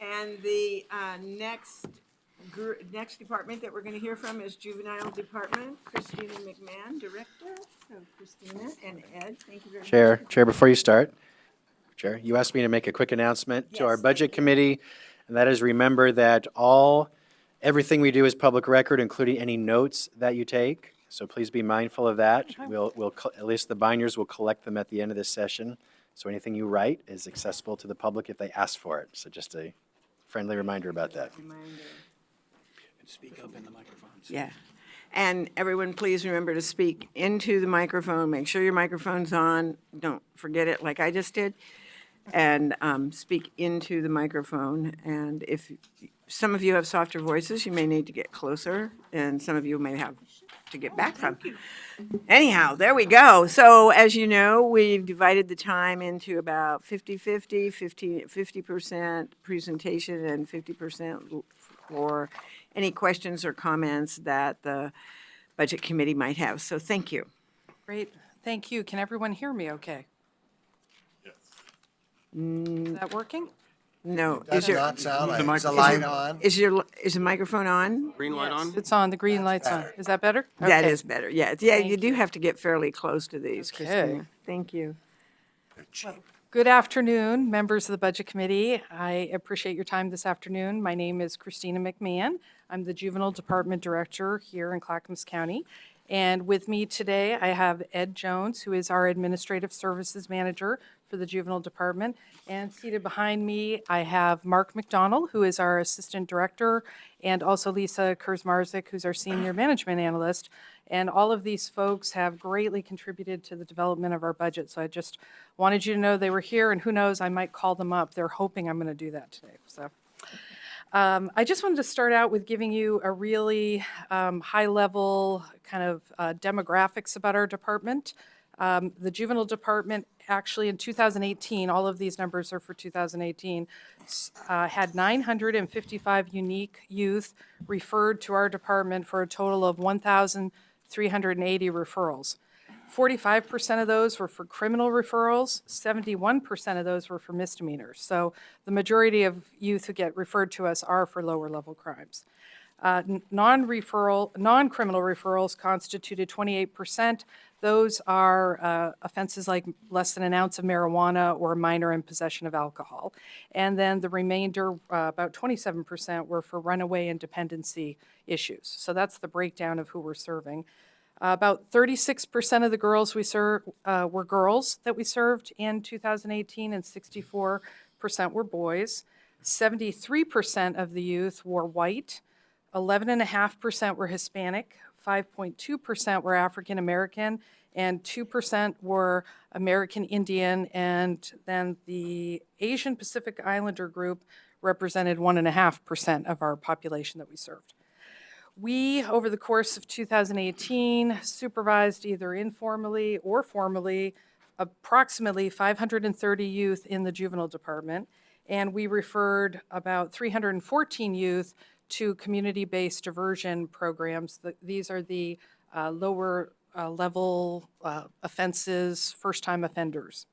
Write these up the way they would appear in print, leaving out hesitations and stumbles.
And the next department that we're going to hear from is Juvenile Department. Christina McMahon, Director. So Christina and Ed, thank you very much. Chair, before you start, Chair, you asked me to make a quick announcement to our Yes, Budget thank you. Committee, and that is remember that everything we do is public record, including any notes that you take. So please be mindful of that. At least the binders will collect them at the end of this session. So anything you write is accessible to the public if they ask for it. So just a friendly reminder about that. And speak up in the microphones. Yeah. And everyone, please remember to speak into the microphone. Make sure your microphone's on. Don't forget it like I just did. And speak into the microphone. And if some of you have softer voices, you may need to get closer. And some of you may have to get back from. Anyhow, there we go. So as you know, we've divided the time into about 50-50, 50% presentation and 50% for any questions or comments that the Budget Committee might have. So thank you. Great, thank you. Can everyone hear me okay? Yes. Is that working? No. Does not sound like the it's a microphone. light on. Is the microphone on? Green light on? It's on, the green light's on. better. Is that better? That Okay. is better. Yeah, yeah. You Thank do you. have to get fairly close to these, Okay. Christina. Thank you. Good afternoon, members of the Budget Committee. I appreciate your time this afternoon. My name is Christina McMahon. I'm the Juvenile Department Director here in Clackamas County. And with me today, I have Ed Jones, who is our Administrative Services Manager for the Juvenile Department. And seated behind me, I have Mark McDonald, who is our Assistant Director, and also Lisa Kurzmarzik, who's our Senior Management Analyst. And all of these folks have greatly contributed to the development of our budget. So I just wanted you to know they were here, and who knows, I might call them up. They're hoping I'm going to do that today. So I just wanted to start out with giving you a really high-level kind of demographics about our department. The Juvenile Department actually in 2018, all of these numbers are for 2018, had 955 unique youth referred to our department for a total of 1,380 referrals. 45% of those were for criminal referrals, 71% of those were for misdemeanors. So the majority of youth who get referred to us are for lower level crimes. Non-criminal referrals constituted 28%. Those are offenses like less than an ounce of marijuana or minor in possession of alcohol. And then the remainder, about 27%, were for runaway and dependency issues. So that's the breakdown of who we're serving. About 36% of the girls we serve were girls that we served in 2018, and 64% were boys. 73% of the youth were white. 11.5% were Hispanic, 5.2% were African American, and 2% were American Indian, and then the Asian Pacific Islander group represented 1.5% of our population that we served. We, over the course of 2018, supervised either informally or formally approximately 530 youth in the Juvenile Department, and we referred about 314 youth to community-based diversion programs. These are the lower level offenses, first-time offenders.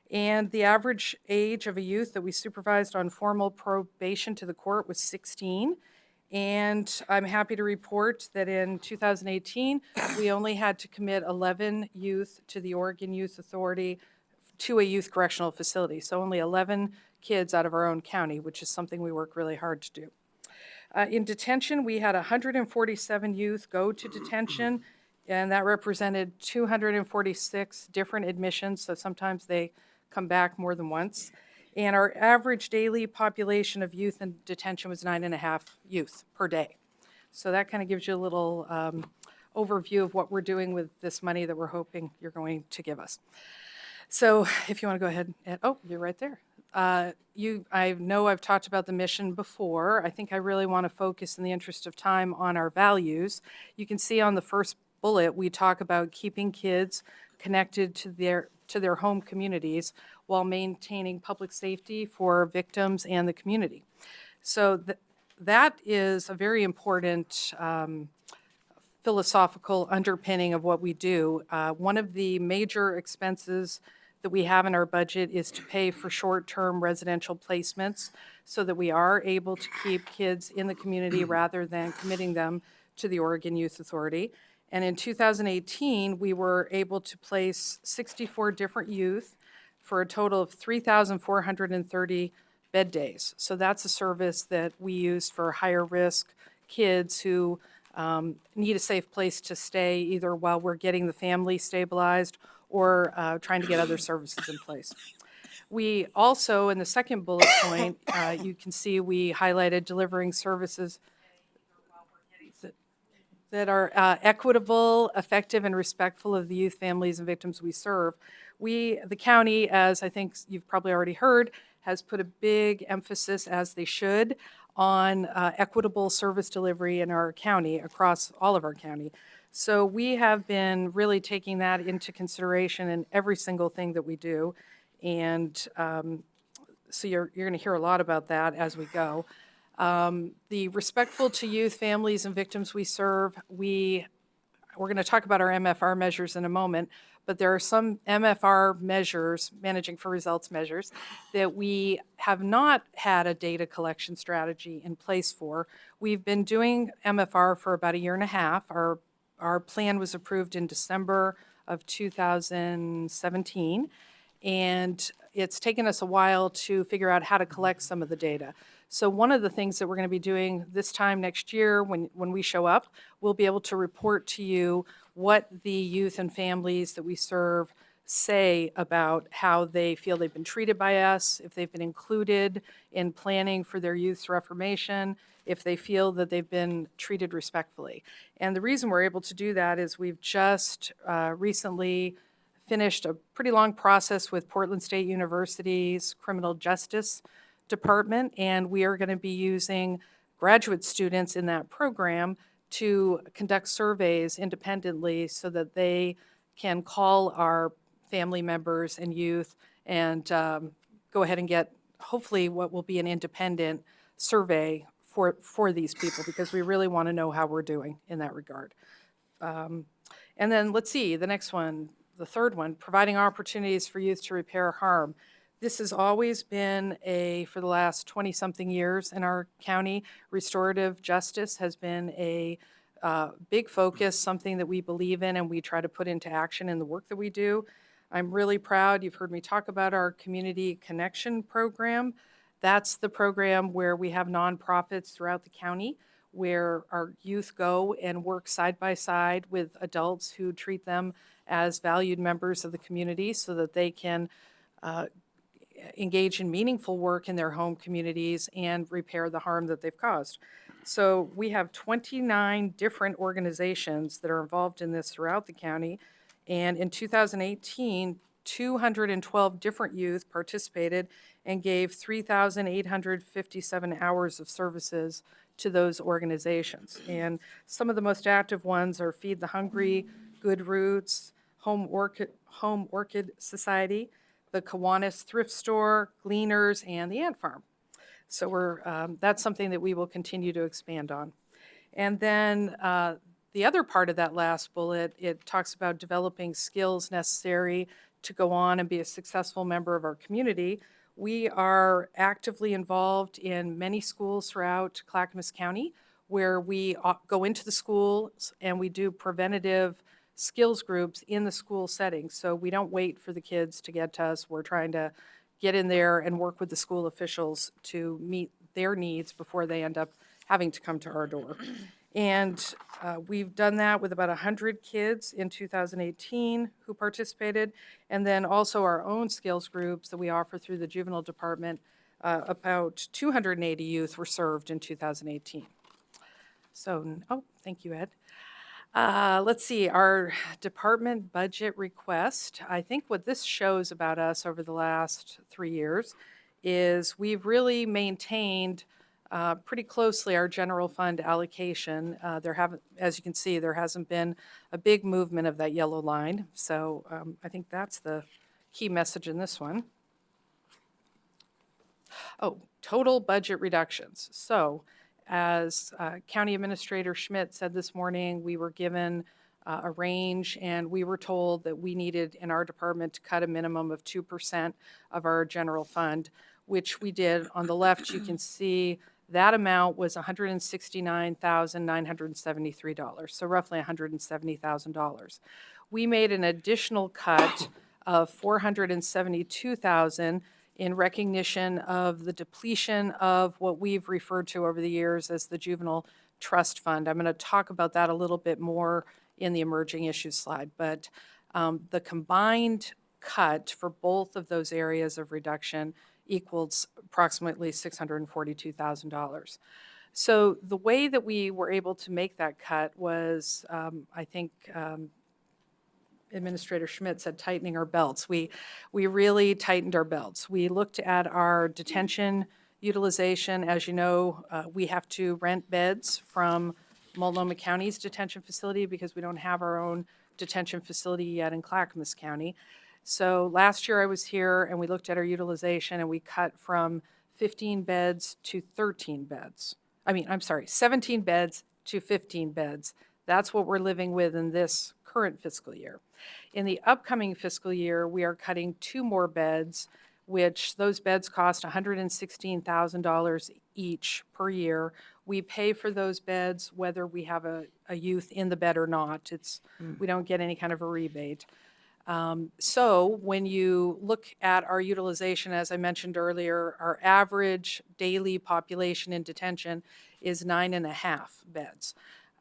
And the average age of a youth that we supervised on formal probation to the court was 16. And I'm happy to report that in 2018, we only had to commit 11 youth to the Oregon Youth Authority to a youth correctional facility. So only 11 kids out of our own county, which is something we work really hard to do. In detention, we had 147 youth go to detention, and that represented 246 different admissions, so sometimes they come back more than once. And our average daily population of youth in detention was 9.5 youth per day. So that kind of gives you a little overview of what we're doing with this money that we're hoping you're going to give us. So if you want to go ahead and, oh, you're right there. I know I've talked about the mission before. I think I really want to focus in the interest of time on our values. You can see on the first bullet, we talk about keeping kids connected to their home communities while maintaining public safety for victims and the community. So that is a very important philosophical underpinning of what we do. One of the major expenses that we have in our budget is to pay for short-term residential placements so that we are able to keep kids in the community rather than committing them to the Oregon Youth Authority. And in 2018, we were able to place 64 different youth for a total of 3,430 bed days. So that's a service that we use for higher risk kids who need a safe place to stay, either while we're getting the family stabilized or trying to get other services in place. We also, in the second bullet point, you can see we highlighted delivering services that are equitable, effective, and respectful of the youth, families, and victims we serve. We, the county, as I think you've probably already heard, has put a big emphasis, as they should, on equitable service delivery in our county, across all of our county. So we have been really taking that into consideration in every single thing that we do. And so you're going to hear a lot about that as we go. The respectful to youth, families, and victims we serve, we're going to talk about our MFR measures in a moment, but there are some MFR measures, managing for results measures, that we have not had a data collection strategy in place for. We've been doing MFR for about a year and a half. Our plan was approved in December of 2017, and it's taken us a while to figure out how to collect some of the data. So one of the things that we're going to be doing this time next year when we show up, we'll be able to report to you what the youth and families that we serve say about how they feel they've been treated by us, if they've been included in planning for their youth's reformation, if they feel that they've been treated respectfully. And the reason we're able to do that is we've just recently finished a pretty long process with Portland State University's Criminal Justice Department, and we are going to be using graduate students in that program to conduct surveys independently so that they can call our family members and youth and go ahead and get hopefully what will be an independent survey for these people, because we really want to know how we're doing in that regard. And then let's see, the next one, the third one, providing opportunities for youth to repair harm. This has always been for the last 20-something years in our county, restorative justice has been a big focus, something that we believe in and we try to put into action in the work that we do. I'm really proud, you've heard me talk about our Community Connection program. That's the program where we have nonprofits throughout the county where our youth go and work side by side with adults who treat them as valued members of the community so that they can engage in meaningful work in their home communities and repair the harm that they've caused. So we have 29 different organizations that are involved in this throughout the county. And in 2018, 212 different youth participated and gave 3,857 hours of services to those organizations. And some of the most active ones are Feed the Hungry, Good Roots, Home Orchid Society, the Kiwanis Thrift Store, Gleaners, and the Ant Farm. So that's something that we will continue to expand on. And then the other part of that last bullet, it talks about developing skills necessary to go on and be a successful member of our community. We are actively involved in many schools throughout Clackamas County where we go into the schools and we do preventative skills groups in the school setting. So we don't wait for the kids to get to us. We're trying to get in there and work with the school officials to meet their needs before they end up having to come to our door. And we've done that with about 100 kids in 2018 who participated, and then also our own skills groups that we offer through the juvenile department. About 280 youth were served in 2018. So, thank you, Ed. Let's see, our department budget request. I think what this shows about us over the last 3 years is we've really maintained pretty closely our general fund allocation. As you can see, there hasn't been a big movement of that yellow line. So I think that's the key message in this one. Oh, total budget reductions. So as County Administrator Schmidt said this morning, we were given a range, and we were told that we needed in our department to cut a minimum of 2% of our general fund, which we did. On the left, you can see that amount was $169,973, so roughly $170,000. We made an additional cut of $472,000 in recognition of the depletion of what we've referred to over the years as the Juvenile Trust Fund. I'm going to talk about that a little bit more in the emerging issues slide, but the combined cut for both of those areas of reduction equals approximately $642,000. So the way that we were able to make that cut was, I think Administrator Schmidt said, tightening our belts. We really tightened our belts. We looked at our detention utilization. As you know, we have to rent beds from Multnomah County's detention facility because we don't have our own detention facility yet in Clackamas County. So last year I was here and we looked at our utilization and we cut from 15 beds to 13 beds. I'm sorry, 17 beds to 15 beds. That's what we're living with in this current fiscal year. In the upcoming fiscal year, we are cutting 2 more beds, which those beds cost $116,000 each per year. We pay for those beds whether we have a youth in the bed or not. We don't get any kind of a rebate. So when you look at our utilization, as I mentioned earlier, our average daily population in detention is 9.5 beds.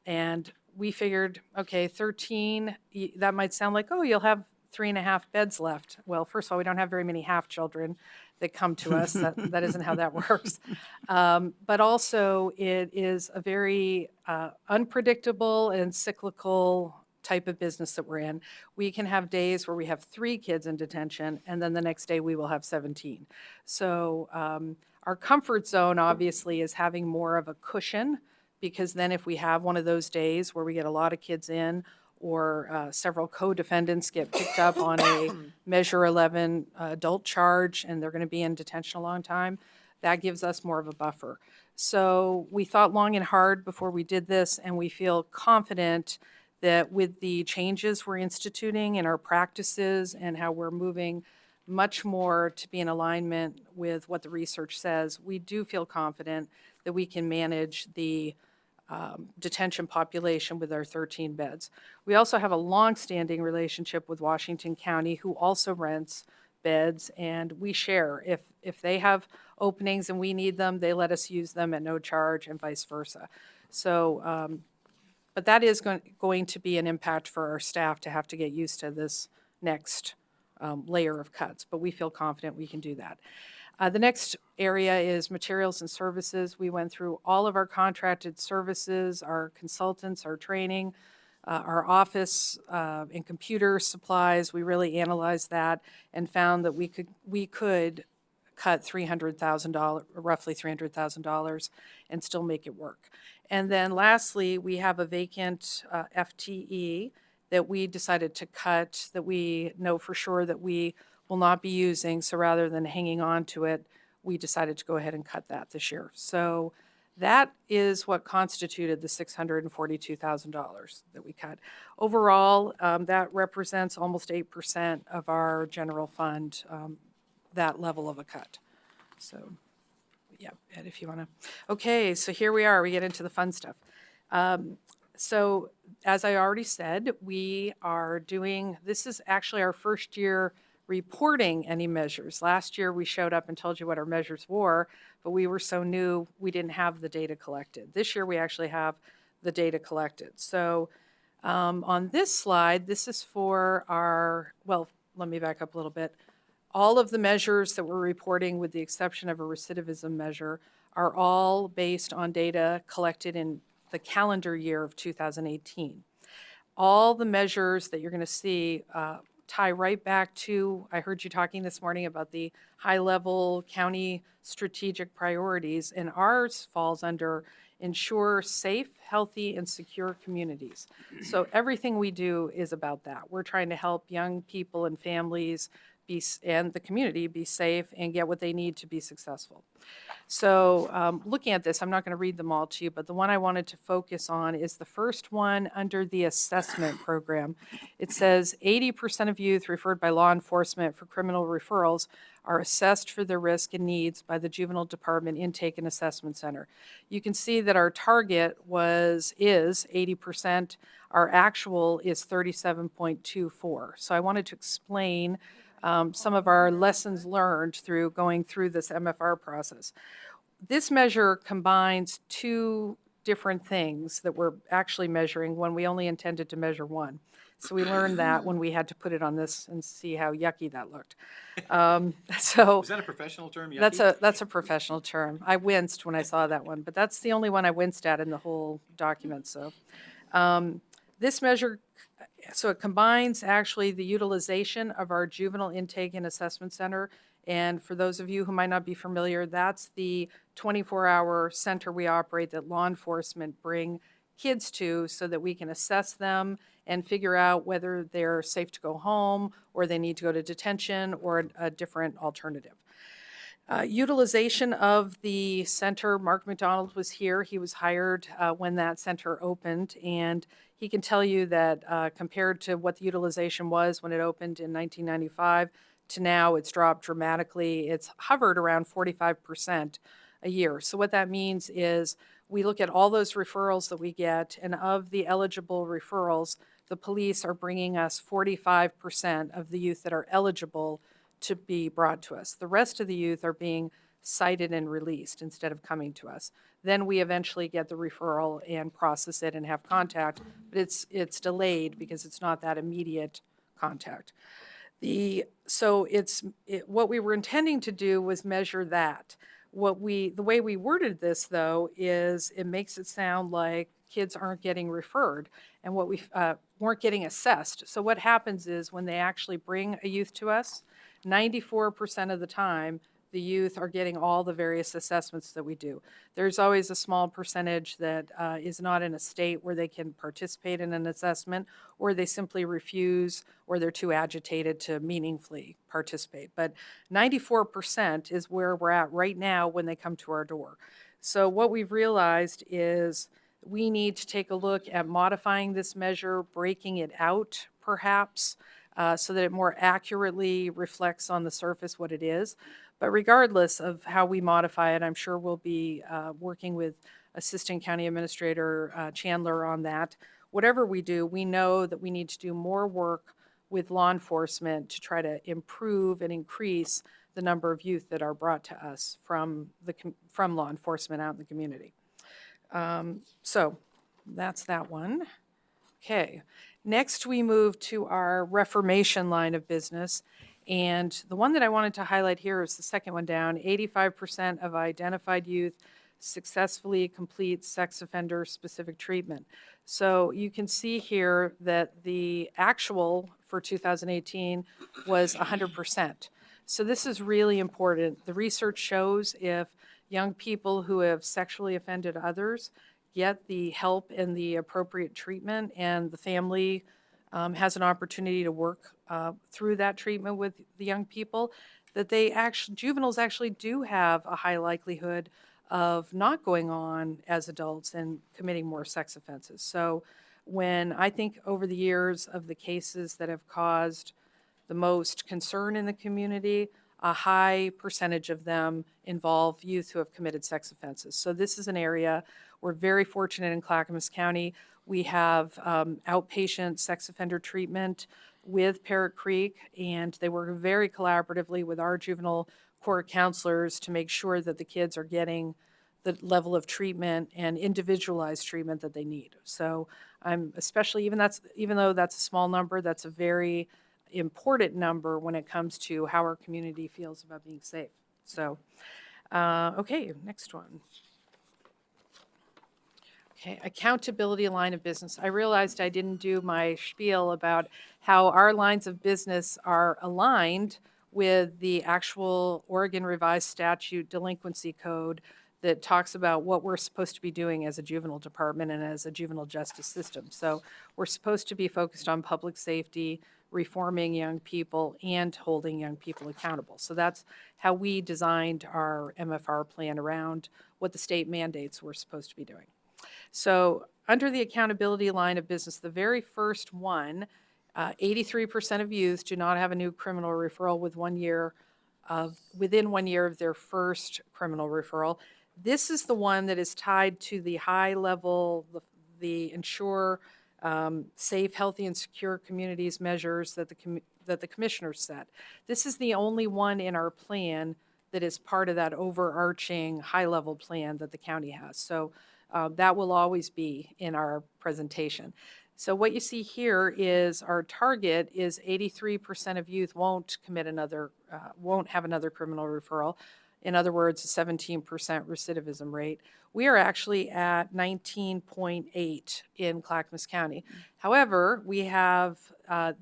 And we figured, okay, 13, that might sound like, oh, you'll have 3.5 beds left. Well, first of all, we don't have very many half children that come to us. That isn't how that works. But also, it is a very unpredictable and cyclical type of business that we're in. We can have days where we have 3 kids in detention, and then the next day we will have 17. So our comfort zone, obviously, is having more of a cushion, because then if we have one of those days where we get a lot of kids in, or several co-defendants get picked up on a Measure 11 adult charge and they're going to be in detention a long time, that gives us more of a buffer. So we thought long and hard before we did this, and we feel confident that with the changes we're instituting in our practices and how we're moving much more to be in alignment with what the research says, we do feel confident that we can manage the detention population with our 13 beds. We also have a long-standing relationship with Washington County, who also rents beds, and we share. If they have openings and we need them, they let us use them at no charge, and vice versa. So, but that is going to be an impact for our staff to have to get used to this next layer of cuts, but we feel confident we can do that. The next area is materials and services. We went through all of our contracted services, our consultants, our training, our office and computer supplies. We really analyzed that and found that we could cut $300,000, roughly $300,000, and still make it work. And then lastly, we have a vacant FTE that we decided to cut, that we know for sure that we will not be using. So rather than hanging on to it, we decided to go ahead and cut that this year. So that is what constituted the $642,000 that we cut. Overall, that represents almost 8% of our general fund, that level of a cut. So, yeah, Ed, if you want to. Okay, so here we are. We get into the fun stuff. So, as I already said, we are doing, this is actually our first year reporting any measures. Last year we showed up and told you what our measures were, but we were so new we didn't have the data collected. This year we actually have the data collected. So on this slide, this is for our, well, let me back up a little bit. All of the measures that we're reporting, with the exception of a recidivism measure, are all based on data collected in the calendar year of 2018. All the measures that you're going to see tie right back to, I heard you talking this morning about the high-level county strategic priorities, and ours falls under ensure safe, healthy, and secure communities. So everything we do is about that. We're trying to help young people and families and the community be safe and get what they need to be successful. So looking at this, I'm not going to read them all to you, but the one I wanted to focus on is the first one under the assessment program. It says 80% of youth referred by law enforcement for criminal referrals are assessed for their risk and needs by the Juvenile Department Intake and Assessment Center. You can see that our target is 80%. Our actual is 37.24. So I wanted to explain some of our lessons learned through going through this MFR process. This measure combines two different things that we're actually measuring when we only intended to measure one. So we learned that when we had to put it on this and see how yucky that looked. So Is that a professional term? that's a professional term. I winced when I saw that one, but that's the only one I winced at in the whole document. So this measure, so it combines actually the utilization of our Juvenile Intake and Assessment Center. And for those of you who might not be familiar, that's the 24-hour center we operate that law enforcement bring kids to so that we can assess them and figure out whether they're safe to go home or they need to go to detention or a different alternative. Utilization of the center, Mark McDonald was here. He was hired when that center opened, and he can tell you that compared to what the utilization was when it opened in 1995 to now, it's dropped dramatically. It's hovered around 45% a year. So what that means is we look at all those referrals that we get, and of the eligible referrals, the police are bringing us 45% of the youth that are eligible to be brought to us. The rest of the youth are being cited and released instead of coming to us. Then we eventually get the referral and process it and have contact, but it's delayed because it's not that immediate contact. What we were intending to do was measure that. The way we worded this, though, is it makes it sound like kids aren't getting referred and what we weren't getting assessed. So what happens is when they actually bring a youth to us, 94% of the time, the youth are getting all the various assessments that we do. There's always a small percentage that is not in a state where they can participate in an assessment, or they simply refuse, or they're too agitated to meaningfully participate. But 94% is where we're at right now when they come to our door. So what we've realized is we need to take a look at modifying this measure, breaking it out perhaps, so that it more accurately reflects on the surface what it is. But regardless of how we modify it, I'm sure we'll be working with Assistant County Administrator Chandler on that. Whatever we do, we know that we need to do more work with law enforcement to try to improve and increase the number of youth that are brought to us from law enforcement out in the community. So that's that one. Okay. Next, we move to our reformation line of business. And the one that I wanted to highlight here is the second one down. 85% of identified youth successfully complete sex offender specific treatment. So you can see here that the actual for 2018 was 100%. So this is really important. The research shows if young people who have sexually offended others get the help and the appropriate treatment, and the family has an opportunity to work through that treatment with the young people, that juveniles actually do have a high likelihood of not going on as adults and committing more sex offenses. So when I think over the years of the cases that have caused the most concern in the community, a high percentage of them involve youth who have committed sex offenses. So this is an area we're very fortunate in Clackamas County. We have outpatient sex offender treatment with Parrot Creek, and they work very collaboratively with our juvenile court counselors to make sure that the kids are getting the level of treatment and individualized treatment that they need. So I'm especially, even though that's a small number, that's a very important number when it comes to how our community feels about being safe. So, okay, next one. Okay, accountability line of business. I realized I didn't do my spiel about how our lines of business are aligned with the actual Oregon Revised Statute Delinquency Code that talks about what we're supposed to be doing as a juvenile department and as a juvenile justice system. So we're supposed to be focused on public safety, reforming young people and holding young people accountable. So that's how we designed our MFR plan around what the state mandates we're supposed to be doing. So under the accountability line of business, the very first one, 83% of youth do not have a new criminal referral within 1 year of their first criminal referral. This is the one that is tied to the high level, the ensure safe, healthy, and secure communities measures that the commissioners set. This is the only one in our plan that is part of that overarching high-level plan that the county has. So that will always be in our presentation. So what you see here is our target is 83% of youth won't have another criminal referral. In other words, a 17% recidivism rate. We are actually at 19.8 in Clackamas County. However, we have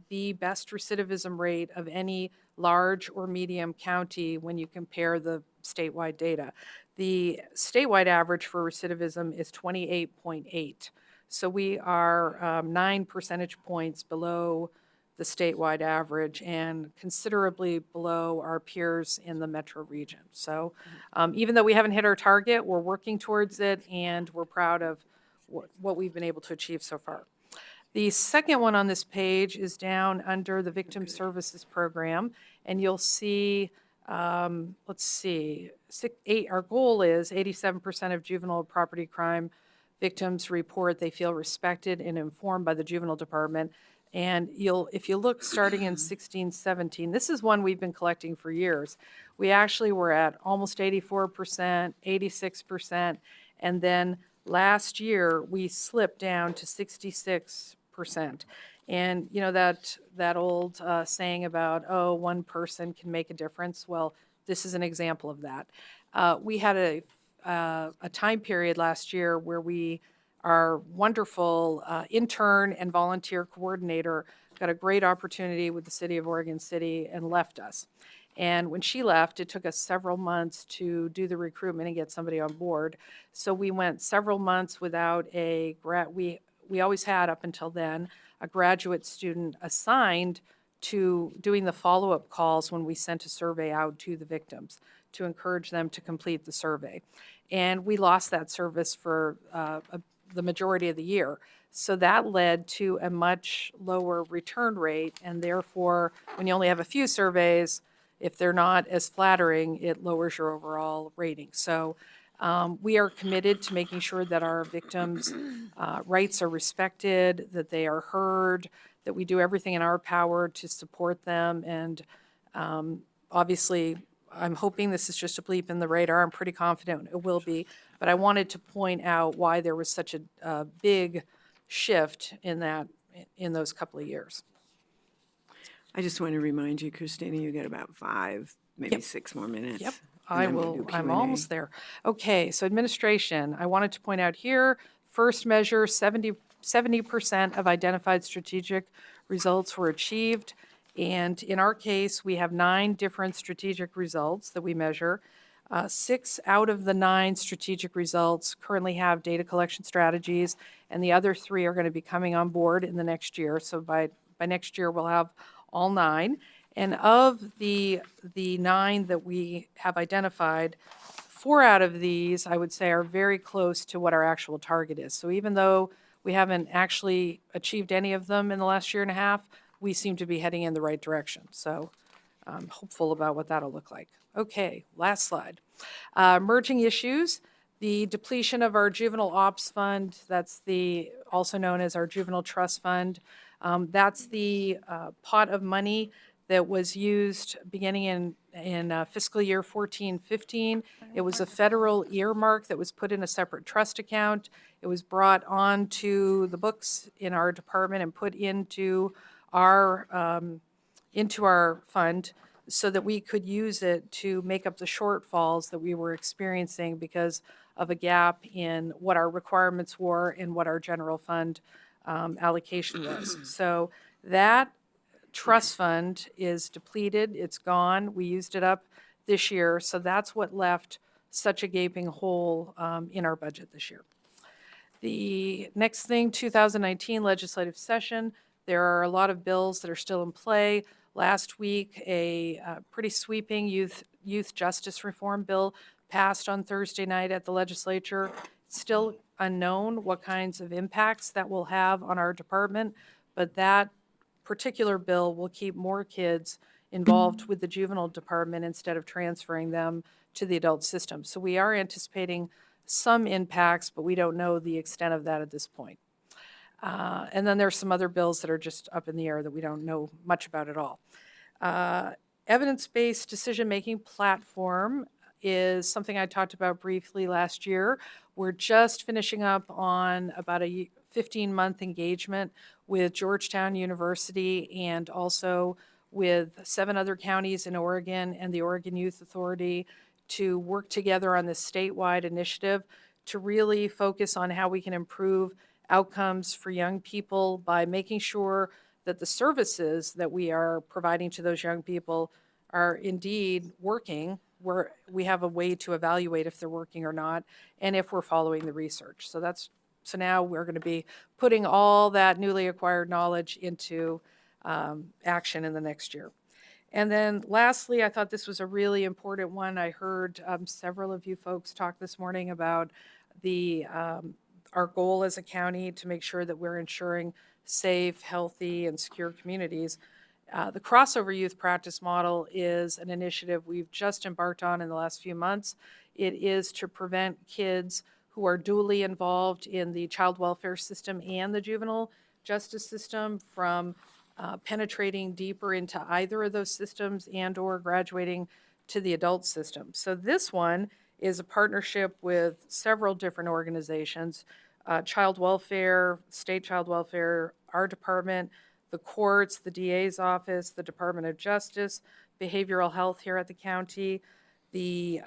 the best recidivism rate of any large or medium county when you compare the statewide data. The statewide average for recidivism is 28.8. So we are 9 percentage points below the statewide average and considerably below our peers in the metro region. So even though we haven't hit our target, we're working towards it, and we're proud of what we've been able to achieve so far. The second one on this page is down under the Victim Services Program, and you'll see, let's see, our goal is 87% of juvenile property crime victims report they feel respected and informed by the juvenile department. And if you look starting in 16, 17, this is one we've been collecting for years. We actually were at almost 84%, 86%, and then last year we slipped down to 66%. And you know that old saying about, oh, one person can make a difference? Well, this is an example of that. We had a time period last year where our wonderful intern and volunteer coordinator got a great opportunity with the City of Oregon City and left us. And when she left, it took us several months to do the recruitment and get somebody on board. So we went several months without we always had up until then a graduate student assigned to doing the follow-up calls when we sent a survey out to the victims to encourage them to complete the survey. And we lost that service for the majority of the year. So that led to a much lower return rate, and therefore, when you only have a few surveys, if they're not as flattering, it lowers your overall rating. So we are committed to making sure that our victims' rights are respected, that they are heard, that we do everything in our power to support them, and obviously, I'm hoping this is just a bleep in the radar. I'm pretty confident it will be, but I wanted to point out why there was such a big shift in those couple of years. I just want to remind you, Christina, you got about 5, maybe 6 more minutes. Yep, and then we'll do I'm Q&A. almost there. Okay, so administration, I wanted to point out here, first measure, 70% of identified strategic results were achieved. And in our case, we have 9 different strategic results that we measure. 6 out of the 9 strategic results currently have data collection strategies, and the other 3 are going to be coming on board in the next year. So by next year, we'll have all 9. And of the 9 that we have identified, 4 out of these, I would say, are very close to what our actual target is. So even though we haven't actually achieved any of them in the last year and a half, we seem to be heading in the right direction. So I'm hopeful about what that'll look like. Okay, last slide. Emerging issues, the depletion of our juvenile ops fund, that's also known as our juvenile trust fund. That's the pot of money that was used beginning in fiscal year 14-15. It was a federal earmark that was put in a separate trust account. It was brought onto the books in our department and put into our fund so that we could use it to make up the shortfalls that we were experiencing because of a gap in what our requirements were and what our general fund allocation was. So that trust fund is depleted, it's gone, we used it up this year, so that's what left such a gaping hole in our budget this year. The next thing, 2019 legislative session, There are a lot of bills that are still in play. Last week, a pretty sweeping youth justice reform bill passed on Thursday night at the legislature. It's still unknown what kinds of impacts that will have on our department, but that particular bill will keep more kids involved with the juvenile department instead of transferring them to the adult system. So we are anticipating some impacts, but we don't know the extent of that at this point. And then there's some other bills that are just up in the air that we don't know much about at all. Evidence-based decision-making platform is something I talked about briefly last year. We're just finishing up on about a 15-month engagement with Georgetown University and also with 7 other counties in Oregon and the Oregon Youth Authority to work together on this statewide initiative to really focus on how we can improve outcomes for young people by making sure that the services that we are providing to those young people are indeed working, where we have a way to evaluate if they're working or not, and if we're following the research. So now we're going to be putting all that newly acquired knowledge into action in the next year. And then lastly, I thought this was a really important one. I heard several of you folks talk this morning about our goal as a county to make sure that we're ensuring safe, healthy, and secure communities. The crossover youth practice model is an initiative we've just embarked on in the last few months. It is to prevent kids who are dually involved in the child welfare system and the juvenile justice system from penetrating deeper into either of those systems and or graduating to the adult system. So this one is a partnership with several different organizations, child welfare, state child welfare, our department, the courts, the DA's office, the Department of Justice, behavioral health here at the county, the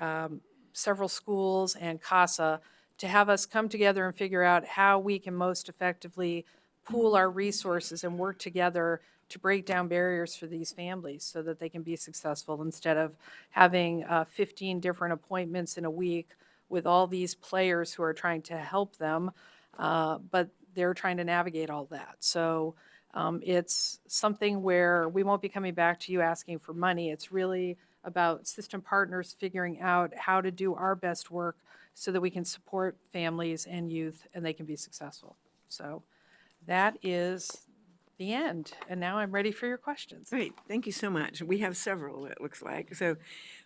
several schools, and CASA, to have us come together and figure out how we can most effectively pool our resources and work together to break down barriers for these families so that they can be successful instead of having 15 different appointments in a week with all these players who are trying to help them, but they're trying to navigate all that. So it's something where we won't be coming back to you asking for money. It's really about system partners figuring out how to do our best work so that we can support families and youth and they can be successful. So that is the end. And now I'm ready for your questions. Great, thank you so much. We have several, it looks like. So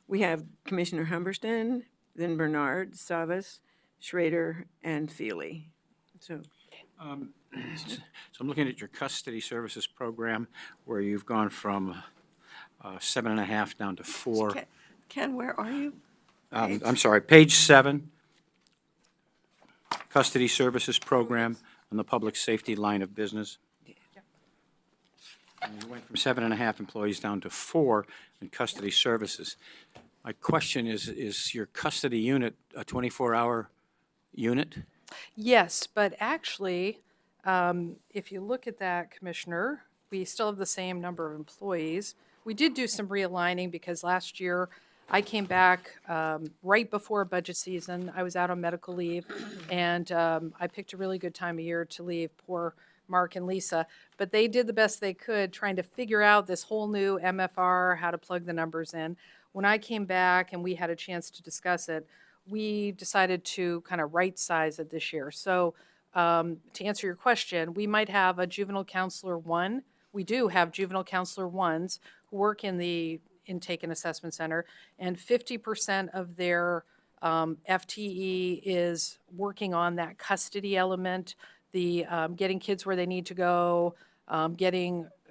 we have Commissioner Humberston, then Bernard, Savas, Schrader, and Feely. So So I'm looking at your custody services program where you've gone from 7.5 down to 4. Ken, where are you? I'm sorry, page 7, custody services program on the public safety line of business. And you went from 7.5 employees down to 4 in custody services. My question is your custody unit a 24-hour unit? Yes, but actually, if you look at that, Commissioner, we still have the same number of employees. We did do some realigning because last year I came back right before budget season. I was out on medical leave, and I picked a really good time of year to leave. Poor Mark and Lisa, but they did the best they could trying to figure out this whole new MFR, how to plug the numbers in. When I came back and we had a chance to discuss it, we decided to kind of right size it this year. So to answer your question, we might have a juvenile counselor 1. We do have juvenile counselor 1s who work in the intake and assessment center, and 50% of their FTE is working on that custody element, the getting kids where they need to go,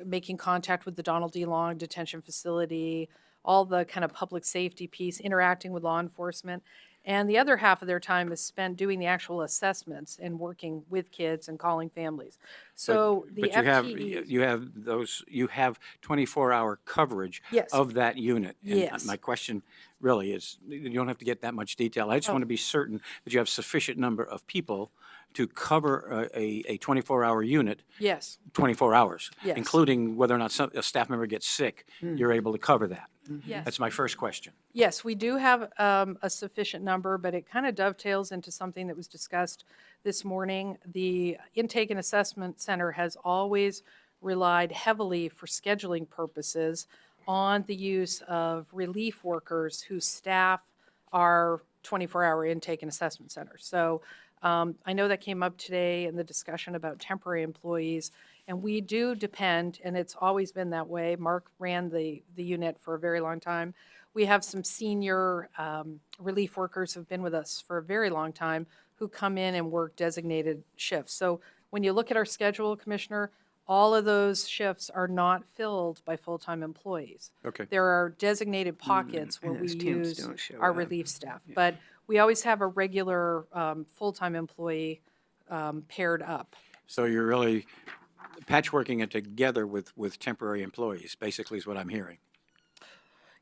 making contact with the Donald D. Long detention facility, all the kind of public safety piece, interacting with law enforcement. And the other half of their time is spent doing the actual assessments and working with kids and calling families. So the But FTE. you have 24-hour coverage Yes. of that unit. And Yes. my question really is, you don't have to get that much detail. I just want to be certain that you have sufficient number of people to cover a 24-hour unit, Yes. 24 hours, Yes. including whether or not a staff member gets sick, you're able to cover that. Yes. That's my first question. Yes, we do have a sufficient number, but it kind of dovetails into something that was discussed this morning. The Intake and Assessment Center has always relied heavily for scheduling purposes on the use of relief workers who staff our 24-hour intake and assessment centers. So I know that came up today in the discussion about temporary employees, and we do depend, and it's always been that way. Mark ran the unit for a very long time. We have some senior relief workers who've been with us for a very long time who come in and work designated shifts. So when you look at our schedule, Commissioner, all of those shifts are not filled by full-time employees. Okay. There are designated pockets where and we those temps use don't show our up. relief staff. But we always have a regular full-time employee paired up. So you're really patchworking it together with temporary employees, basically is what I'm hearing.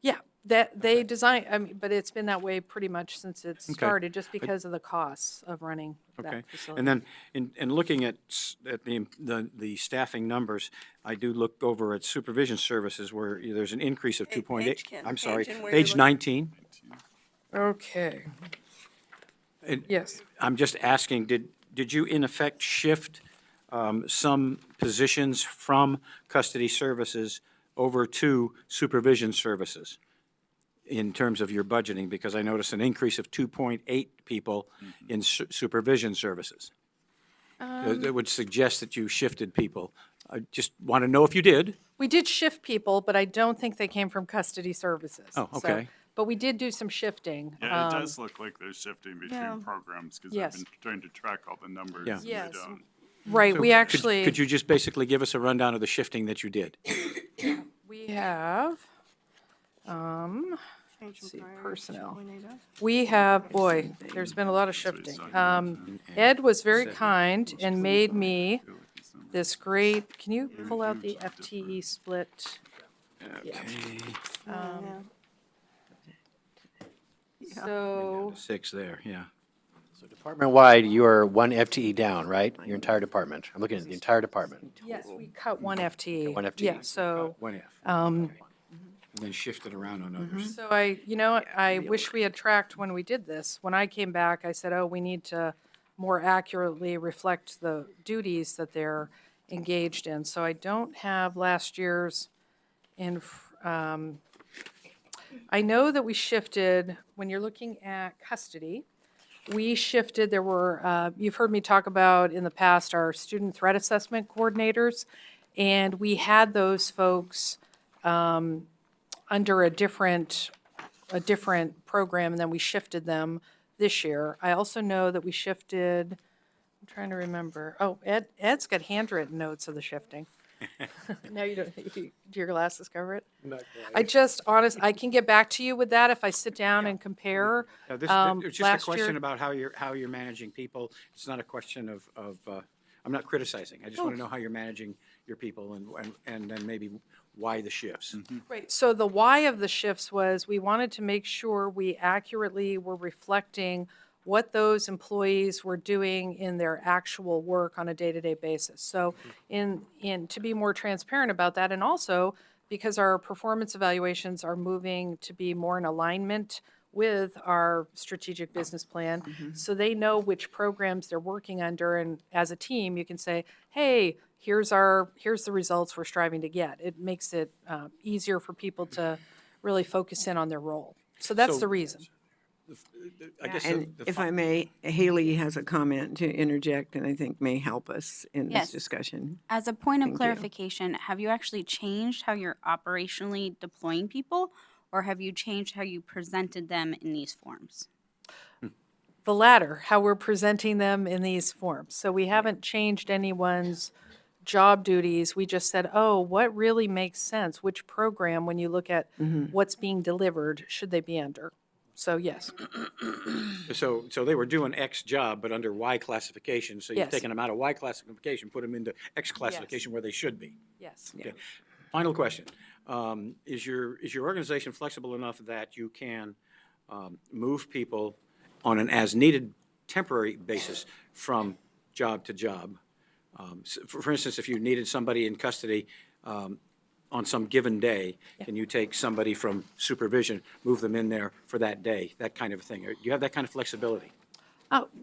Yeah, that they design, I mean, but it's been that way pretty much since it started, just because of the costs of running Okay. that facility. And then in looking at the staffing numbers, I do look over at supervision services where there's an increase of 2.8. Page, Ken, I'm sorry, page and where you're page looking. 19. Okay, And yes. I'm just asking, did you in effect shift some positions from custody services over to supervision services in terms of your budgeting? Because I noticed an increase of 2.8 people in supervision services. That would suggest that you shifted people. I just want to know if you did. We did shift people, but I don't think they came from custody services. Oh, So- okay. But we did do some shifting. Yeah, it does look like they're shifting Yeah. between programs, because Yes. I've been trying to track all the numbers. Yeah. and they Yes. don't. Right, we Could- actually. Could you just basically give us a rundown of the shifting that you did? We have, Change from see, prior personnel. 2.8 up. we have, boy, there's been a lot of shifting. Ed was very kind and made me this great, can you pull out the FTE split? Okay. Yeah. So, 6 there, yeah. So department-wide, you are 1 FTE down, right? Your entire department. I'm looking at the entire department. yes, we cut one FTE. one FTE. Yeah, so, 1F. And then shifted around on others. so I wish we had tracked when we did this. When I came back, I said, oh, we need to more accurately reflect the duties that they're engaged in. So I don't have last year's I know that we shifted, when you're looking at custody, we shifted, there were, you've heard me talk about in the past our student threat assessment coordinators, and we had those folks under a different program, and then we shifted them this year. I also know that we shifted, I'm trying to remember, oh, Ed's got handwritten notes of the shifting. No, you don't, do your glasses cover it? I just, I can get back to you with that if I sit down and compare. It's just a Last question year- about how you're managing people. It's not a question of, I'm not criticizing. I just want to know how you're managing your people and then maybe why the shifts. Right, so the why of the shifts was we wanted to make sure we accurately were reflecting what those employees were doing in their actual work on a day-to-day basis. So to be more transparent about that, and also because our performance evaluations are moving to be more in alignment with our strategic business plan, so they know which programs they're working under, and as a team, you can say, hey, here's the results we're striving to get. It makes it easier for people to really focus in on their role. So that's So- the reason. I guess And if I may, Haley has a comment to interject and I think may help us in this Yes. discussion. As a point of Thank you. clarification, have you actually changed how you're operationally deploying people, or have you changed how you presented them in these forms? The latter, how we're presenting them in these forms. So we haven't changed anyone's job duties. We just said, oh, what really makes sense? Which program, when you look at what's being delivered, should they be under? So yes, So they were doing X job, but under Y classification, so you've Yes. taken them out of Y classification, put them into X classification where they should be. yes. Okay. Final question. Is your organization flexible enough that you can move people on an as-needed temporary basis from job to job? For instance, if you needed somebody in custody on some given day, can you take somebody from supervision, move them in there for that day, that kind of thing? Do you have that kind of flexibility?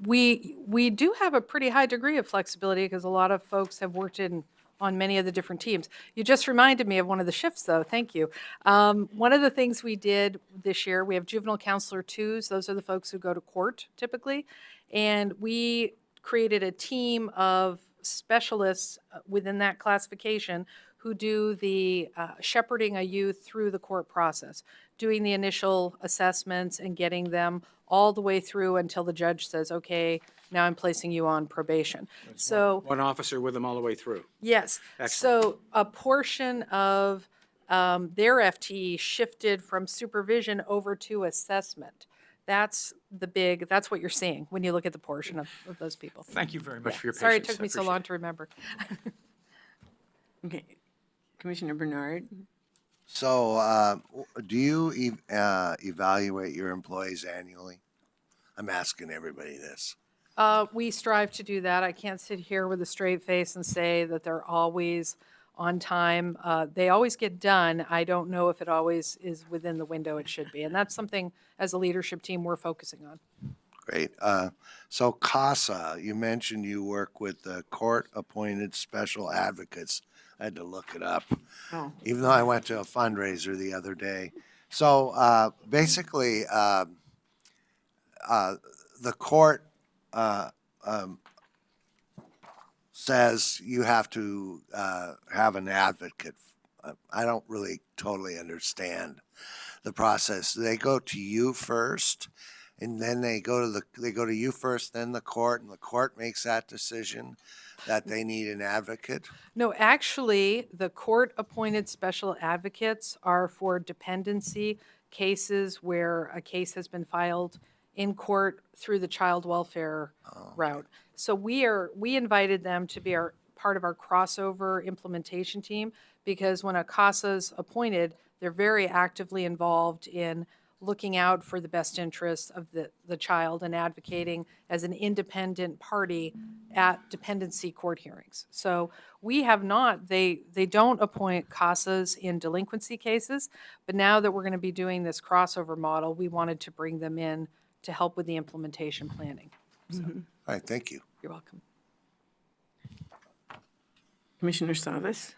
We do have a pretty high degree of flexibility because a lot of folks have worked in on many of the different teams. You just reminded me of one of the shifts, though. Thank you. One of the things we did this year, we have juvenile counselor twos. Those are the folks who go to court typically. And we created a team of specialists within that classification who do the shepherding a youth through the court process, doing the initial assessments and getting them all the way through until the judge says, okay, now I'm placing you on probation. So, One officer with them all the way through. yes. Excellent. So a portion of their FTE shifted from supervision over to assessment. That's that's what you're seeing when you look at the portion of those people. Thank you very much for your patience. Sorry it took I me so appreciate long it. to remember. Okay. Commissioner Bernard? So, do you evaluate your employees annually? I'm asking everybody this. We strive to do that. I can't sit here with a straight face and say that they're always on time. They always get done. I don't know if it always is within the window it should be. And that's something, as a leadership team, we're focusing on. Great. So CASA, you mentioned you work with the court-appointed special advocates. I had to look it up, Oh. even though I went to a fundraiser the other day. So basically, the court says you have to have an advocate. I don't really totally understand the process. They go to you first, and then they go to you first, then the court, and the court makes that decision that they need an advocate. No, actually, the court-appointed special advocates are for dependency cases where a case has been filed in court through the child welfare route. So we invited them to be part of our crossover implementation team, because when a CASA's appointed, they're very actively involved in looking out for the best interests of the child and advocating as an independent party at dependency court hearings. So we have not, they don't appoint CASAs in delinquency cases, but now that we're going to be doing this crossover model, we wanted to bring them in to help with the implementation planning. So, All right, thank you. you're welcome. Commissioner Savas?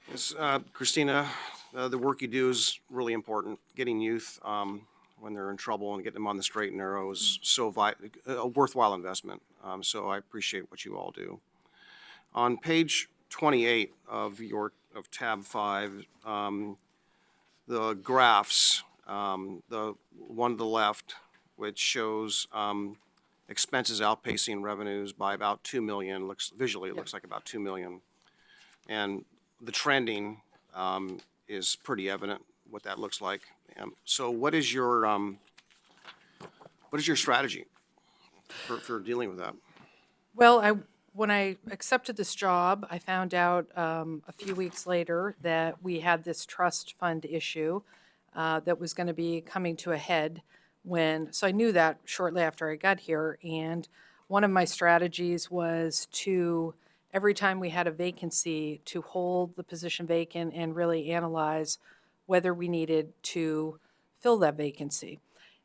Yes, Christina, the work you do is really important. Getting youth when they're in trouble and getting them on the straight and narrow is a worthwhile investment. So I appreciate what you all do. On page 28 of tab 5, the graphs, the one to the left, which shows expenses outpacing revenues by about 2 million. Visually, it looks like about 2 million. And the trending is pretty evident what that looks like. So what is your strategy for dealing with that? Well, when I accepted this job, I found out a few weeks later that we had this trust fund issue that was going to be coming to a head so I knew that shortly after I got here. And one of my strategies was to, every time we had a vacancy, to hold the position vacant and really analyze whether we needed to fill that vacancy.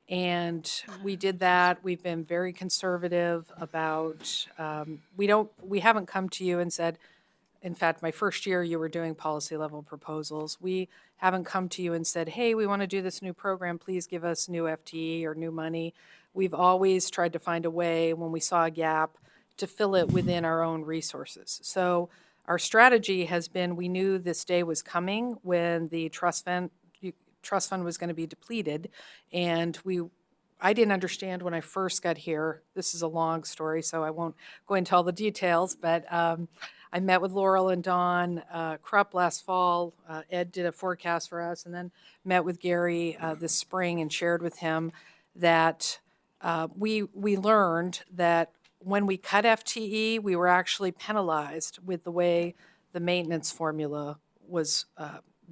And we did that. We've been very conservative about, we haven't come to you and said, in fact, my first year you were doing policy level proposals. We haven't come to you and said, hey, we want to do this new program, please give us new FTE or new money. We've always tried to find a way, when we saw a gap, to fill it within our own resources. So our strategy has been, we knew this day was coming when the trust fund was going to be depleted, and I didn't understand when I first got here. This is a long story, so I won't go into all the details, but I met with Laurel and Dawn Krupp last fall. Ed did a forecast for us, and then met with Gary this spring and shared with him that we learned that when we cut FTE, we were actually penalized with the way the maintenance formula was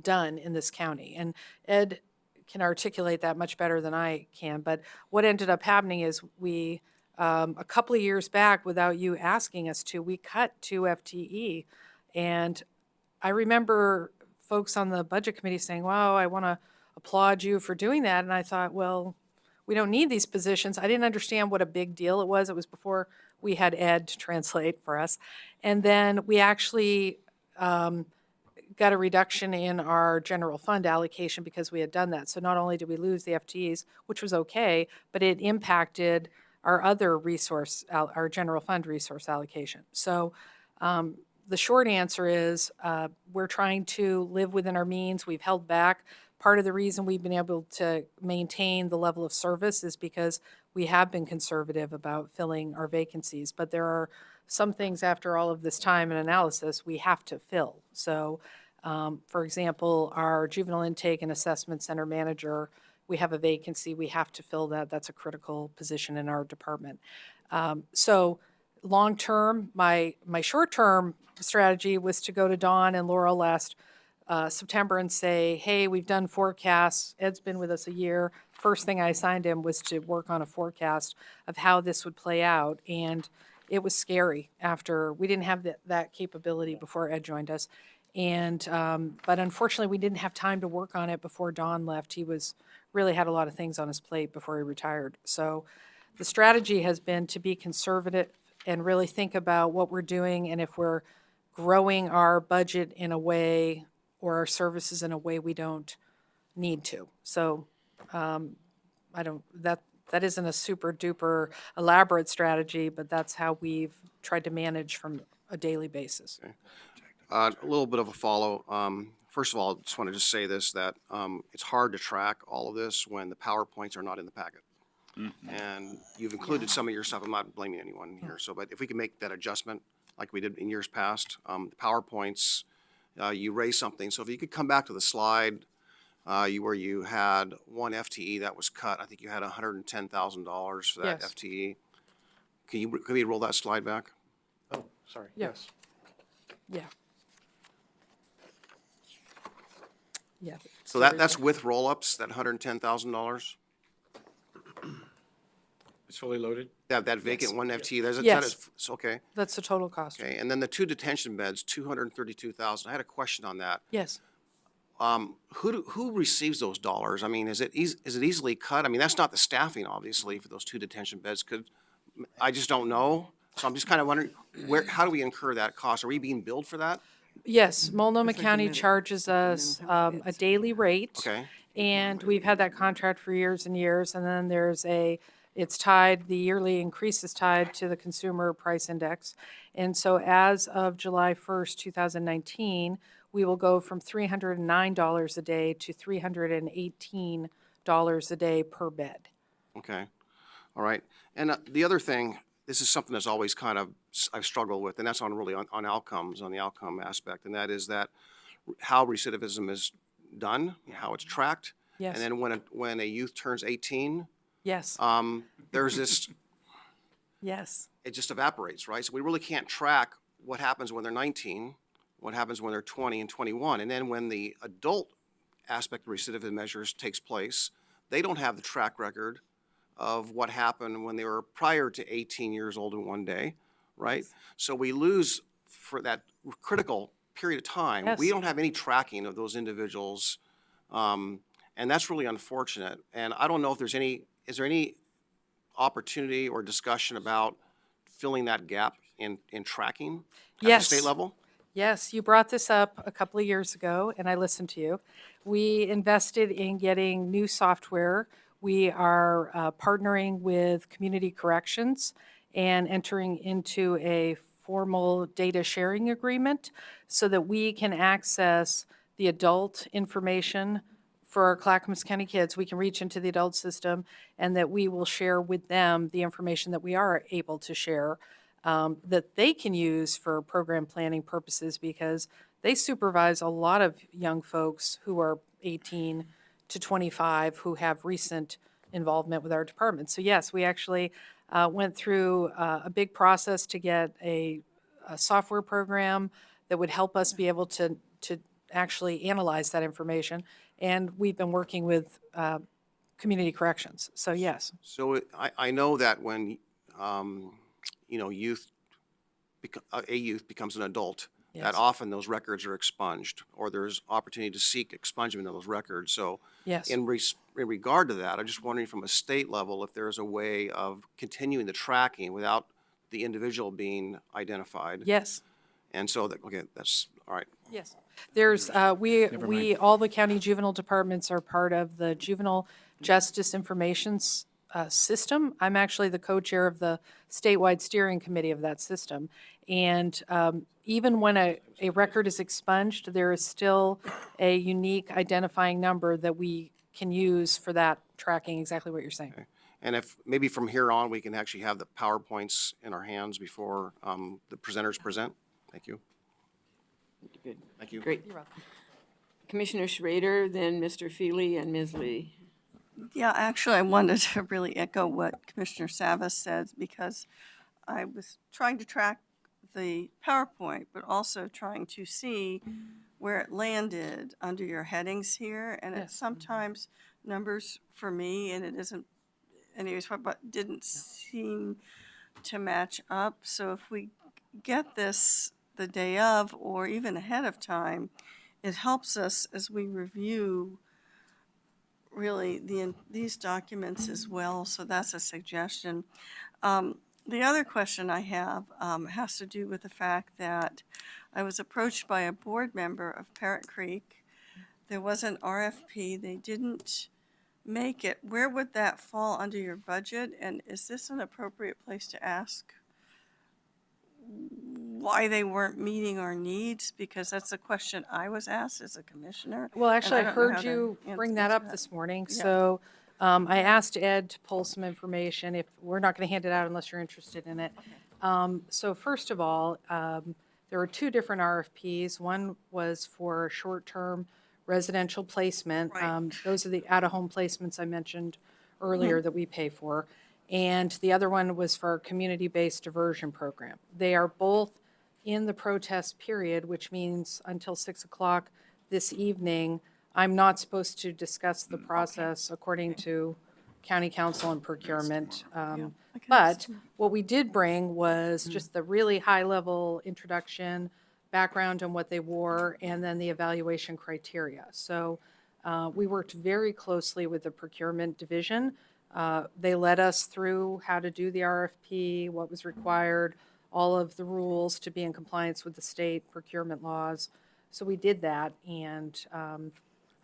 done in this county. And Ed can articulate that much better than I can. But what ended up happening is we, a couple of years back, without you asking us to, we cut 2 FTE. And I remember folks on the budget committee saying, wow, I want to applaud you for doing that. And I thought, well, we don't need these positions. I didn't understand what a big deal it was. It was before we had Ed to translate for us. And then we actually got a reduction in our general fund allocation because we had done that. So not only did we lose the FTEs, which was okay, but it impacted our other resource, our general fund resource allocation. So the short answer is we're trying to live within our means. We've held back. Part of the reason we've been able to maintain the level of service is because we have been conservative about filling our vacancies. But there are some things after all of this time and analysis we have to fill. So, for example, our juvenile intake and assessment center manager, we have a vacancy. We have to fill that. That's a critical position in our department. So long term, my short term strategy was to go to Dawn and Laurel last September and say, hey, we've done forecasts. Ed's been with us a year. First thing I assigned him was to work on a forecast of how this would play out. And it was scary after we didn't have that capability before Ed joined us. And but unfortunately, we didn't have time to work on it before Don left. He really had a lot of things on his plate before he retired. So the strategy has been to be conservative and really think about what we're doing and if we're growing our budget in a way or our services in a way we don't need to. So that isn't a super duper elaborate strategy, but that's how we've tried to manage from a daily basis. A little bit of a follow. First of all, I just want to just say this, that it's hard to track all of this when the PowerPoints are not in the packet. And you've included some of your stuff. I'm not blaming anyone here. So, but if we can make that adjustment like we did in years past, the PowerPoints, you raise something. So if you could come back to the slide where you had one FTE that was cut, I think you had $110,000 for that Yes. FTE. Can we roll that slide back? Oh, sorry. Yes. Yeah. Yeah. So that's with roll-ups, that $110,000? It's fully loaded? That vacant one FTE, that Yes. is, okay. That's the total cost. Okay, and then the 2 detention beds, 232,000. I had a question on that. Yes. Who receives those dollars? I mean, is it easily cut? I mean, that's not the staffing, obviously, for those 2 detention beds. I just don't know. So I'm just kind of wondering, how do we incur that cost? Are we being billed for that? Yes, Multnomah It's like a County minute, charges us a daily rate. Okay. And we've had that contract for years and years. And then the yearly increase is tied to the consumer price index. And so as of July 1st, 2019, we will go from $309 a day to $318 a day per bed. Okay. All right. And the other thing, this is something that's always kind of, I've struggled with, and that's on outcomes, on the outcome aspect, and that is that how recidivism is done, how it's tracked. Yes. And then when a youth turns 18, Yes. there's this, Yes. it just evaporates, right? So we really can't track what happens when they're 19, what happens when they're 20 and 21. And then when the adult aspect of recidivism measures takes place, they don't have the track record of what happened when they were prior to 18 years old in one day, right? So we lose for that critical period of time. Yes. We don't have any tracking of those individuals, and that's really unfortunate. And I don't know if is there any opportunity or discussion about filling that gap in tracking at the Yes. state level? Yes, you brought this up a couple of years ago, and I listened to you. We invested in getting new software. We are partnering with Community Corrections and entering into a formal data sharing agreement so that we can access the adult information for our Clackamas County kids. We can reach into the adult system, and that we will share with them the information that we are able to share that they can use for program planning purposes, because they supervise a lot of young folks who are 18 to 25 who have recent involvement with our department. So yes, we actually went through a big process to get a software program that would help us be able to actually analyze that information. And we've been working with Community Corrections. So yes. So I know that when a youth becomes an adult, Yes. that often those records are expunged, or there's opportunity to seek expungement of those records. So Yes. in regard to that, I'm just wondering from a state level if there's a way of continuing the tracking without the individual being identified. Yes. And so that, okay, that's, all right. Yes. There's, all the county juvenile departments are part of the Juvenile Justice Information System. I'm actually the co-chair of the statewide steering committee of that system. And even when a record is expunged, there is still a unique identifying number that we can use for that tracking, exactly what you're saying. And if, maybe from here on, we can actually have the PowerPoints in our hands before the presenters present. Thank you. Good. Thank you. Great. You're welcome. Commissioner Schrader, then Mr. Feely and Ms. Lee. Yeah, actually, I wanted to really echo what Commissioner Savas said, because I was trying to track the PowerPoint, but also trying to see where it landed under your headings here. And it's sometimes numbers for me, and it isn't, anyways, but didn't seem to match up. So if we get this the day of or even ahead of time, it helps us as we review really these documents as well. So that's a suggestion. The other question I have has to do with the fact that I was approached by a board member of Parrot Creek. There was an RFP. They didn't make it. Where would that fall under your budget? And is this an appropriate place to ask why they weren't meeting our needs? Because that's a question I was asked as a commissioner. Well, actually, I don't know heard how to you bring that answer up this morning, so I asked Ed to pull some information. If, we're not going to hand it out unless you're interested in it. So first of all, there were two different RFPs. One was for short-term residential placement. Right. Those are the out-of-home placements I mentioned earlier that we pay for. And the other one was for our community-based diversion program. They are both in the protest period, which means until 6 o'clock this evening, I'm not supposed to discuss the process according to county council and procurement. But what we did bring was just the really high-level introduction, background on what they wore, and then the evaluation criteria. So we worked very closely with the procurement division. They led us through how to do the RFP, what was required, all of the rules to be in compliance with the state procurement laws. So we did that, and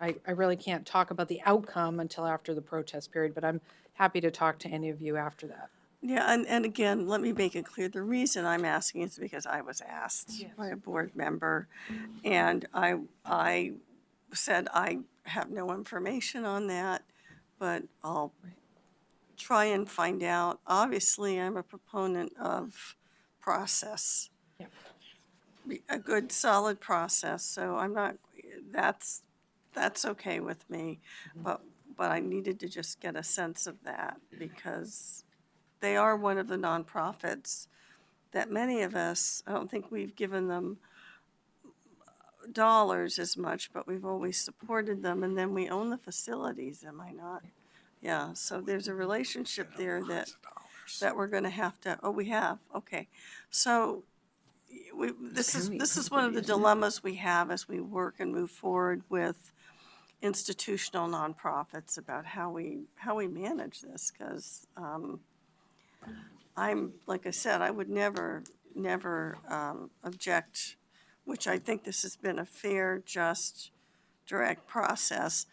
I really can't talk about the outcome until after the protest period, but I'm happy to talk to any of you after that. Yeah, and again, let me make it clear, the reason I'm asking is because I was asked by a board member, and I said I have no information on that, but I'll try and find out. Obviously, I'm a proponent of process. Yeah. A good, solid process, so I'm not, that's okay with me, but I needed to just get a sense of that, because they are one of the nonprofits that many of us, I don't think we've given them dollars as much, but we've always supported them, and then we own the facilities, am I not? Yeah, so there's a relationship there that we're gonna have to, we have, okay. So this is one of the dilemmas we have as we work and move forward with institutional nonprofits about how we manage this, because I'm, like I said, I would never object, which I think this has been a fair, just, direct process.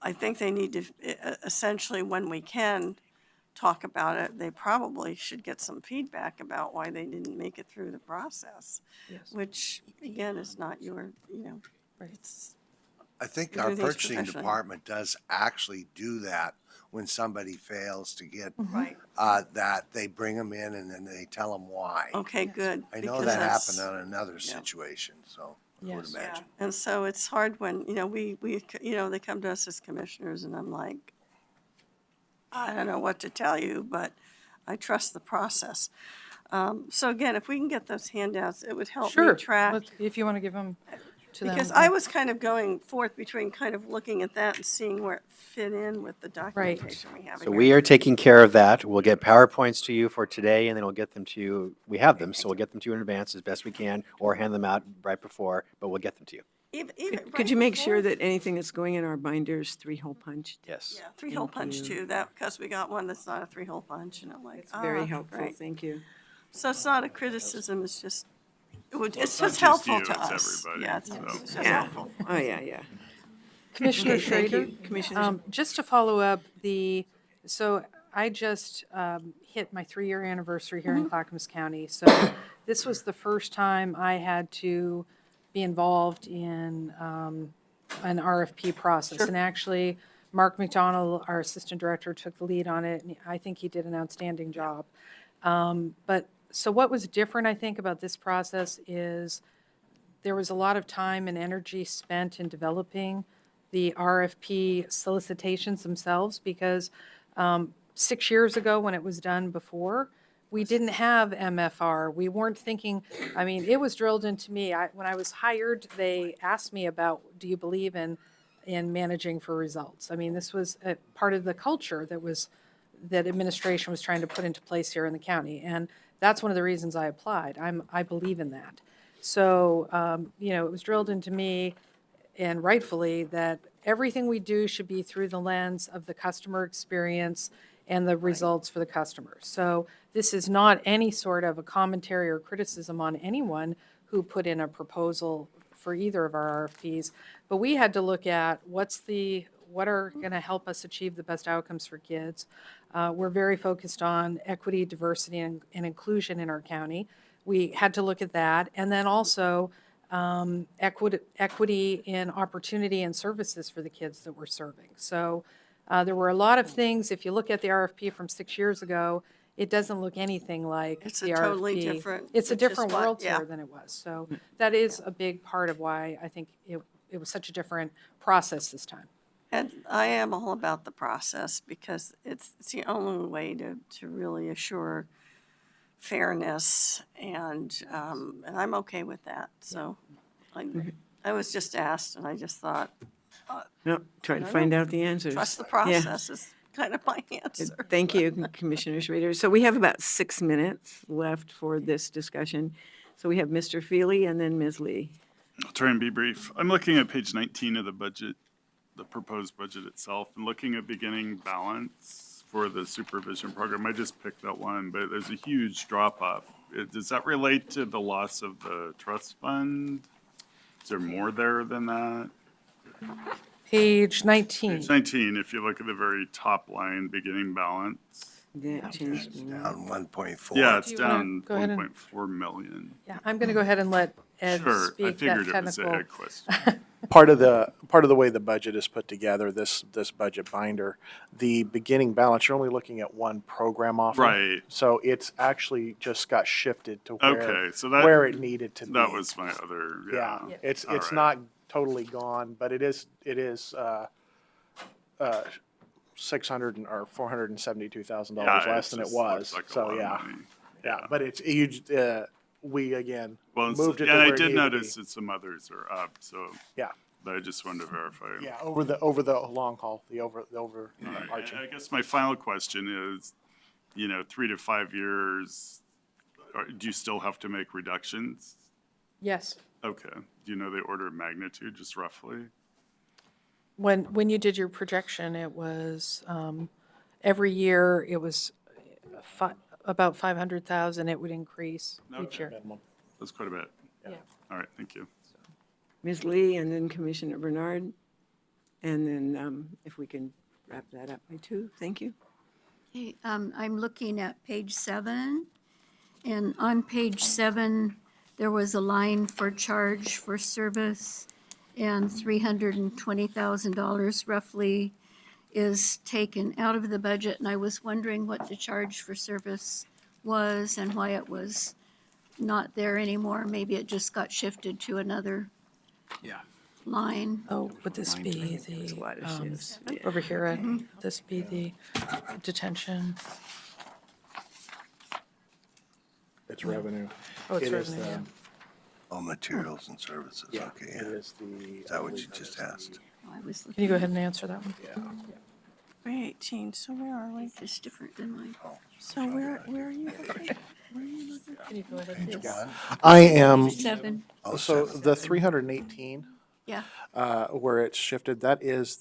I think they need to, essentially, when we can talk about it, they probably should get some feedback about why they didn't make it through the process, which, again, is not your, it's. I think These our are these purchasing professional- department does actually do that when somebody fails to get, Right. that they bring them in and then they tell them why. Okay, good. I know because that that's- happened on another situation, so I would Yes. Yeah, imagine. and so it's hard when, we, they come to us as commissioners, and I'm like, I don't know what to tell you, but I trust the process. So again, if we can get those handouts, it would help me Sure, track. if you want to give them to them. Because I was kind of going forth between kind of looking at that and seeing where it fit in with the documentation we have So here. we are taking care of that. We'll get PowerPoints to you for today, and then we'll get them to you. We have them, so we'll get them to you in advance as best we can, or hand them out right before, but we'll get them to you. even Could right you make sure before- that anything that's going in our binders, 3-hole punched? Yes. Yeah, three-hole punch you. too, that, because we got one that's not a three-hole punch, and I'm like, It's very ah, helpful, great. thank you. So it's not a criticism, it's just, it's not just just helpful you, to it's us. everybody, Yeah, it's so. just Yeah, helpful. oh, yeah. Commissioner Okay, thank Schrader? you. Commissioner, Just to follow up, so I just hit my 3-year anniversary here in Clackamas County. So this was the first time I had to be involved in an RFP process. And actually, Mark McDonald, our assistant director, took the lead on it, and I think he did an outstanding job. So what was different, I think, about this process is there was a lot of time and energy spent in developing the RFP solicitations themselves, because 6 years ago, when it was done before, we didn't have MFR. We weren't thinking, I mean, it was drilled into me. When I was hired, they asked me about, do you believe in managing for results? I mean, this was a part of the culture that administration was trying to put into place here in the county. And that's one of the reasons I applied. I believe in that. So, it was drilled into me, and rightfully, that everything we do should be through the lens of the customer experience and the results for the customer. So this is not any sort of a commentary or criticism on anyone who put in a proposal for either of our RFPs, but we had to look at what are going to help us achieve the best outcomes for kids. We're very focused on equity, diversity, and inclusion in our county. We had to look at that, and then also equity in opportunity and services for the kids that we're serving. So there were a lot of things. If you look at the RFP from 6 years ago, it doesn't look anything like It's the a RFP. totally different. It's a which is different what- world yeah. here than it was. So that is a big part of why I think it was such a different process this time. And I am all about the process, because it's the only way to really assure fairness, and I'm okay with that. So I was just asked, and I just thought, no, try to I find don't out the answers. trust the Yeah. process is kind of my answer. Thank you, Commissioner Schrader. So we have about 6 minutes left for this discussion. So we have Mr. Feely and then Ms. Lee. I'll try and be brief. I'm looking at page 19 of the budget, the proposed budget itself, and looking at beginning balance for the supervision program. I just picked that one, but there's a huge drop off. Does that relate to the loss of the trust fund? Is there more there than that? Page 19. Page 19, if you look at the very top line, beginning balance. That changed. Down 1.4. Yeah, it's Do you wanna down go ahead and- 1.4 million. Yeah, I'm going to go ahead and let Ed Sure, I speak that figured it was a technical. Ed question. Part of the way the budget is put together, this budget binder, the beginning balance, you're only looking at one program offer. Right. So it's actually just got shifted to Okay, so that- where it needed to be. That was my other, Yeah, yeah. it's All right. not totally gone, but it is $600 or $472,000 Yeah, less it than it just was. looks like a So lot of yeah, money. yeah, but it's huge. We again Well, moved it to yeah, where I it did needed to notice be. that some others are up, so, Yeah, but I just wanted to verify. yeah, over the long haul, the All right, overarching. I guess my final question is, 3 to 5 years, do you still have to make reductions? Yes. Okay. Do you know the order of magnitude, just roughly? When you did your projection, it was, every year, it was about 500,000, it would increase each Okay. year. That's quite a bit. Yeah. All right, thank you. Ms. Lee and then Commissioner Bernard. And then if we can wrap that up by 2, thank you. Okay, I'm looking at page 7, and on page 7, there was a line for charge for service, and $320,000 roughly is taken out of the budget, and I was wondering what the charge for service was and why it was not there anymore. Maybe it just got shifted to another line. Oh, would this be There's a lot of the, shifts. Yeah. over here, Ed, this be the detention? It's revenue. Oh, it's It is revenue, yeah. Oh, materials and services, Yeah, okay, it yeah. is the. Is that what you just asked? Oh, I was Can you looking, go ahead and answer that one? 318, so where are we? it's different than mine. So where are you? Can you go ahead and? This, I am, 7, Oh, so seven. the 318 Yeah. where it's shifted. That is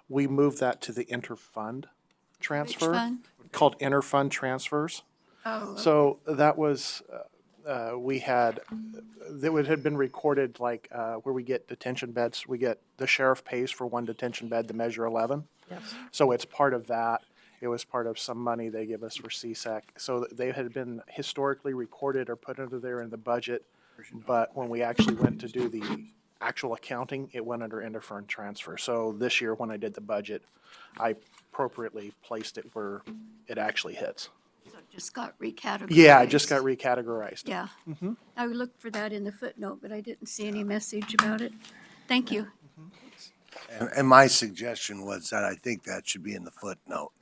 we moved that to the interfund transfer. fund? Called interfund transfers. Oh, So that was, that had been recorded like where we get detention beds. The sheriff pays for one detention bed to Measure 11. Yes. So it's part of that. It was part of some money they give us for CSAC. So they had been historically recorded or put under there in the budget. But when we actually went to do the actual accounting, it went under interfund transfer. So this year, when I did the budget, I appropriately placed it where it actually hits. so it just got recategorized. Yeah, it just got recategorized. Yeah. I looked for that in the footnote, but I didn't see any message about it. Thank you. And my suggestion was that I think that should be in the footnote.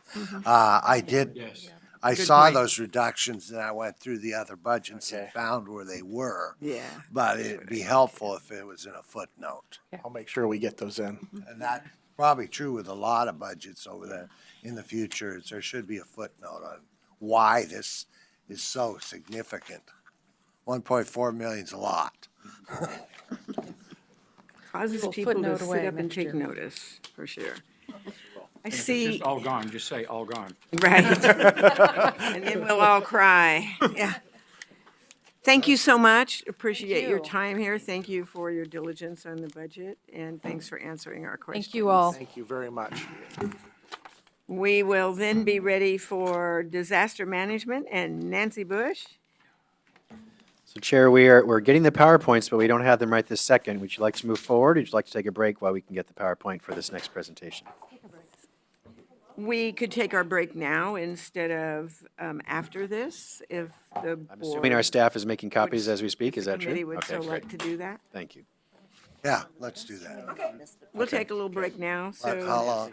I did, Yes. I Good saw point. those reductions and I went through the other budgets and Okay. found where they were. Yeah. But it'd be helpful if it was in a footnote. I'll make sure we get those in. And that's probably true with a lot of budgets over there in the future, is there should be a footnote on why this is so significant. 1.4 million's a lot. Causes will people to footnote sit away up and next take year. notice, for sure. I If it's see, just all gone, just say all gone. right. And then we'll all cry, yeah. Thank you so much. Appreciate your you. time here. Thank you for your diligence on the budget, and thanks for answering our questions. Thank you all. Thank you very much. We will then be ready for disaster management and Nancy Bush. So Chair, we're getting the PowerPoints, but we don't have them right this second. Would you like to move forward, or would you like to take a break while we can get the PowerPoint for this next presentation? We could take our break now instead of after this, if the board. I'm assuming our staff is making copies would- as we speak, if is the that true? Committee would Okay, so great. like to do that. Thank you. Yeah, let's do that. We'll take a little break now, so. How long?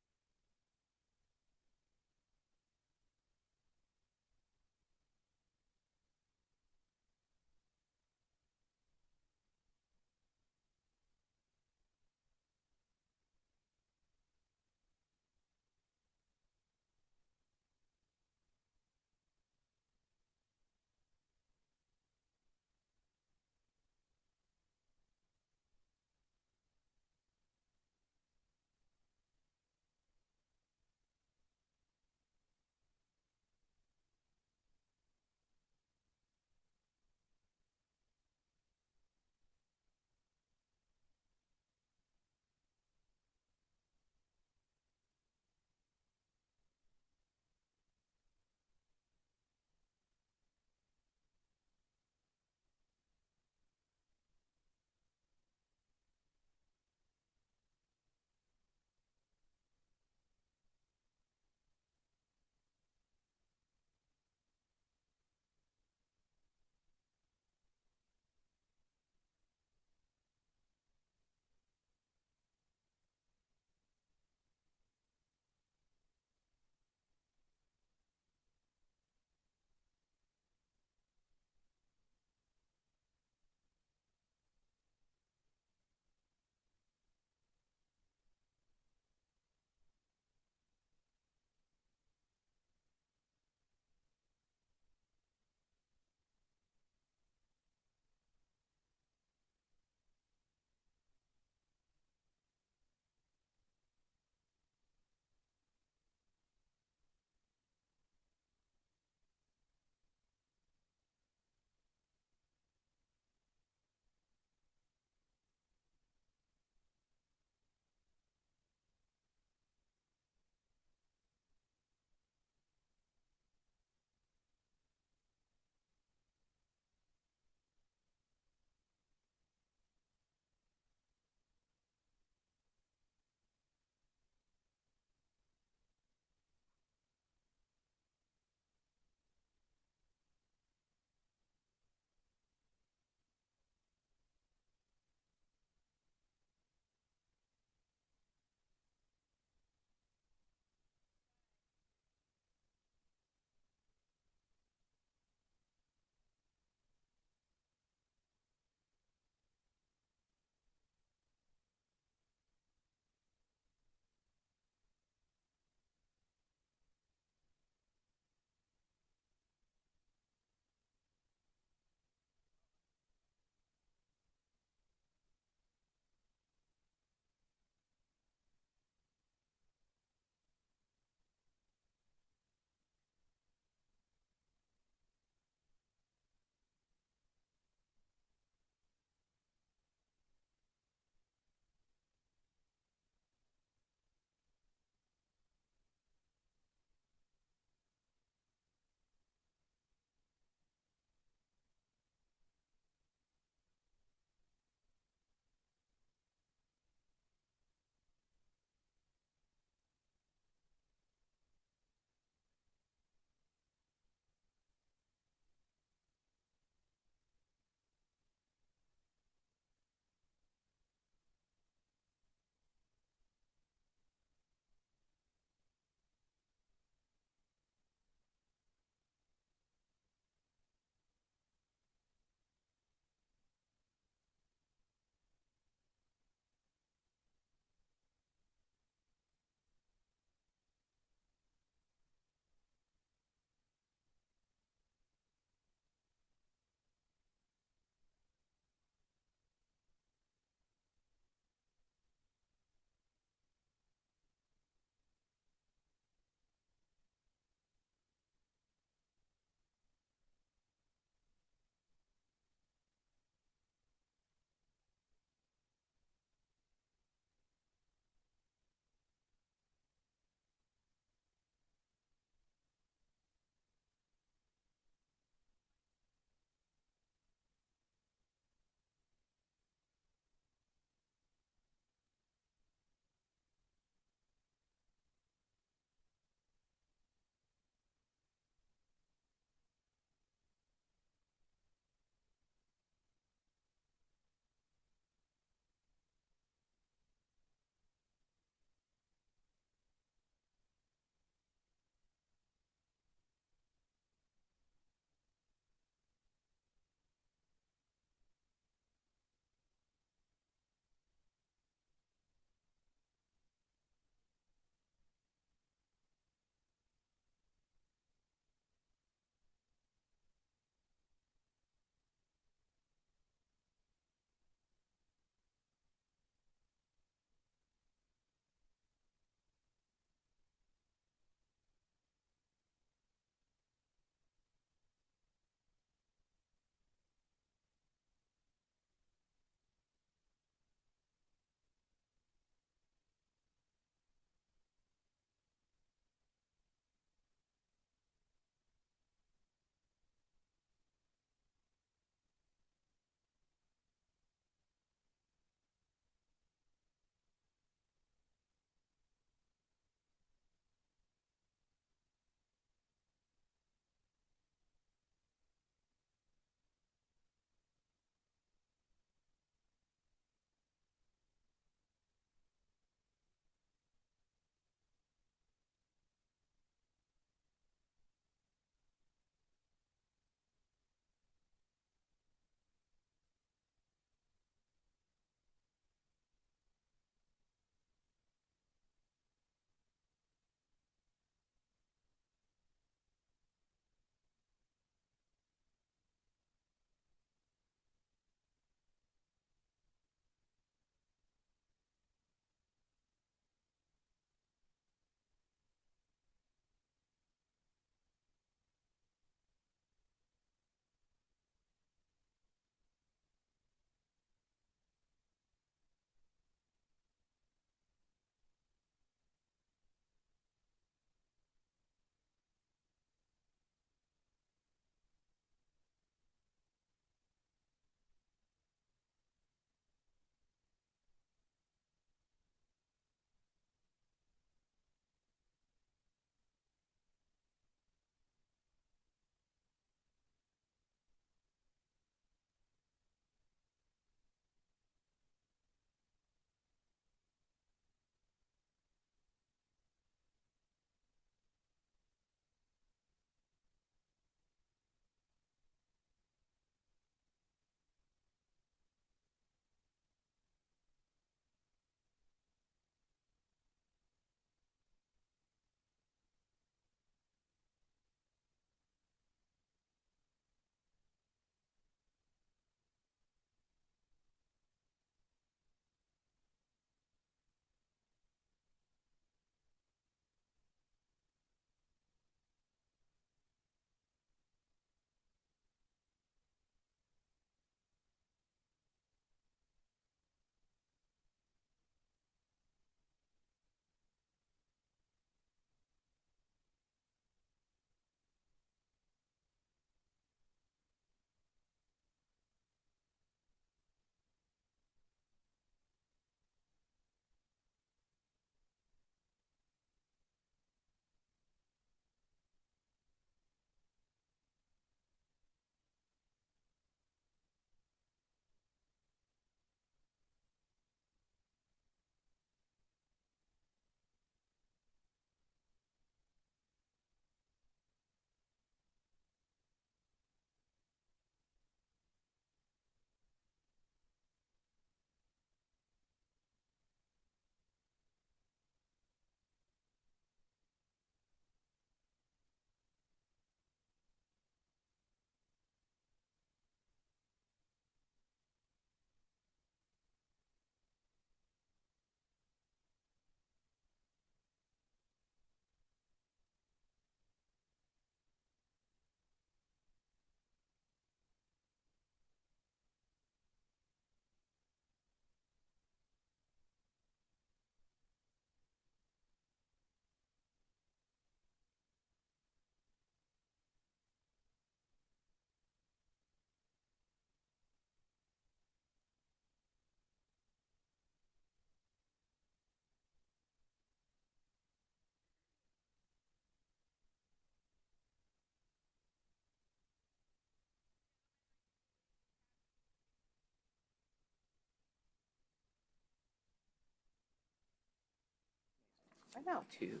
know. 2,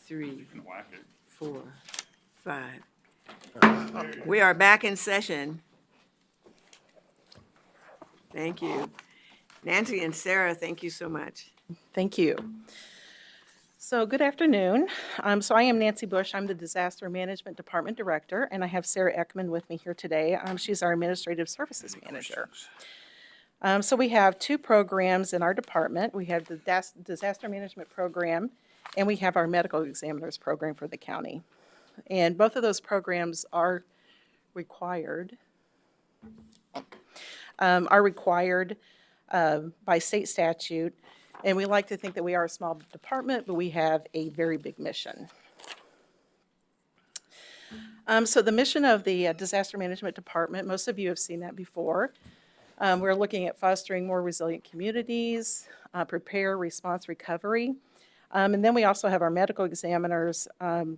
3, Whack it. 4, 5. We are back in session. Thank you. Nancy and Sarah, thank you so much. Thank you. So good afternoon. So I am Nancy Bush. I'm the Disaster Management Department Director, and I have Sarah Ekman with me here today. She's our Administrative Services Manager. So we have two programs in our department. We have the Disaster Management Program, and we have our Medical Examiners Program for the county. And both of those programs are required by state statute. And we like to think that we are a small department, but we have a very big mission. So the mission of the Disaster Management Department, most of you have seen that before. We're looking at fostering more resilient communities, prepare, response, recovery. And then we also have our medical examiners. Then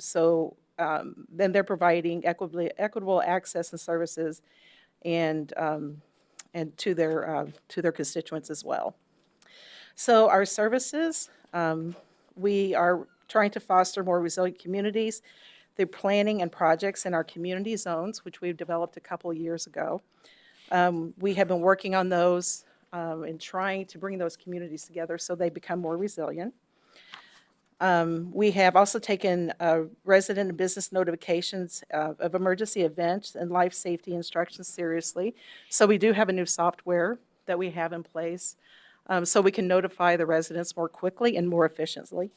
they're providing equitable access and services and to their constituents as well. So our services, we are trying to foster more resilient communities through planning and projects in our community zones, which we've developed a couple of years ago. We have been working on those and trying to bring those communities together so they become more resilient. We have also taken resident and business notifications of emergency events and life safety instructions seriously. So we do have a new software that we have in place so we can notify the residents more quickly and more efficiently.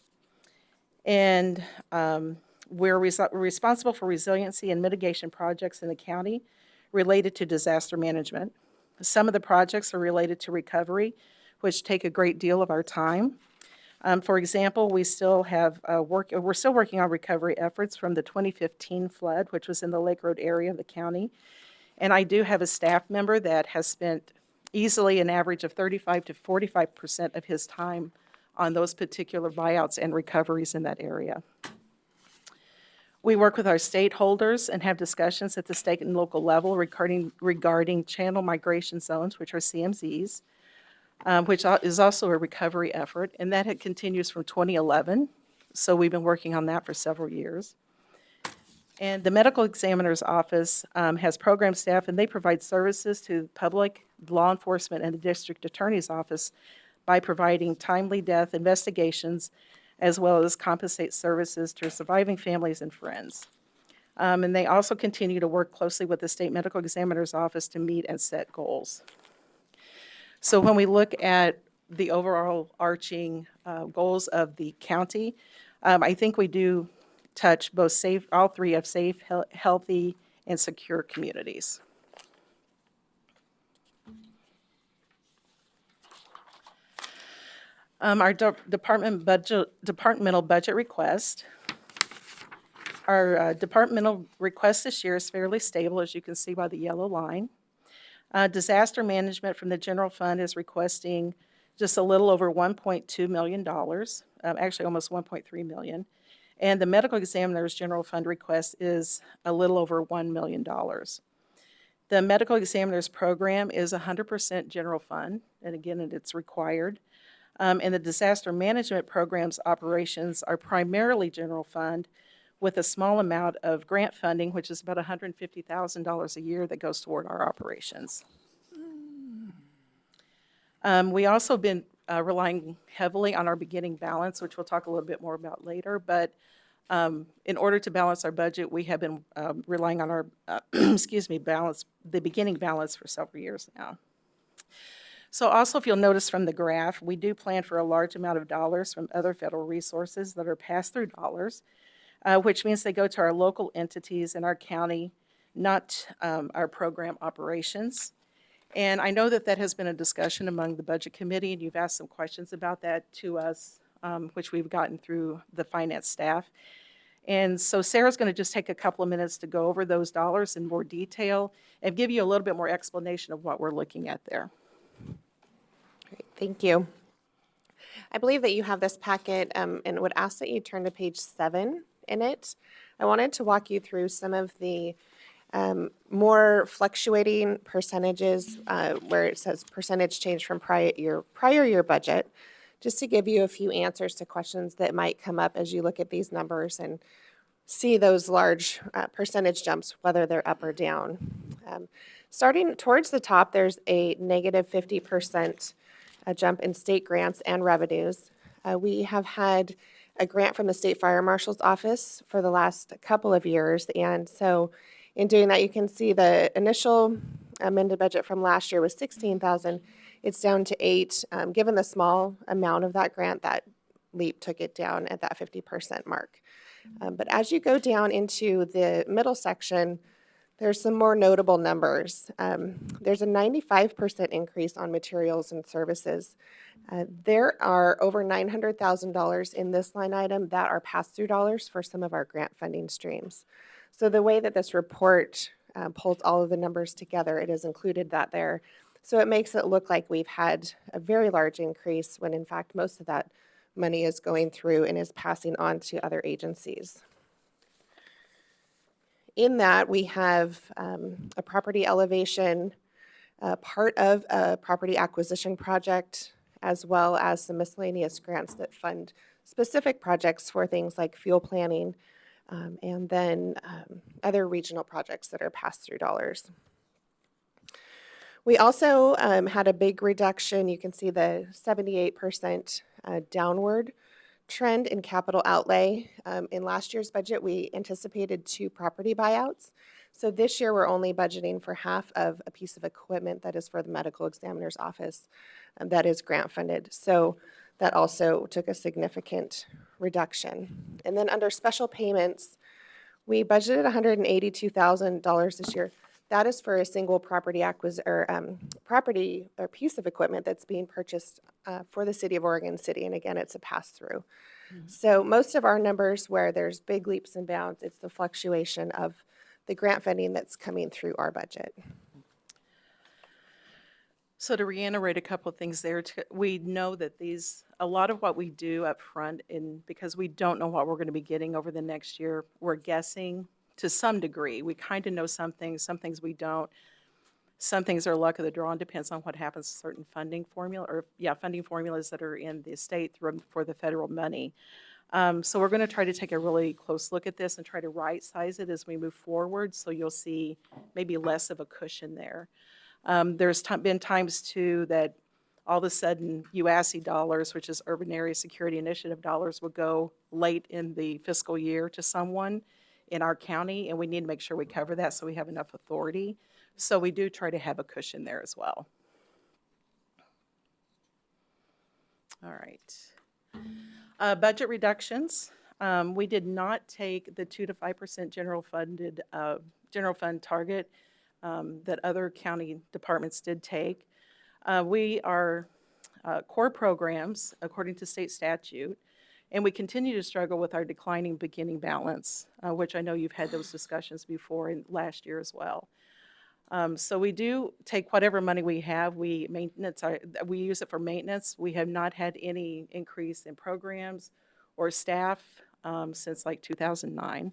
And we're responsible for resiliency and mitigation projects in the county related to disaster management. Some of the projects are related to recovery, which take a great deal of our time. For example, we're still working on recovery efforts from the 2015 flood, which was in the Lake Road area of the county. And I do have a staff member that has spent easily an average of 35 to 45% of his time on those particular buyouts and recoveries in that area. We work with our stakeholders and have discussions at the state and local level regarding channel migration zones, which are CMZs. Which is also a recovery effort, and that continues from 2011. So we've been working on that for several years. And the Medical Examiner's Office has program staff, and they provide services to public, law enforcement, and the District Attorney's Office by providing timely death investigations, as well as compensate services to surviving families and friends. And they also continue to work closely with the State Medical Examiner's Office to meet and set goals. So when we look at the overall arching goals of the county, I think we do touch all three of safe, healthy, and secure communities. Our departmental budget request. Our departmental request this year is fairly stable, as you can see by the yellow line. Disaster management from the general fund is requesting just a little over $1.2 million, actually almost $1.3 million. And the medical examiner's general fund request is a little over $1 million. The medical examiner's program is 100% general fund, and again, it's required. And the disaster management program's operations are primarily general fund, with a small amount of grant funding, which is about $150,000 a year that goes toward our operations. We also been relying heavily on our beginning balance, which we'll talk a little bit more about later, but in order to balance our budget, we have been relying on our, the beginning balance for several years now. So also, if you'll notice from the graph, we do plan for a large amount of dollars from other federal resources that are pass-through dollars, which means they go to our local entities in our county, not our program operations. And I know that that has been a discussion among the budget committee, and you've asked some questions about that to us, which we've gotten through the finance staff. And so Sarah's going to just take a couple of minutes to go over those dollars in more detail and give you a little bit more explanation of what we're looking at there. Great, thank you. I believe that you have this packet and would ask that you turn to page 7 in it. I wanted to walk you through some of the more fluctuating percentages where it says percentage change from prior year budget just to give you a few answers to questions that might come up as you look at these numbers and see those large percentage jumps, whether they're up or down. Starting towards the top, there's a negative 50% jump in state grants and revenues. We have had a grant from the State Fire Marshal's Office for the last couple of years, and so in doing that, you can see the initial amended budget from last year was 16,000. It's down to 8. Given the small amount of that grant, that leap took it down at that 50% mark. But as you go down into the middle section, there's some more notable numbers. There's a 95% increase on materials and services. There are over $900,000 in this line item that are pass-through dollars for some of our grant funding streams. So the way that this report pulls all of the numbers together, it has included that there. So it makes it look like we've had a very large increase when in fact most of that money is going through and is passing on to other agencies. In that, we have a property elevation, part of a property acquisition project, as well as some miscellaneous grants that fund specific projects for things like fuel planning, and then other regional projects that are pass-through dollars. We also had a big reduction. You can see the 78% downward trend in capital outlay. In last year's budget, we anticipated 2 property buyouts. So this year, we're only budgeting for half of a piece of equipment that is for the medical examiner's office that is grant funded. So that also took a significant reduction. And then under special payments, we budgeted $182,000 this year. That is for a single property property or piece of equipment that's being purchased for the city of Oregon City. And again, it's a pass-through. So most of our numbers where there's big leaps and bounds, it's the fluctuation of the grant funding that's coming through our budget. So to reiterate a couple of things there, we know that a lot of what we do up front, because we don't know what we're going to be getting over the next year, we're guessing to some degree. We kind of know some things we don't. Some things are luck of the draw, and depends on what happens to certain funding formulas that are in the state for the federal money. So we're going to try to take a really close look at this and try to right-size it as we move forward, so you'll see maybe less of a cushion there. There's been times, too, that all of a sudden UASI dollars, which is Urban Area Security Initiative dollars, will go late in the fiscal year to someone in our county, and we need to make sure we cover that so we have enough authority. So we do try to have a cushion there as well. All right. Budget reductions. We did not take the 2 to 5% general fund target that other county departments did take. We are core programs according to state statute, and we continue to struggle with our declining beginning balance, which I know you've had those discussions before and last year as well. So we do take whatever money we have, we use it for maintenance. We have not had any increase in programs or staff since like 2009.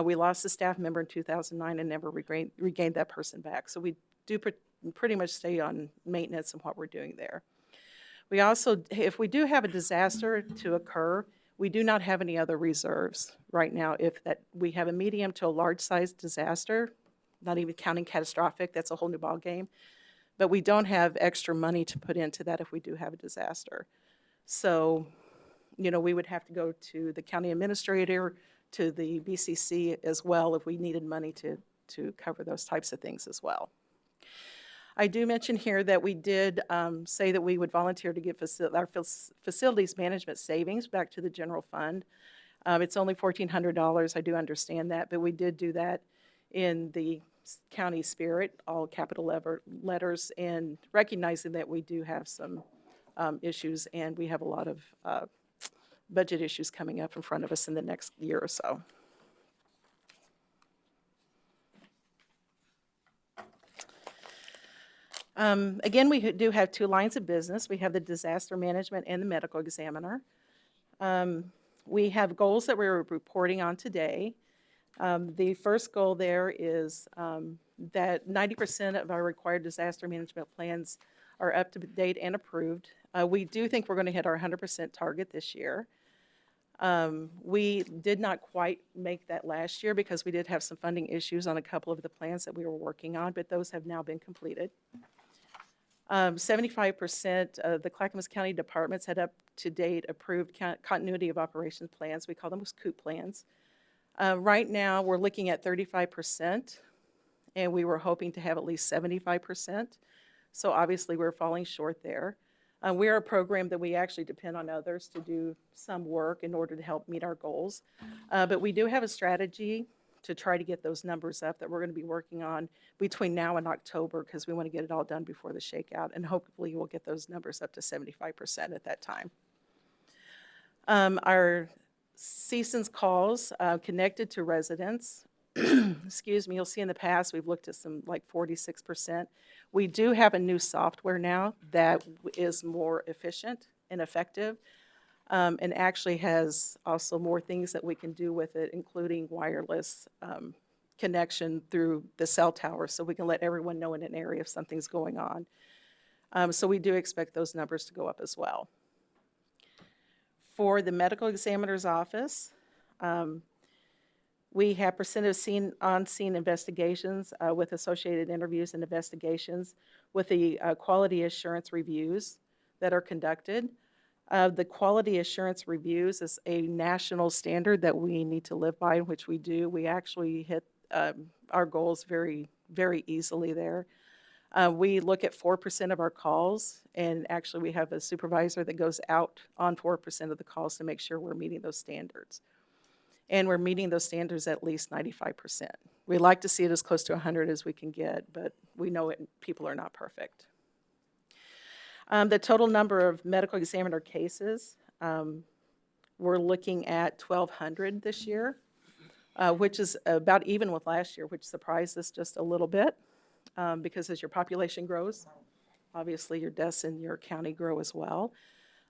We lost a staff member in 2009 and never regained that person back. So we do pretty much stay on maintenance and what we're doing there. We also, if we do have a disaster to occur, we do not have any other reserves right now. If we have a medium to a large-sized disaster, not even counting catastrophic, that's a whole new ballgame. But we don't have extra money to put into that if we do have a disaster. So, we would have to go to the county administrator, to the BCC as well if we needed money to cover those types of things as well. I do mention here that we did say that we would volunteer to give our facilities management savings back to the general fund. It's only $1,400. I do understand that, but we did do that in the county spirit, all capital letters, and recognizing that we do have some issues, and we have a lot of budget issues coming up in front of us in the next year or so. Again, we do have 2 lines of business. We have the disaster management and the medical examiner. We have goals that we're reporting on today. The first goal there is that 90% of our required disaster management plans are up to date and approved. We do think we're going to hit our 100% target this year. We did not quite make that last year because we did have some funding issues on a couple of the plans that we were working on, but those have now been completed. 75% of the Clackamas County departments had up-to-date approved continuity of operations plans. We call them COOP plans. Right now, we're looking at 35%, and we were hoping to have at least 75%. So obviously, we're falling short there. We are a program that we actually depend on others to do some work in order to help meet our goals. But we do have a strategy to try to get those numbers up that we're going to be working on between now and October, because we want to get it all done before the shakeout, and hopefully we'll get those numbers up to 75% at that time. Our CSIN's calls connected to residents, excuse me, you'll see in the past we've looked at some like 46%. We do have a new software now that is more efficient and effective, and actually has also more things that we can do with it, including wireless connection through the cell tower, so we can let everyone know in an area if something's going on. So we do expect those numbers to go up as well. For the medical examiner's office, we have percent of on-scene investigations with associated interviews and investigations with the quality assurance reviews that are conducted. The quality assurance reviews is a national standard that we need to live by, which we do. We actually hit our goals very, very easily there. We look at 4% of our calls, and actually we have a supervisor that goes out on 4% of the calls to make sure we're meeting those standards. And we're meeting those standards at least 95%. We like to see it as close to 100 as we can get, but we know people are not perfect. The total number of medical examiner cases, we're looking at 1,200 this year, which is about even with last year, which surprised us just a little bit, because as your population grows, obviously your deaths in your county grow as well.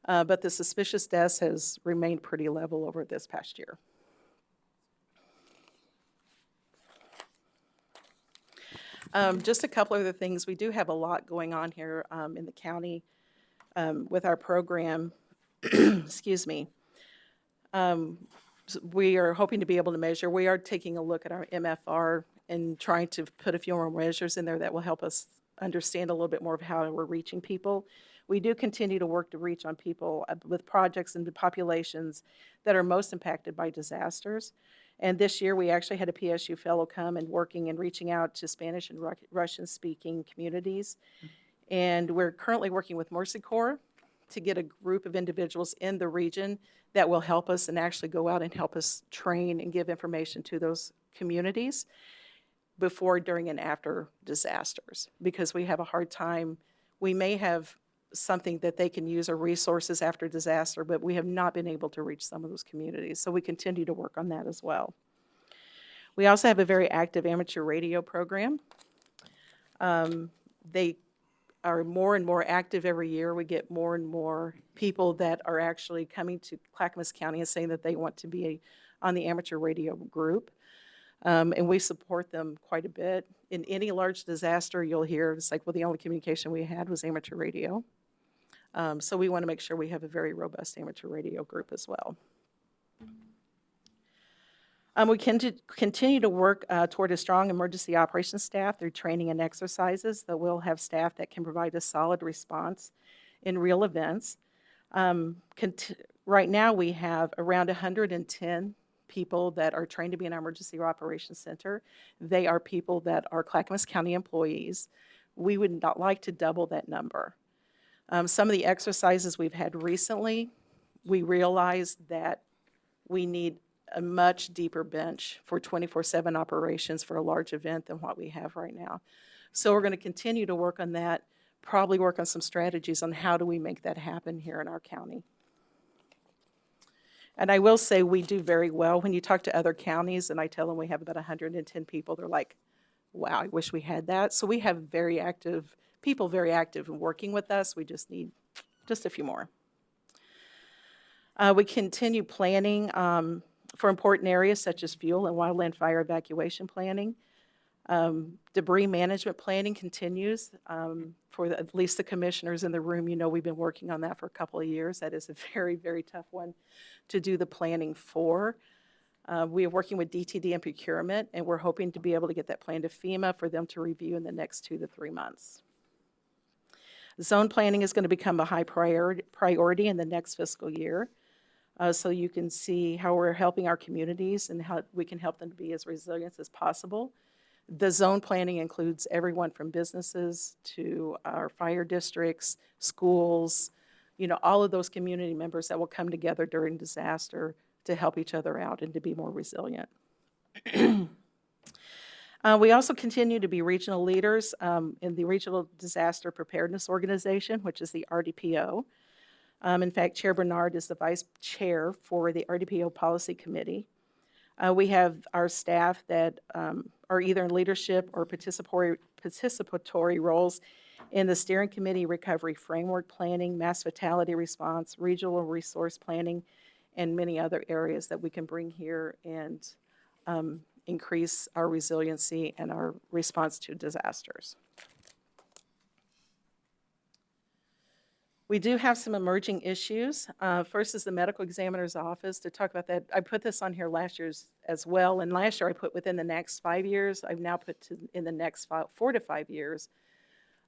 But the suspicious deaths has remained pretty level over this past year. Just a couple other things. We do have a lot going on here in the county with our program. Excuse me. We are hoping to be able to measure. We are taking a look at our MFR and trying to put a few more measures in there that will help us understand a little bit more of how we're reaching people. We do continue to work to reach on people with projects and the populations that are most impacted by disasters. And this year, we actually had a PSU fellow come and working and reaching out to Spanish and Russian-speaking communities. And we're currently working with Mercy Corps to get a group of individuals in the region that will help us and actually go out and help us train and give information to those communities before, during, and after disasters. Because we have a hard time, we may have something that they can use or resources after disaster, but we have not been able to reach some of those communities. So we continue to work on that as well. We also have a very active amateur radio program. They are more and more active every year. We get more and more people that are actually coming to Clackamas County and saying that they want to be on the amateur radio group. And we support them quite a bit. In any large disaster, you'll hear, it's like, well, the only communication we had was amateur radio. So we want to make sure we have a very robust amateur radio group as well. We can continue to work toward a strong emergency operations staff through training and exercises that will have staff that can provide a solid response in real events. Right now we have around 110 people that are trained to be in our emergency operations center. They are people that are Clackamas County employees. We would not like to double that number. Some of the exercises we've had recently, we realized that we need a much deeper bench for 24/7 operations for a large event than what we have right now. So we're going to continue to work on that, probably work on some strategies on how do we make that happen here in our county. And I will say we do very well. When you talk to other counties and I tell them we have about 110 people, they're like, wow, I wish we had that. So we have very active people, very active in working with us. We just need just a few more. We continue planning for important areas such as fuel and wildland fire evacuation planning. Debris management planning continues. For at least the commissioners in the room, you know we've been working on that for a couple of years. That is a very, very tough one to do the planning for. We are working with DTD and procurement, and we're hoping to be able to get that plan to FEMA for them to review in the next 2 to 3 months. Zone planning is going to become a high priority in the next fiscal year. So you can see how we're helping our communities and how we can help them to be as resilient as possible. The zone planning includes everyone from businesses to our fire districts, schools, you know, all of those community members that will come together during disaster to help each other out and to be more resilient. We also continue to be regional leaders in the Regional Disaster Preparedness Organization, which is the RDPO. In fact, Chair Bernard is the vice chair for the RDPO Policy Committee. We have our staff that are either in leadership or participatory roles in the Steering Committee, Recovery Framework Planning, Mass Fatality Response, Regional Resource Planning, and many other areas that we can bring here and increase our resiliency and our response to disasters. We do have some emerging issues. First is the medical examiner's office. To talk about that, I put this on here last year as well, and last year I put within the next 5 years. I've now put in the next 4 to 5 years.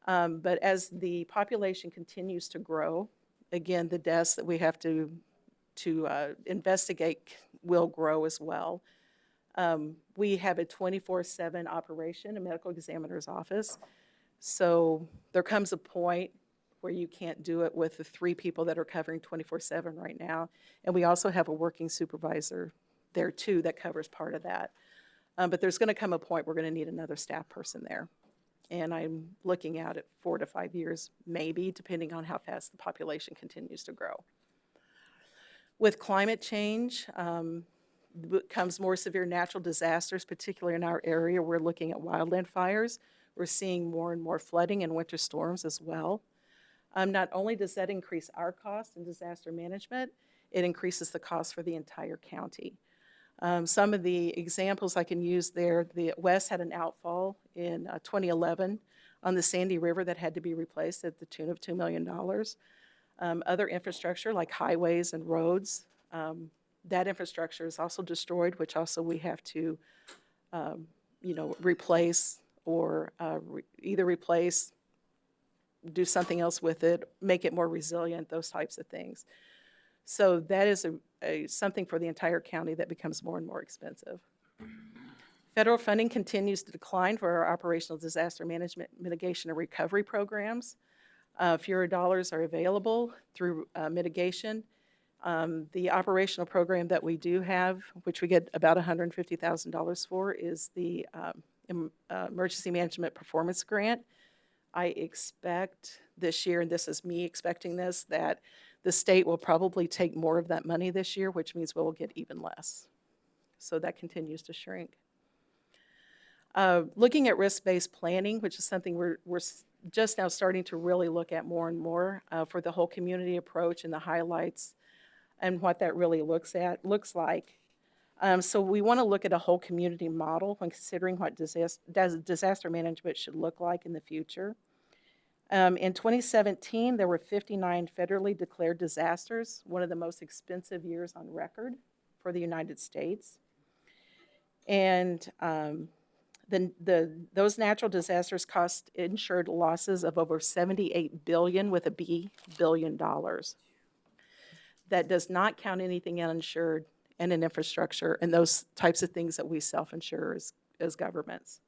But as the population continues to grow, again, the deaths that we have to investigate will grow as well. We have a 24/7 operation, a medical examiner's office. So there comes a point where you can't do it with the 3 people that are covering 24/7 right now. And we also have a working supervisor there too that covers part of that. But there's going to come a point we're going to need another staff person there. And I'm looking out at 4 to 5 years, maybe, depending on how fast the population continues to grow. With climate change, comes more severe natural disasters, particularly in our area. We're looking at wildland fires. We're seeing more and more flooding and winter storms as well. Not only does that increase our cost in disaster management, it increases the cost for the entire county. Some of the examples I can use there, the West had an outfall in 2011 on the Sandy River that had to be replaced at the tune of $2 million. Other infrastructure like highways and roads, that infrastructure is also destroyed, which also we have to, replace or either replace, do something else with it, make it more resilient, those types of things. So that is something for the entire county that becomes more and more expensive. Federal funding continues to decline for our operational disaster management, mitigation, and recovery programs. Fewer dollars are available through mitigation. The operational program that we do have, which we get about $150,000 for, is the Emergency Management Performance Grant. I expect this year, and this is me expecting this, that the state will probably take more of that money this year, which means we'll get even less. So that continues to shrink. Looking at risk-based planning, which is something we're just now starting to really look at more and more for the whole community approach and the highlights and what that really looks like. So we want to look at a whole community model when considering what disaster management should look like in the future. In 2017, there were 59 federally declared disasters, one of the most expensive years on record for the United States. And those natural disasters cost insured losses of over $78 billion with a B billion dollars. That does not count anything uninsured and in infrastructure and those types of things that we self-insure as governments.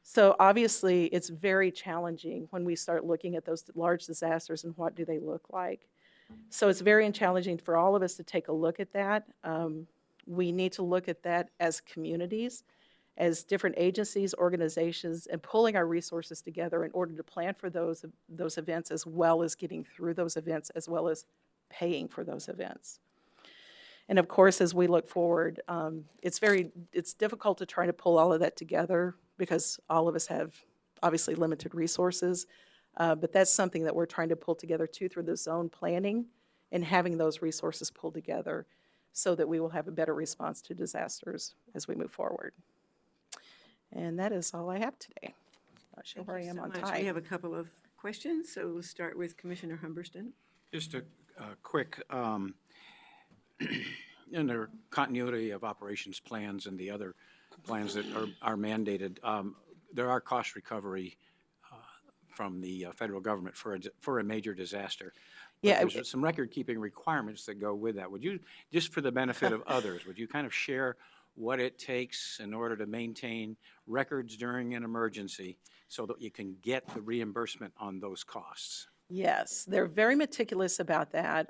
So obviously, it's very challenging when we start looking at those large disasters and what do they look like. So it's very challenging for all of us to take a look at that. We need to look at that as communities, as different agencies, organizations, and pulling our resources together in order to plan for those events, as well as getting through those events, as well as paying for those events. And of course, as we look forward, it's difficult to try to pull all of that together because all of us have obviously limited resources, but that's something that we're trying to pull together too through the zone planning and having those resources pulled together so that we will have a better response to disasters as we move forward. And that is all I have today. Not sure where I am So on much. We time. have a couple of questions, so we'll start with Commissioner Humberston. Just a quick, in the continuity of operations plans and the other plans that are mandated, there are cost recovery from the federal government for a major disaster. But Yeah, there's some record-keeping requirements that go with that. Would you, just for the benefit of others, would you kind of share what it takes in order to maintain records during an emergency so that you can get the reimbursement on those costs? Yes, they're very meticulous about that.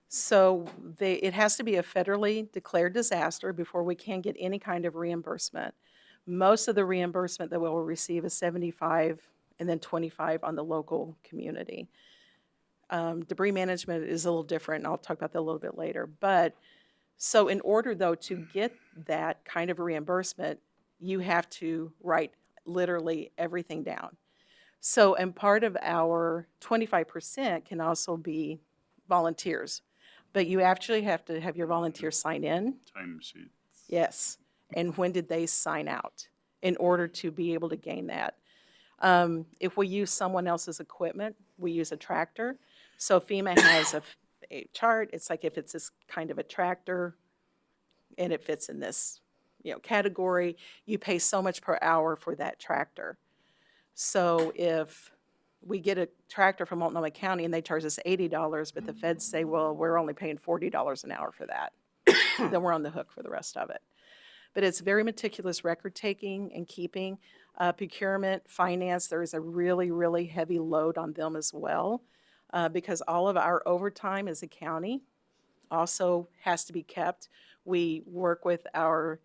So it has to be a federally declared disaster before we can get any kind of reimbursement. Most of the reimbursement that we'll receive is 75 and then 25 on the local community. Debris management is a little different, and I'll talk about that a little bit later. But so in order, though, to get that kind of reimbursement, you have to write literally everything down. So, and part of our 25% can also be volunteers, but you actually have to have your volunteers sign in. Time sheets. Yes. And when did they sign out in order to be able to gain that? If we use someone else's equipment, we use a tractor. So FEMA has a chart. It's like if it's this kind of a tractor and it fits in this, category, you pay so much per hour for that tractor. So if we get a tractor from Multnomah County and they charge us $80, but the feds say, well, we're only paying $40 an hour for that, then we're on the hook for the rest of it. But it's very meticulous record taking and keeping. Procurement, finance, there is a really, really heavy load on them as well, because all of our overtime as a county also has to be kept. We work with our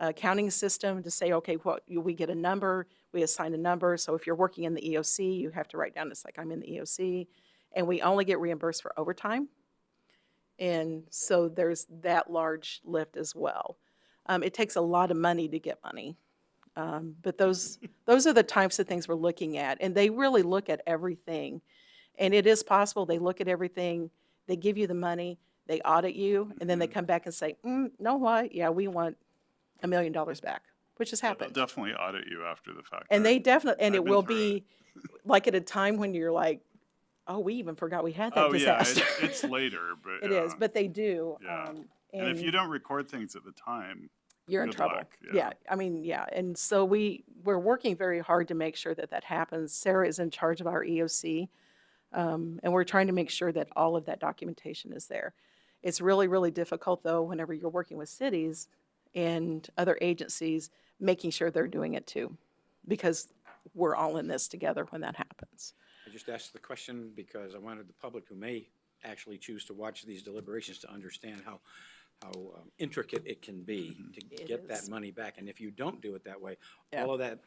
accounting system to say, okay, we get a number, we assign a number. So if you're working in the EOC, you have to write down, it's like I'm in the EOC, and we only get reimbursed for overtime. And so there's that large lift as well. It takes a lot of money to get money. But those are the types of things we're looking at. And they really look at everything. And it is possible they look at everything, they give you the money, they audit you, and then they come back and say, know what? Yeah, we want $1 million back, which has They'll happened. definitely audit you after the fact. And they definitely, and I've it been will through be like at a time when you're like, oh, we even forgot we had that Oh, yeah, disaster. it's later, but It yeah. is, but they do. Yeah. And if you don't record things at the time, you're in good trouble. luck, Yeah, I mean, yeah. And so we're working very hard to make sure that happens. Sarah is in charge of our EOC, and we're trying to make sure that all of that documentation is there. It's really, really difficult, though, whenever you're working with cities and other agencies, making sure they're doing it too, because we're all in this together when that happens. I just asked the question because I wanted the public who may actually choose to watch these deliberations to understand how intricate it can be to get that money back. And if you don't do it that way, all of that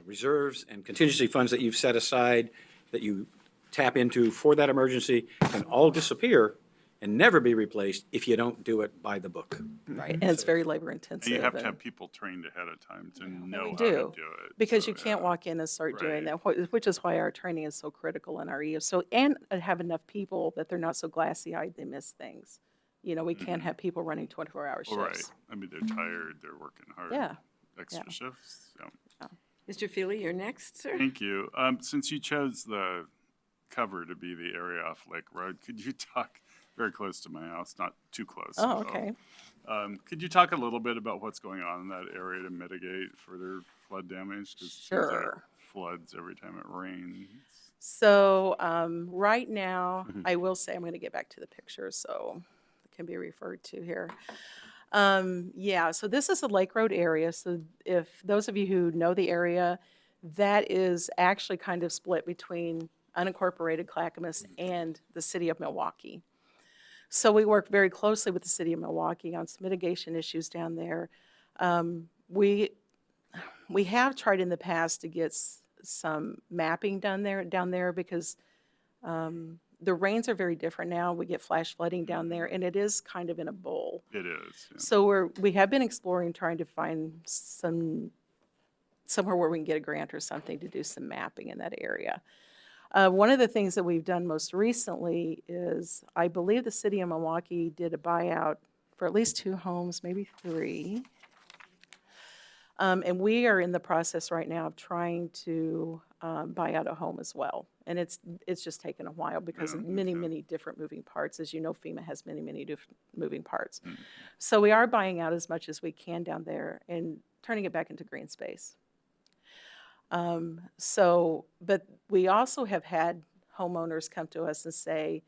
reserves and contingency funds that you've set aside, that you tap into for that emergency, can all disappear and never be replaced if you don't do it by the book. Right, and it's very labor and intensive. you have to and- have people trained ahead of time to know We how do, to do it. because so, you can't yeah. walk in and start doing Right. that, which is why our training is so critical in our EOS. So, and have enough people that they're not so glassy-eyed they miss things. We can't have people running 24-hour Well, right. shifts. I mean, they're tired, they're working hard. Yeah, Extra yeah. shifts. Yeah. Mr. Feely, you're next, sir. Thank you. Since you chose the cover to be the area off Lake Road, could you talk very close to my house, not too close? Oh, okay. Could you talk a little bit about what's going on in that area to mitigate further flood damage? 'Cause it seems like it Sure. floods every time it rains. So, right now, I will say, I'm going to get back to the picture so it can be referred to here. Yeah, so this is the Lake Road area. So if those of you who know the area, that is actually kind of split between unincorporated Clackamas and the city of Milwaukee. So we work very closely with the city of Milwaukee on some mitigation issues down there. We have tried in the past to get some mapping down there because the rains are very different now. We get flash flooding down there, and it is kind of in a bowl. It is. Yeah. So we have been exploring, trying to find somewhere where we can get a grant or something to do some mapping in that area. One of the things that we've done most recently is, I believe the city of Milwaukee did a buyout for at least 2 homes, maybe 3, And we are in the process right now of trying to buy out a home as well. And it's just taken a while because of many, many different moving parts. As you know, FEMA has many, many different moving parts. So we are buying out as much as we can down there and turning it back into green space. But we also have had homeowners come to us and say,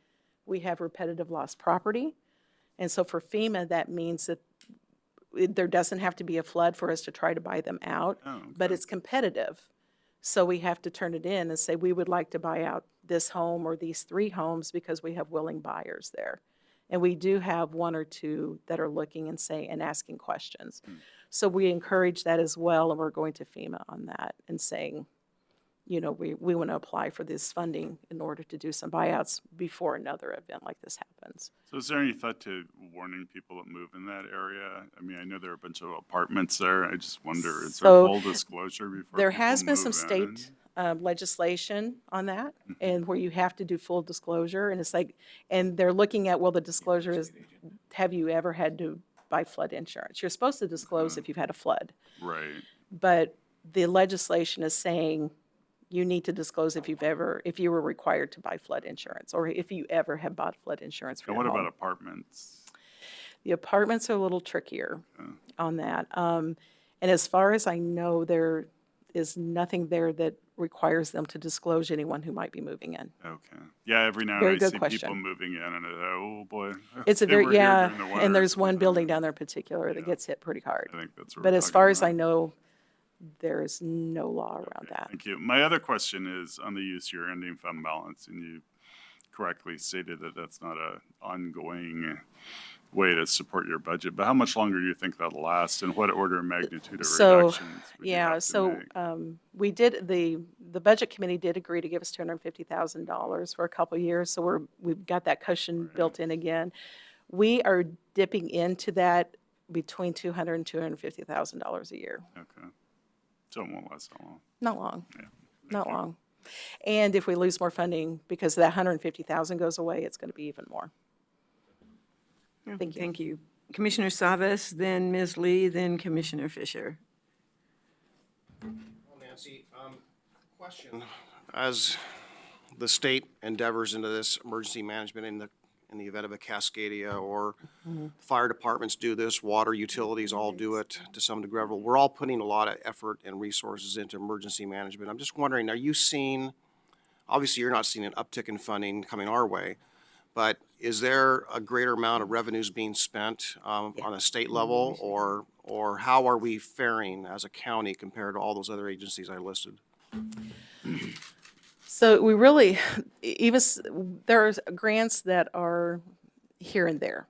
we have repetitive lost property. And so for FEMA, that means that there doesn't have to be a flood for us to try to buy them out, but it's competitive. So we have to turn it in and say, we would like to buy out this home or these 3 homes because we have willing buyers there. And we do have 1 or 2 that are looking and saying and asking questions. So we encourage that as well, and we're going to FEMA on that and saying, you know, we want to apply for this funding in order to do some buyouts before another event like this happens. So is there any thought to warning people that move in that area? I mean, I know there are a bunch of apartments there. I just wonder, is there So full disclosure before there people has been some move in? state legislation on that, and where you have to do full disclosure, and it's like, and they're looking at, well, the disclosure is, have you ever had to buy flood insurance? You're supposed to disclose if you've had a flood, Right. but the legislation is saying you need to disclose if you were required to buy flood insurance, or if you ever have bought flood insurance for And your what home. about apartments? The apartments are a little trickier on that. And as far as I know, there is nothing there that requires them to disclose anyone who might be moving in. Okay. Yeah, every now Very and then I good see question. people moving in and oh boy. It's a they were very, here yeah, during the winter, and there's so one we building know. down there in particular that gets hit pretty hard. I think that's what But we're as far talking as I about. know, there is no law around that. Thank you. My other question is on the use of your ending fund balance, and you correctly stated that that's not an ongoing way to support your budget, but how much longer do you think that'll last, and what order of magnitude of reductions would you have to make? We did, the budget committee did agree to give us $250,000 for a couple of years, so we've got that cushion built in again. We are dipping into that between $200,000 and $250,000 a year. Okay. So it won't last that long. Not long, Yeah. not long. And if we lose more funding, because that 150,000 goes away, it's going to be even more. Thank you. Thank you. Commissioner Savas, then Ms. Lee, then Commissioner Fisher. Nancy, question. As the state endeavors into this emergency management in the event of a Cascadia, or fire departments do this, water utilities all do it to some degree. We're all putting a lot of effort and resources into emergency management. I'm just wondering, are you seeing, obviously you're not seeing an uptick in funding coming our way, but is there a greater amount of revenues being spent on a state level, or how are we faring as a county compared to all those other agencies I listed? So we really, there's grants that are here and there.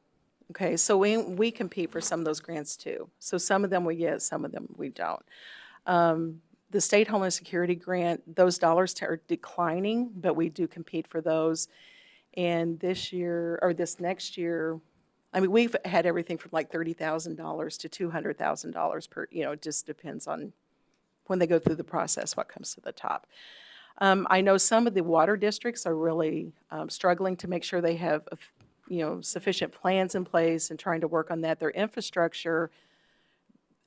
Okay, so we compete for some of those grants too. So some of them we get, some of them we don't. The State Homeland Security Grant, those dollars are declining, but we do compete for those. And this year, or this next year, I mean, we've had everything from like $30,000 to $200,000 per, it just depends on when they go through the process, what comes to the top. I know some of the water districts are really struggling to make sure they have, sufficient plans in place and trying to work on that. Their infrastructure,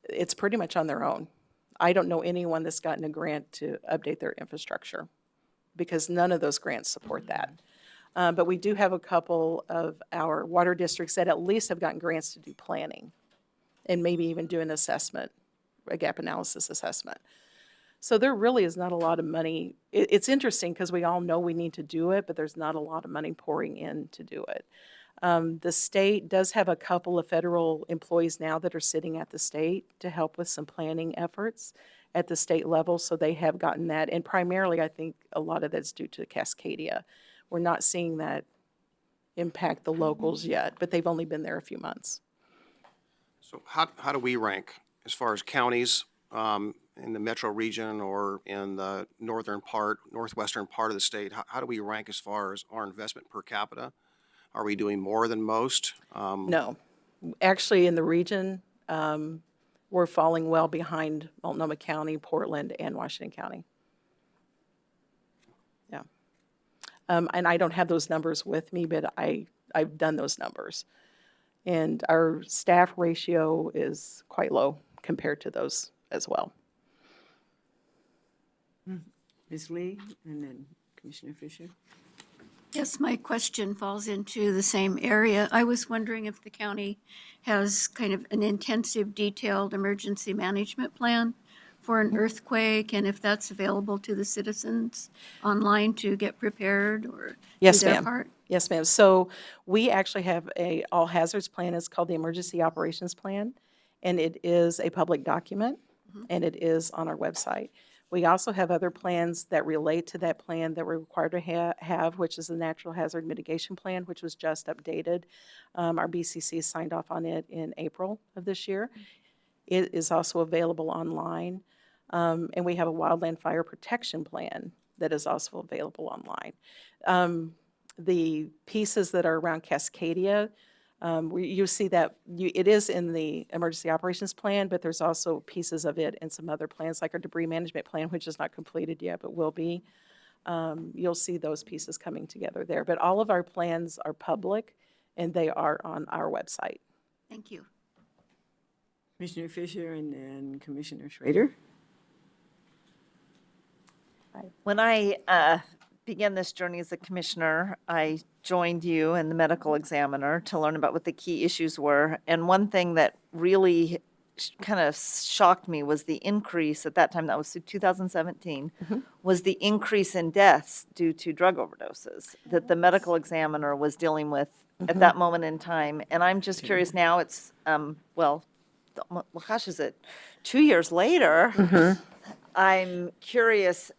it's pretty much on their own. I don't know anyone that's gotten a grant to update their infrastructure because none of those grants support that. But we do have a couple of our water districts that at least have gotten grants to do planning and maybe even do an assessment, a gap analysis assessment. So there really is not a lot of money. It's interesting because we all know we need to do it, but there's not a lot of money pouring in to do it. The state does have a couple of federal employees now that are sitting at the state to help with some planning efforts at the state level, so they have gotten that. And primarily, I think a lot of that's due to Cascadia. We're not seeing that impact the locals yet, but they've only been there a few months. So how do we rank as far as counties in the metro region or in the northwestern part of the state? How do we rank as far as our investment per capita? Are we doing more than most? No. Actually, in the region, we're falling well behind Multnomah County, Portland, and Washington County. Yeah. And I don't have those numbers with me, but I've done those numbers. And our staff ratio is quite low compared to those as well. Ms. Lee and then Commissioner Fisher. Yes, my question falls into the same area. I was wondering if the county has kind of an intensive, detailed emergency management plan for an earthquake, and if that's available to the citizens online to get prepared or do Yes, their ma'am. part? Yes, ma'am. So we actually have a all hazards plan. It's called the Emergency Operations Plan, and it is a public document, and it is on our website. We also have other plans that relate to that plan that we're required to have, which is the Natural Hazard Mitigation Plan, which was just updated. Our BCC signed off on it in April of this year. It is also available online. And we have a Wildland Fire Protection Plan that is also available online. The pieces that are around Cascadia, you see that it is in the Emergency Operations Plan, but there's also pieces of it in some other plans, like our Debris Management Plan, which is not completed yet, but will be. You'll see those pieces coming together there. But all of our plans are public, and they are on our website. Thank you. Commissioner Fisher and then Commissioner Schrader. When I began this journey as a commissioner, I joined you and the medical examiner to learn about what the key issues were. And one thing that really kind of shocked me was the increase at that time, that was 2017, was the increase in deaths due to drug overdoses that the medical examiner was dealing with at that moment in time. And I'm just curious now, it's, well, gosh, is it 2 years later? I'm curious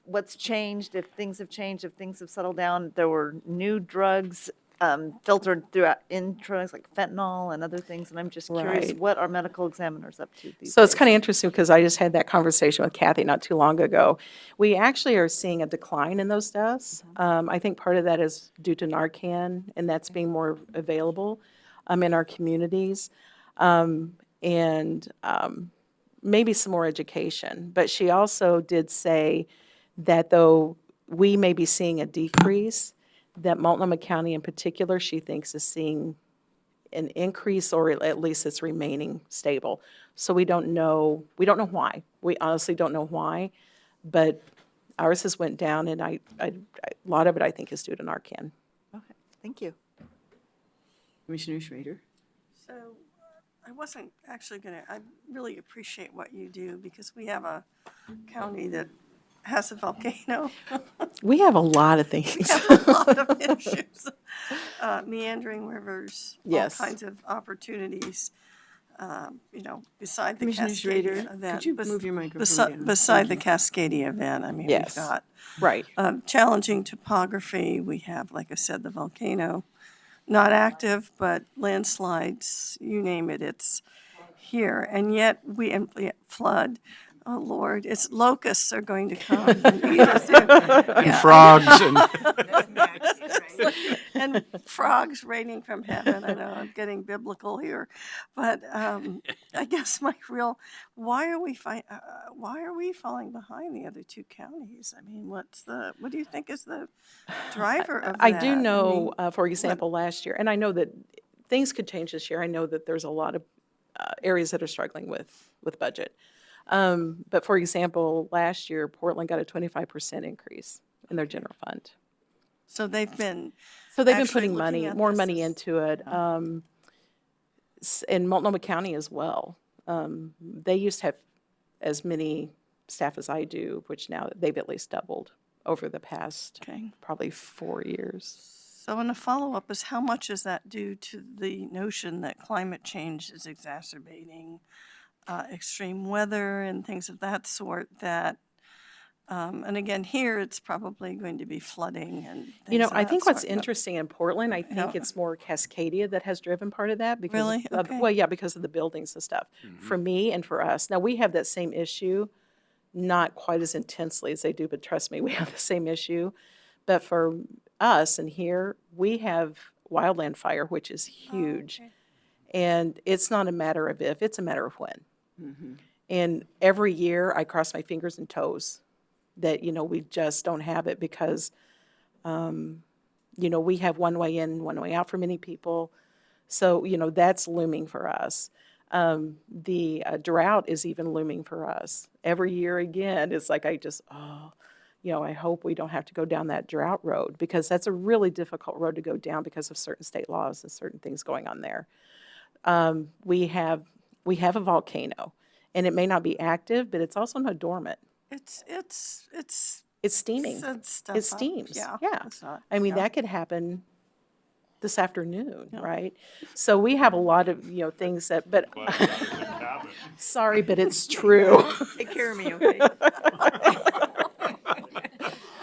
what's changed, if things have changed, if things have settled down. There were new drugs filtered throughout in drugs like fentanyl and other things, and I'm just curious Right. what are medical examiners up to these So it's days? kind of interesting because I just had that conversation with Kathy not too long ago. We actually are seeing a decline in those deaths. I think part of that is due to Narcan, and that's being more available in our communities. And maybe some more education. But she also did say that though we may be seeing a decrease, that Multnomah County in particular, she thinks is seeing an increase, or at least it's remaining stable. So we don't know why. We honestly don't know why, but ours has went down, and a lot of it I think is due to Narcan. Okay, thank you. Commissioner Schrader. So I wasn't actually going to, I really appreciate what you do because we have a county that has a volcano. We have a lot of things. We have a lot of issues. Meandering rivers, Yes. all kinds of opportunities, beside the Commissioner Schrader, Cascadia event. could you move your microphone down? Beside the Cascadia event, I mean, we've Yes. got Right. challenging topography. We have, like I said, the volcano, not active, but landslides, you name it, it's here. And yet flood. Oh, Lord, it's locusts are going to come and eat us. And frogs and. And frogs raining from heaven. I know I'm getting biblical here, but I guess why are we falling behind the other two counties? I mean, what do you think is the driver of that? I do know, for example, last year, and I know that things could change this year. I know that there's a lot of areas that are struggling with budget. But for example, last year, Portland got a 25% increase in their general fund. So they've been putting looking at more this money as- into it. In Multnomah County as well. They used to have as many staff as I do, which now they've at least doubled over the past Okay. probably 4 years. So, and a follow-up is how much is that due to the notion that climate change is exacerbating extreme weather and things of that sort that, and again, here it's probably going to be flooding and things of I that think what's sort. interesting in Portland, I think it's more Cascadia that has driven part of that because Really? Okay. well, yeah, because of the buildings and stuff. For me and for us. Now, we have that same issue, not quite as intensely as they do, but trust me, we have the same issue. But for us and here, we have wildland fire, which is huge. okay. And it's not a matter of if, it's a matter of when. And every year I cross my fingers and toes that, we just don't have it because, we have one way in, one way out for many people. So, that's looming for us. The drought is even looming for us. Every year again, it's like I hope we don't have to go down that drought road, because that's a really difficult road to go down because of certain state laws and certain things going on there. We have a volcano, and it may not be active, but it's also not dormant. It's steaming. stuff It up. steams. Yeah. Yeah. It's not, I mean, yeah. that could happen this afternoon, Yeah. right? So we have a lot of, things that, but sorry, but it's true. Take care of me, okay?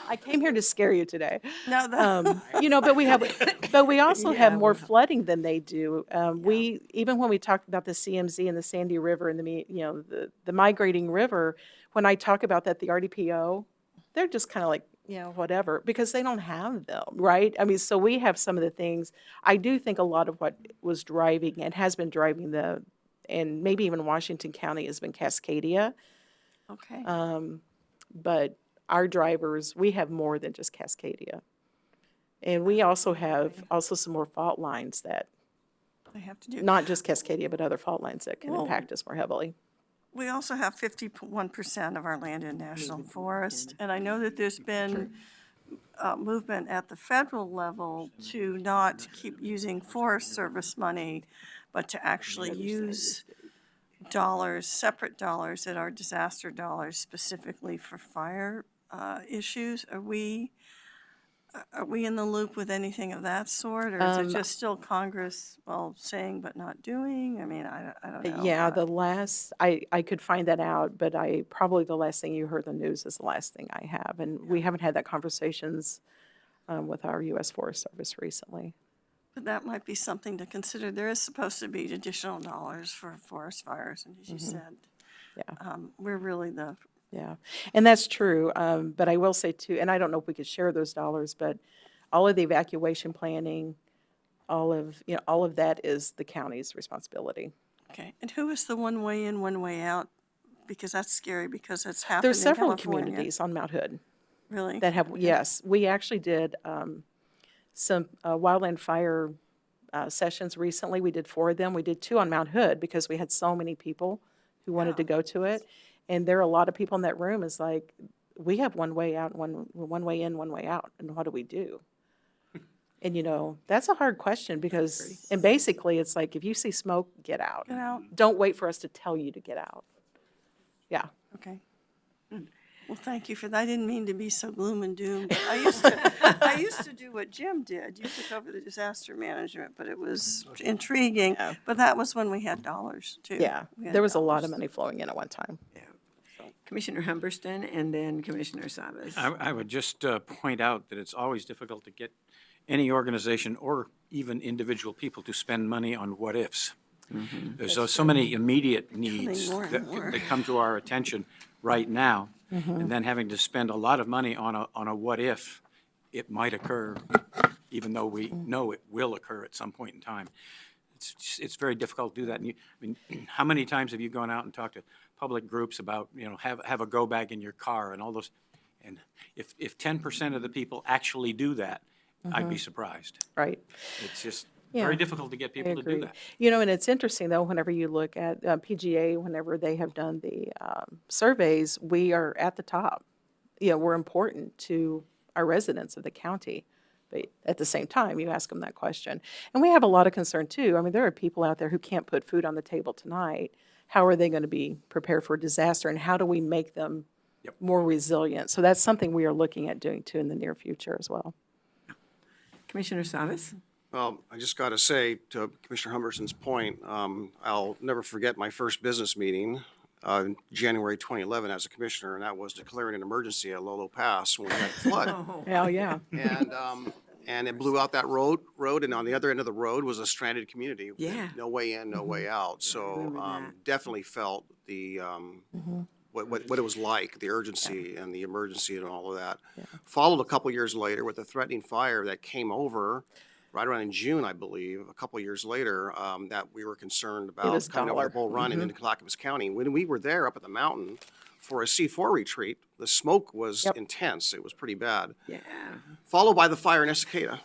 I came here to scare you today. No, that, But we also have Yeah, more we have- flooding than they do. Even when we talked about the CMZ and the Sandy River and the migrating river, when I talk about that, the RDPO, they're just kind of like, whatever, because they don't have them, right? I mean, so we have some of the things. I do think a lot of what was driving and has been driving and maybe even Washington County has been Cascadia. okay. But our drivers, we have more than just Cascadia. And we also have some more fault lines that, They have to do. not just Cascadia, but other fault lines that can Well, impact us more heavily. We also have 51% of our land in national forest, and I know that there's been movement at the federal level to not keep using Forest Service money, but to actually use separate dollars that are disaster dollars specifically for fire issues. Are we in the loop with anything of that sort, or is it just still Congress, saying but not doing? I mean, I don't know. Yeah, I could find that out, but probably the last thing you heard in the news is the last thing I have. And we haven't had that conversations with our U.S. Forest Service recently. But that might be something to consider. There is supposed to be additional dollars for forest fires, and as you said, Yeah. we're really Yeah, and that's true. But I will say too, and I don't know if we could share those dollars, but all of the evacuation planning, all of that is the county's responsibility. okay. And who is the one way in, one way out? Because that's scary, because it's happened There's in several California. communities on Mount Hood Really? that have, yes, we actually did some wildland fire sessions recently. We did 4 of them. We did 2 on Mount Hood because we had so many people who wanted to go to it. And there are a lot of people in that room is like, we have one way out, one way in, one way out, and what do we do? And that's a hard question because, and basically it's like, if you see smoke, get out. Get out. Don't wait for us to tell you to get out. Yeah. Okay. Well, thank you for that. I didn't mean to be so gloom and doom, but I used to do what Jim did. You took over the disaster management, but it was intriguing. Yeah. But that was when we had dollars too. Yeah. We had There was a lot dollars. of money flowing in at one time. Commissioner Humberston and then Commissioner Savas. I would just point out that it's always difficult to get any organization or even individual people to spend money on what-ifs. There's so many immediate needs more and that more. that come to our attention right now, and then having to spend a lot of money on a what-if it might occur, even though we know it will occur at some point in time. It's very difficult to do that. And how many times have you gone out and talked to public groups about, have a go bag in your car and all those? And if 10% of the people actually do that, I'd be surprised. Right. It's just Yeah, very difficult to get I people to do agree. that. And it's interesting though, whenever you look at PGA, whenever they have done the surveys, we are at the top. We're important to our residents of the county. But at the same time, you ask them that question. And we have a lot of concern too. I mean, there are people out there who can't put food on the table tonight. How are they going to be prepared for a disaster, and how do we make them more resilient? So that's something we are looking at doing too in the near future as well. Commissioner Savas? Well, I just got to say, to Commissioner Humberson's point, I'll never forget my first business meeting in January 2011 as a commissioner, and that was declaring an emergency at Lolo Pass when we had a flood. Hell, yeah. And it blew out that road, and on the other end of the road was a stranded community. with Yeah. No way in, no way out. So remember that. definitely felt the, what it was like, the urgency and the emergency and all of that. Followed a couple years later with a threatening fire that came over right around in June, I believe, a couple years later, that we were concerned about was coming over Dollar. the Bull Run and into Clackamas County. When we were there up at the mountain for a C4 retreat, the smoke was intense. It was pretty bad. Yeah. Followed by the fire in Estacada.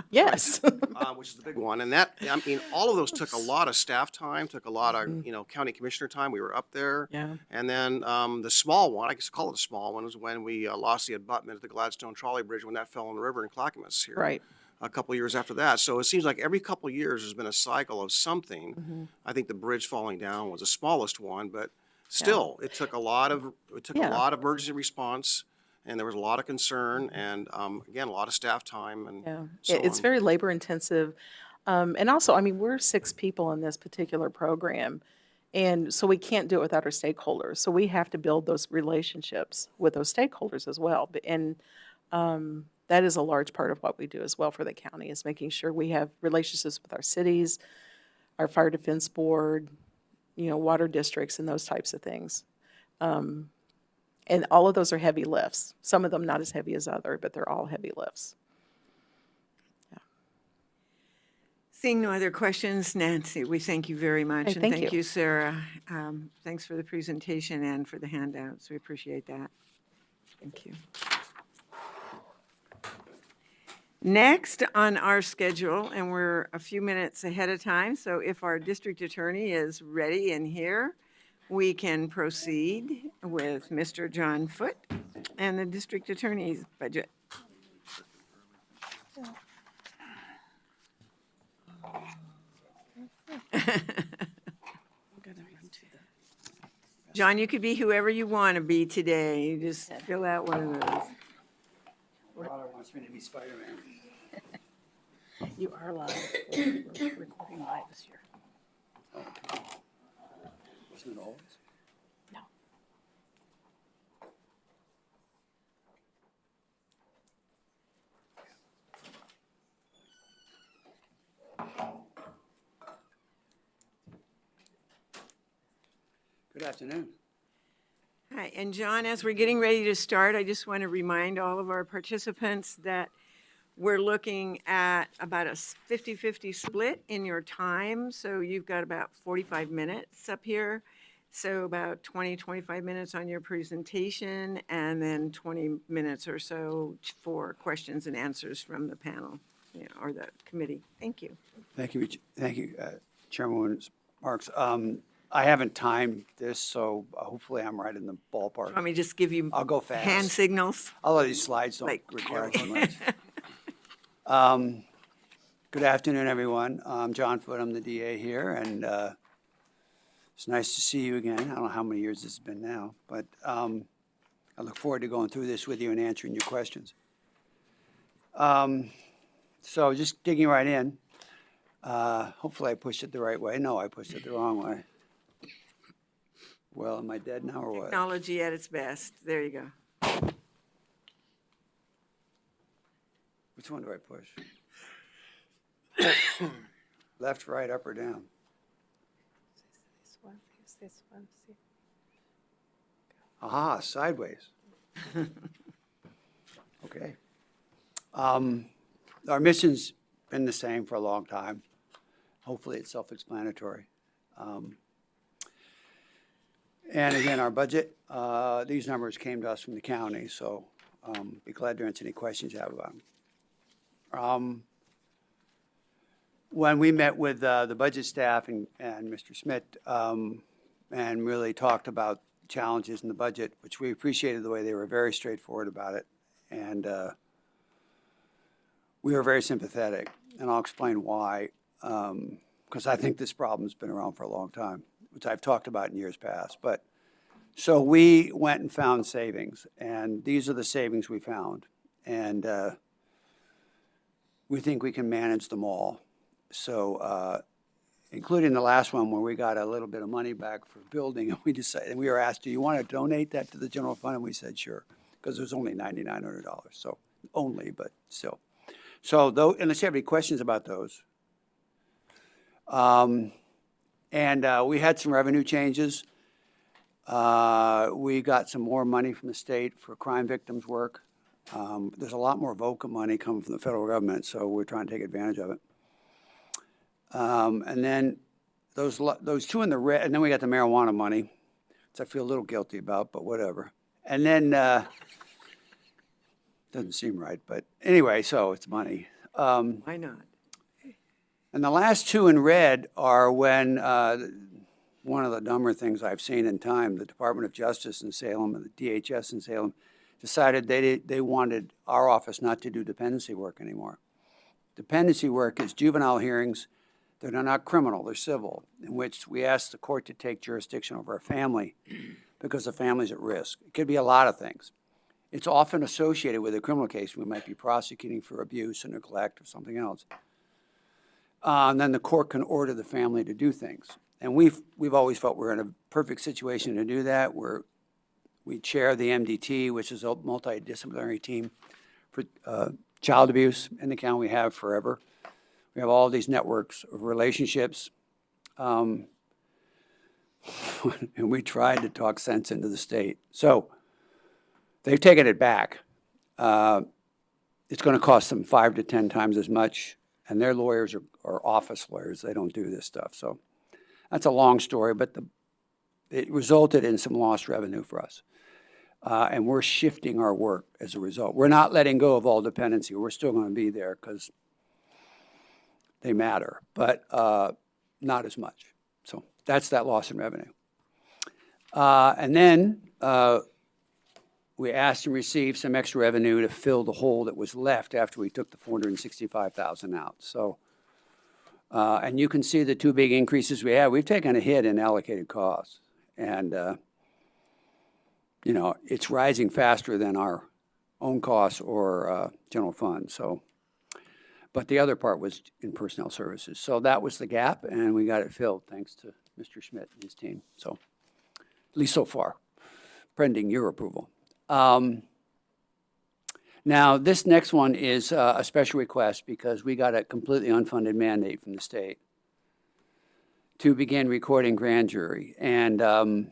Yes. which is the big one. And that, I mean, all of those took a lot of staff time, took a lot of, county commissioner time. We were up there. Yeah. And then the small one, I guess call it a small one, was when we lost the abutment at the Gladstone Trolley Bridge when that fell in the river in Clackamas here. Right. A couple of years after that. So it seems like every couple of years there's been a cycle of something. Mm-hmm. I think the bridge falling down was the smallest one, but still, it took a lot of emergency response, and there was a lot of concern, and again, a lot of staff time, and Yeah, so it's on. very labor intensive. And also, I mean, we're 6 people in this particular program. And so we can't do it without our stakeholders. So we have to build those relationships with those stakeholders as well. And that is a large part of what we do as well for the county, is making sure we have relationships with our cities, our fire defense board, water districts and those types of things. And all of those are heavy lifts. Some of them not as heavy as other, but they're all heavy lifts. Seeing no other questions, Nancy, we thank you very much. Hey, And thank thank you. you, Sarah. Thanks for the presentation and for the handouts. We appreciate that. Thank you. Next on our schedule, and we're a few minutes ahead of time, so if our district attorney is ready and here, we can proceed with Mr. John Foote and the district attorney's budget. John, you could be whoever you want to be today. You just fill out one of those. Father wants me to be Spider-Man. You are live. We're recording live this year. Wasn't it always? No. Good afternoon. Hi, and John, as we're getting ready to start, I just want to remind all of our participants that we're looking at about a 50-50 split in your time. So you've got about 45 minutes up here. So about 20, 25 minutes on your presentation, and then 20 minutes or so for questions and answers from the panel, or the committee. Thank you. Thank you, Chairwoman Marks. I haven't timed this, so hopefully I'm right in the ballpark. Want me to just give you I'll go fast. hand signals? Although these slides don't Like- require too much. Good afternoon, everyone. I'm John Foote. I'm the DA here, and it's nice to see you again. I don't know how many years this has been now, but I look forward to going through this with you and answering your questions. So just digging right in. Hopefully I pushed it the right way. No, I pushed it the wrong way. Well, am I dead now or what? Technology at its best. There you go. Which one do I push? Left, right, up, or down? Aha, sideways. Okay. Our mission's been the same for a long time. Hopefully it's self-explanatory. And again, our budget, these numbers came to us from the county, so be glad to answer any questions you have about them. When we met with the budget staff and Mr. Schmidt and really talked about challenges in the budget, which we appreciated the way they were very straightforward about it, and we were very sympathetic, and I'll explain why, because I think this problem's been around for a long time, which I've talked about in years past. But so we went and found savings, and these are the savings we found, and we think we can manage them all. So, including the last one where we got a little bit of money back for building, and we decided, and we were asked, do you want to donate that to the general fund? And we said, sure, because it was only $9,900, so only, but still. So, though, unless you have any questions about those. And we had some revenue changes. We got some more money from the state for crime victims work. There's a lot more VOCA money coming from the federal government, so we're trying to take advantage of it. And then those two in the red, and then we got the marijuana money, which I feel a little guilty about, but whatever. And then, doesn't seem right, but anyway, so it's money. Why not? And the last two in red are when, one of the dumber things I've seen in time, the Department of Justice in Salem and the DHS in Salem decided they wanted our office not to do dependency work anymore. Dependency work is juvenile hearings that are not criminal, they're civil, in which we ask the court to take jurisdiction over a family because the family's at risk. It could be a lot of things. It's often associated with a criminal case. We might be prosecuting for abuse or neglect or something else. And then the court can order the family to do things. And we've always felt we're in a perfect situation to do that. We chair the MDT, which is a multidisciplinary team for child abuse in the county. We have forever. We have all these networks of relationships. And we tried to talk sense into the state. So they've taken it back. It's going to cost them 5 to 10 times as much. And their lawyers are office lawyers. They don't do this stuff. So that's a long story, but it resulted in some lost revenue for us. And we're shifting our work as a result. We're not letting go of all dependency. We're still going to be there because they matter, but not as much. So that's that loss in revenue. And then we asked and received some extra revenue to fill the hole that was left after we took the $465,000 out. So, and you can see the two big increases we have. We've taken a hit in allocated costs, and you know, it's rising faster than our own costs or general fund. So, but the other part was in personnel services. So that was the gap, and we got it filled thanks to Mr. Schmidt and his team. So, at least so far, pending your approval. Now, this next one is a special request because we got a completely unfunded mandate from the state to begin recording grand jury. And I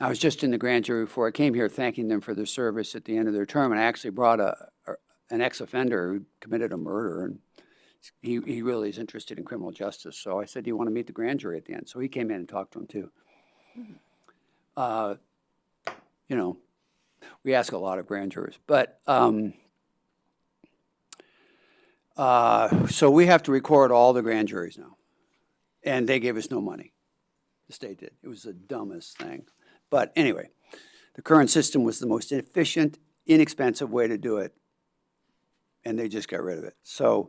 was just in the grand jury before I came here thanking them for their service at the end of their term. And I actually brought an ex-offender who committed a murder, and he really is interested in criminal justice. So I said, do you want to meet the grand jury at the end? So he came in and talked to him too. You know, we ask a lot of grand jurors, but so we have to record all the grand juries now, and they gave us no money. The state did. It was the dumbest thing. But anyway, the current system was the most efficient, inexpensive way to do it, and they just got rid of it. So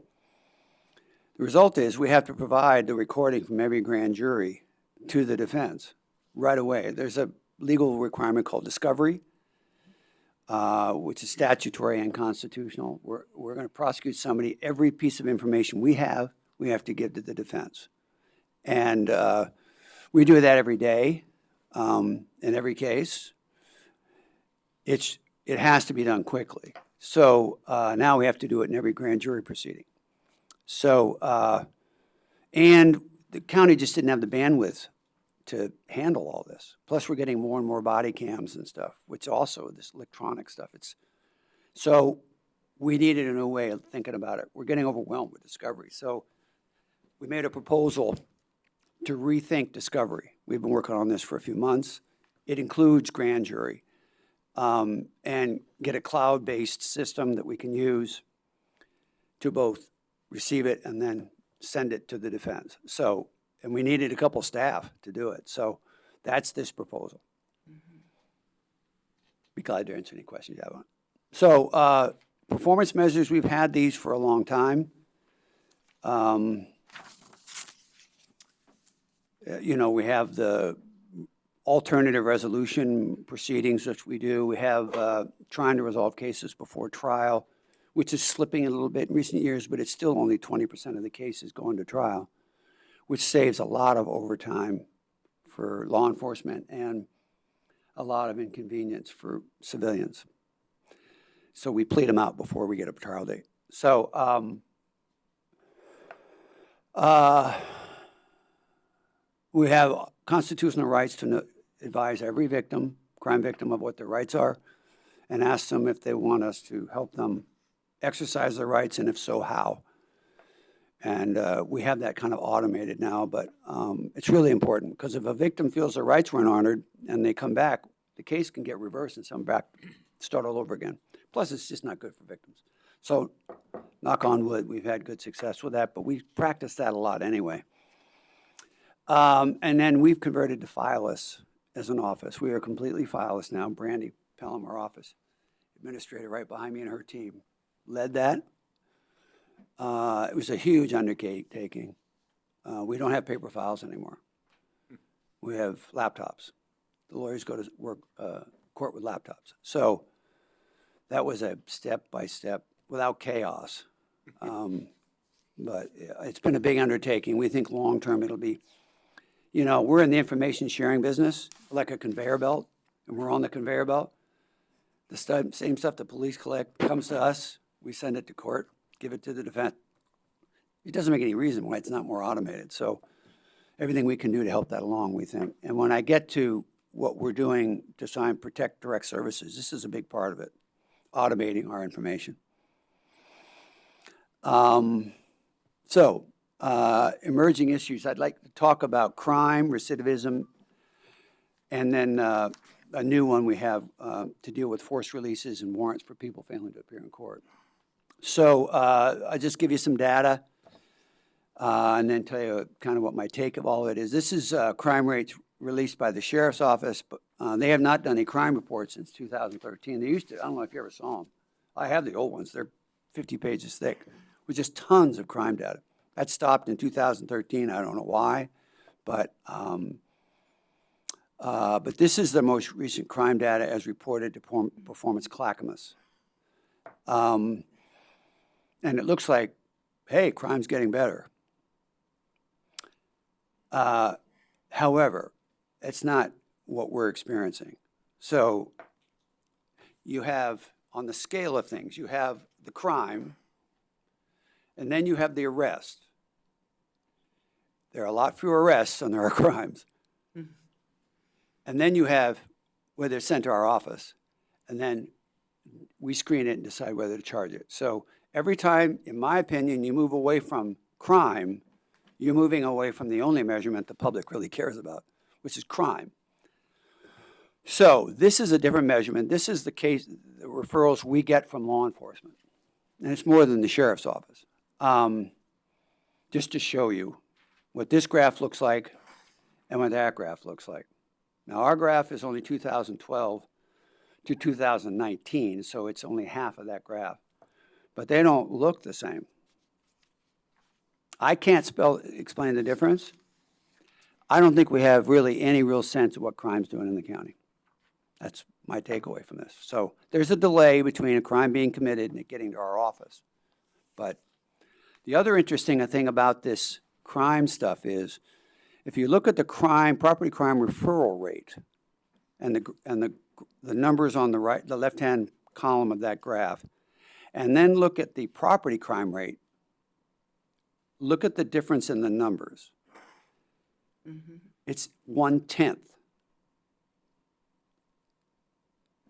the result is we have to provide the recording from every grand jury to the defense right away. There's a legal requirement called discovery, which is statutory and constitutional. We're going to prosecute somebody. Every piece of information we have to give to the defense. And we do that every day in every case. It has to be done quickly. So now we have to do it in every grand jury proceeding. So, and the county just didn't have the bandwidth to handle all this. Plus, we're getting more and more body cams and stuff, which also this electronic stuff. So we needed a new way of thinking about it. We're getting overwhelmed with discovery. So we made a proposal to rethink discovery. We've been working on this for a few months. It includes grand jury, and get a cloud-based system that we can use to both receive it and then send it to the defense. So, and we needed a couple staff to do it. So that's this proposal. Be glad to answer any questions you have on it. So performance measures, we've had these for a long time. You know, we have the alternative resolution proceedings, which we do. We have trying to resolve cases before trial, which is slipping a little bit in recent years, but it's still only 20% of the cases going to trial, which saves a lot of overtime for law enforcement and a lot of inconvenience for civilians. So we plead them out before we get a trial date. So we have constitutional rights to advise every victim, crime victim, of what their rights are, and ask them if they want us to help them exercise their rights, and if so, how. And we have that kind of automated now, but it's really important, because if a victim feels their rights weren't honored and they come back, the case can get reversed and some back start all over again. Plus, it's just not good for victims. So knock on wood, we've had good success with that, but we practice that a lot anyway. And then we've converted to fileless as an office. We are completely fileless now. Brandy Pelham, our office administrator right behind me, and her team led that. It was a huge undertaking. We don't have paper files anymore. We have laptops. The lawyers go to court with laptops. So that was a step by step without chaos. But it's been a big undertaking. We think long-term it'll be, you know, we're in the information sharing business, like a conveyor belt, and we're on the conveyor belt. The same stuff the police collect comes to us, we send it to court, give it to the defense. It doesn't make any reason why it's not more automated. So everything we can do to help that along, we think. And when I get to what we're doing to try and protect direct services, this is a big part of it, automating our information. Emerging issues, I'd like to talk about crime, recidivism, and then a new one we have to deal with forced releases and warrants for people failing to appear in court. So I'll just give you some data and then tell you kind of what my take of all of it is. This is crime rates released by the Sheriff's Office, but they have not done a crime report since 2013. They used to, I don't know if you ever saw them. I have the old ones. They're 50 pages thick with just tons of crime data. That stopped in 2013. I don't know why, but this is the most recent crime data as reported to Performance Clackamas. And it looks like, hey, crime's getting better. However, it's not what we're experiencing. So you have, on the scale of things, you have the crime, and then you have the arrest. There are a lot fewer arrests than there are crimes. And then you have whether it's sent to our office, and then we screen it and decide whether to charge it. So every time, in my opinion, you move away from crime, you're moving away from the only measurement the public really cares about, which is crime. So this is a different measurement. This is the case, the referrals we get from law enforcement. And it's more than the sheriff's office. Just to show you what this graph looks like and what that graph looks like. Now, our graph is only 2012 to 2019, so it's only half of that graph. But they don't look the same. I can't explain the difference. I don't think we have really any real sense of what crime's doing in the county. That's my takeaway from this. So there's a delay between a crime being committed and it getting to our office. But the other interesting thing about this crime stuff is, if you look at the property crime referral rate and the numbers on the right, the left-hand column of that graph, and then look at the property crime rate, look at the difference in the numbers. It's 1/10.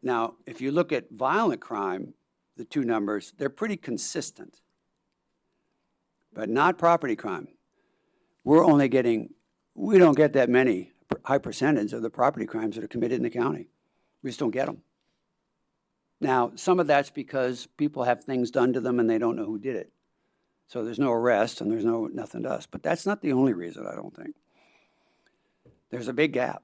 Now, if you look at violent crime, the two numbers, they're pretty consistent, but not property crime. We don't get that many, high percentage of the property crimes that are committed in the county. We just don't get them. Now, some of that's because people have things done to them and they don't know who did it. So there's no arrest and there's nothing to us. But that's not the only reason, I don't think. There's a big gap.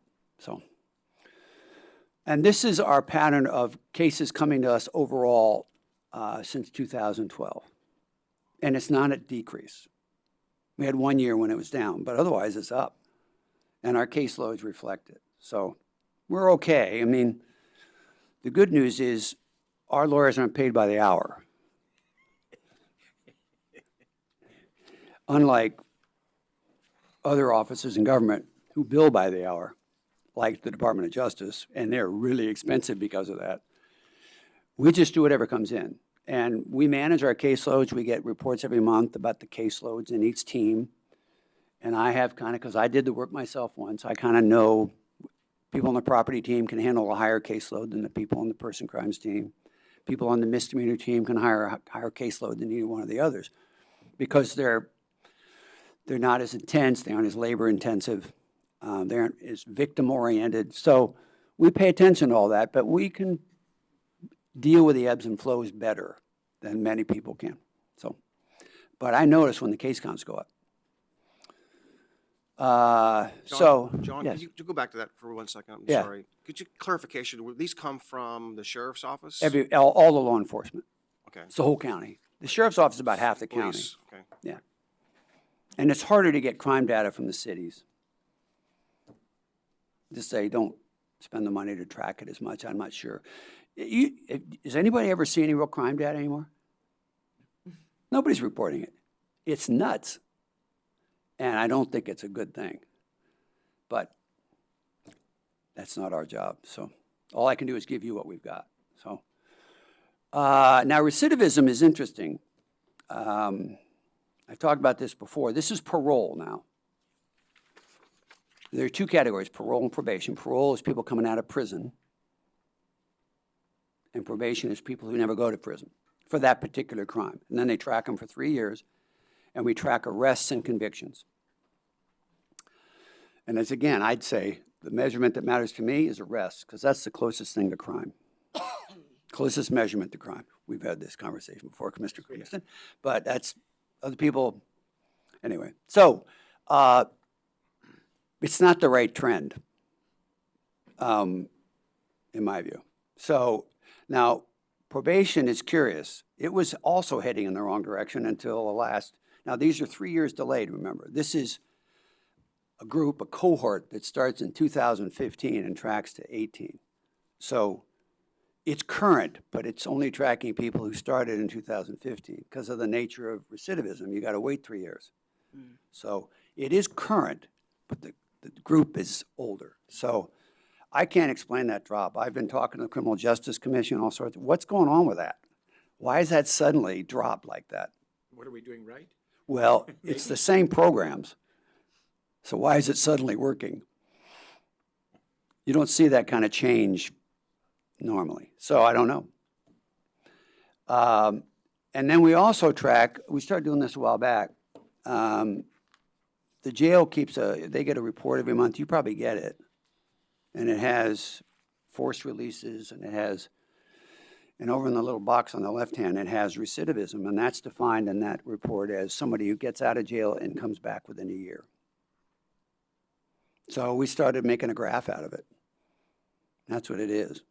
And this is our pattern of cases coming to us overall since 2012. And it's not a decrease. We had 1 year when it was down, but otherwise it's up. And our caseloads reflect it. So we're okay. I mean, the good news is our lawyers aren't paid by the hour. Unlike other offices in government who bill by the hour, like the Department of Justice, and they're really expensive because of that. We just do whatever comes in. And we manage our caseloads. We get reports every month about the caseloads in each team. And I have because I did the work myself once, I kind of know people on the property team can handle a higher caseload than the people on the person crimes team. People on the misdemeanor team can hire a higher caseload than either one of the others because they're not as intense, they aren't as labor intensive, they aren't as victim oriented. So we pay attention to all that, but we can deal with the ebbs and flows better than many people can. So, but I notice when the case counts go up. John, yes. could you go back to that for 1 second? I'm Yeah. sorry. Could you clarification? Would these come from the sheriff's office? All the law enforcement. Okay. It's the whole county. The sheriff's office is about half the county. Police, okay. Yeah. And it's harder to get crime data from the cities. Just say, don't spend the money to track it as much, I'm not sure. Does anybody ever see any real crime data anymore? Nobody's reporting it. It's nuts. And I don't think it's a good thing. But that's not our job. So all I can do is give you what we've got. So now recidivism is interesting. I've talked about this before. This is parole now. There are two categories, parole and probation. Parole is people coming out of prison. And probation is people who never go to prison for that particular crime. And then they track them for 3 years, and we track arrests and convictions. And as again, I'd say the measurement that matters to me is arrests, because that's the closest thing to crime. Closest measurement to crime. We've had this conversation before, Mr. Cranston, but that's other people. Anyway, so it's not the right trend, in my view. So now probation is curious. It was also heading in the wrong direction until the last. Now these are 3 years delayed, remember. This is a group, a cohort that starts in 2015 and tracks to 18. So it's current, but it's only tracking people who started in 2015 because of the nature of recidivism. You got to wait 3 years. So it is current, but the group is older. So I can't explain that drop. I've been talking to the Criminal Justice Commission, all sorts. What's going on with that? Why is that suddenly dropped like that? What are we doing right? Well, it's the same programs. So why is it suddenly working? You don't see that kind of change normally. So I don't know. And then we also track, we started doing this a while back. The jail keeps they get a report every month. You probably get it. And it has forced releases, and it has, and over in the little box on the left hand, it has recidivism. And that's defined in that report as somebody who gets out of jail and comes back within a year. So we started making a graph out of it. That's what it is.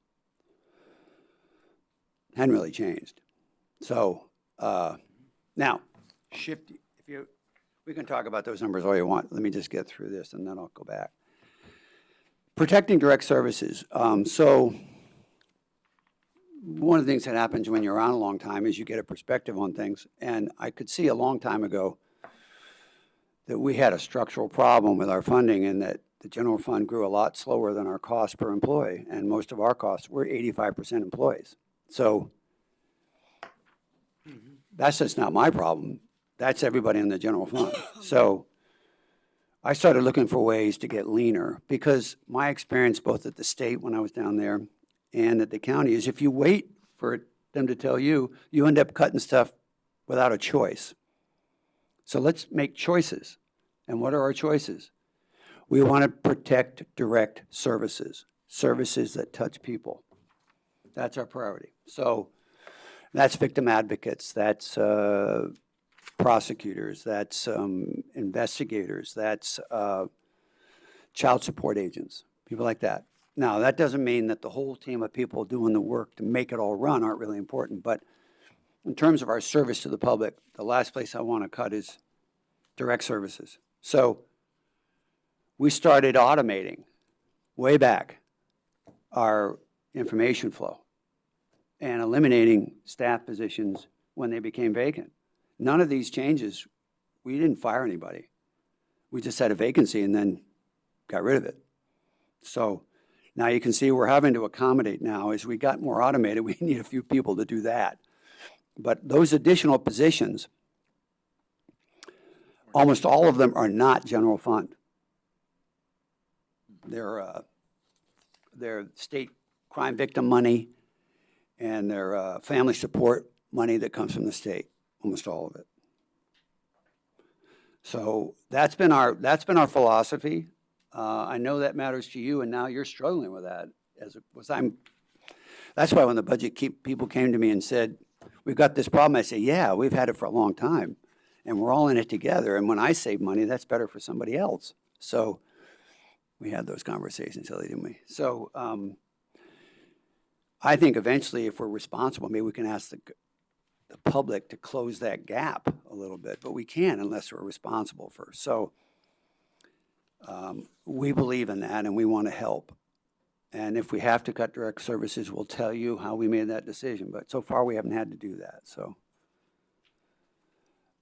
Hadn't really changed. So now, shift. We can talk about those numbers all you want. Let me just get through this, and then I'll go back. Protecting direct services. So one of the things that happens when you're around a long time is you get a perspective on things. And I could see a long time ago that we had a structural problem with our funding, and that the general fund grew a lot slower than our cost per employee. And most of our costs were 85% employees. So that's just not my problem. That's everybody in the general fund. So I started looking for ways to get leaner, because my experience both at the state when I was down there and at the county is if you wait for them to tell you, you end up cutting stuff without a choice. So let's make choices. And what are our choices? We want to protect direct services, services that touch people. That's our priority. So that's victim advocates, that's prosecutors, that's investigators, that's child support agents, people like that. Now, that doesn't mean that the whole team of people doing the work to make it all run aren't really important, but in terms of our service to the public, the last place I want to cut is direct services. So we started automating way back our information flow and eliminating staff positions when they became vacant. None of these changes, we didn't fire anybody. We just had a vacancy and then got rid of it. So now you can see we're having to accommodate now. As we got more automated, we need a few people to do that. But those additional positions, almost all of them are not general fund. They're state crime victim money, and they're family support money that comes from the state. Almost all of it. So that's been our philosophy. I know that matters to you, and now you're struggling with that. That's why when the budget people came to me and said, we've got this problem. I say, yeah, we've had it for a long time, and we're all in it together. And when I save money, that's better for somebody else. So we had those conversations, Ellie, didn't we? So I think eventually, if we're responsible, maybe we can ask the public to close that gap a little bit, but we can't unless we're responsible first. So we believe in that, and we want to help. And if we have to cut direct services, we'll tell you how we made that decision. But so far, we haven't had to do that. So,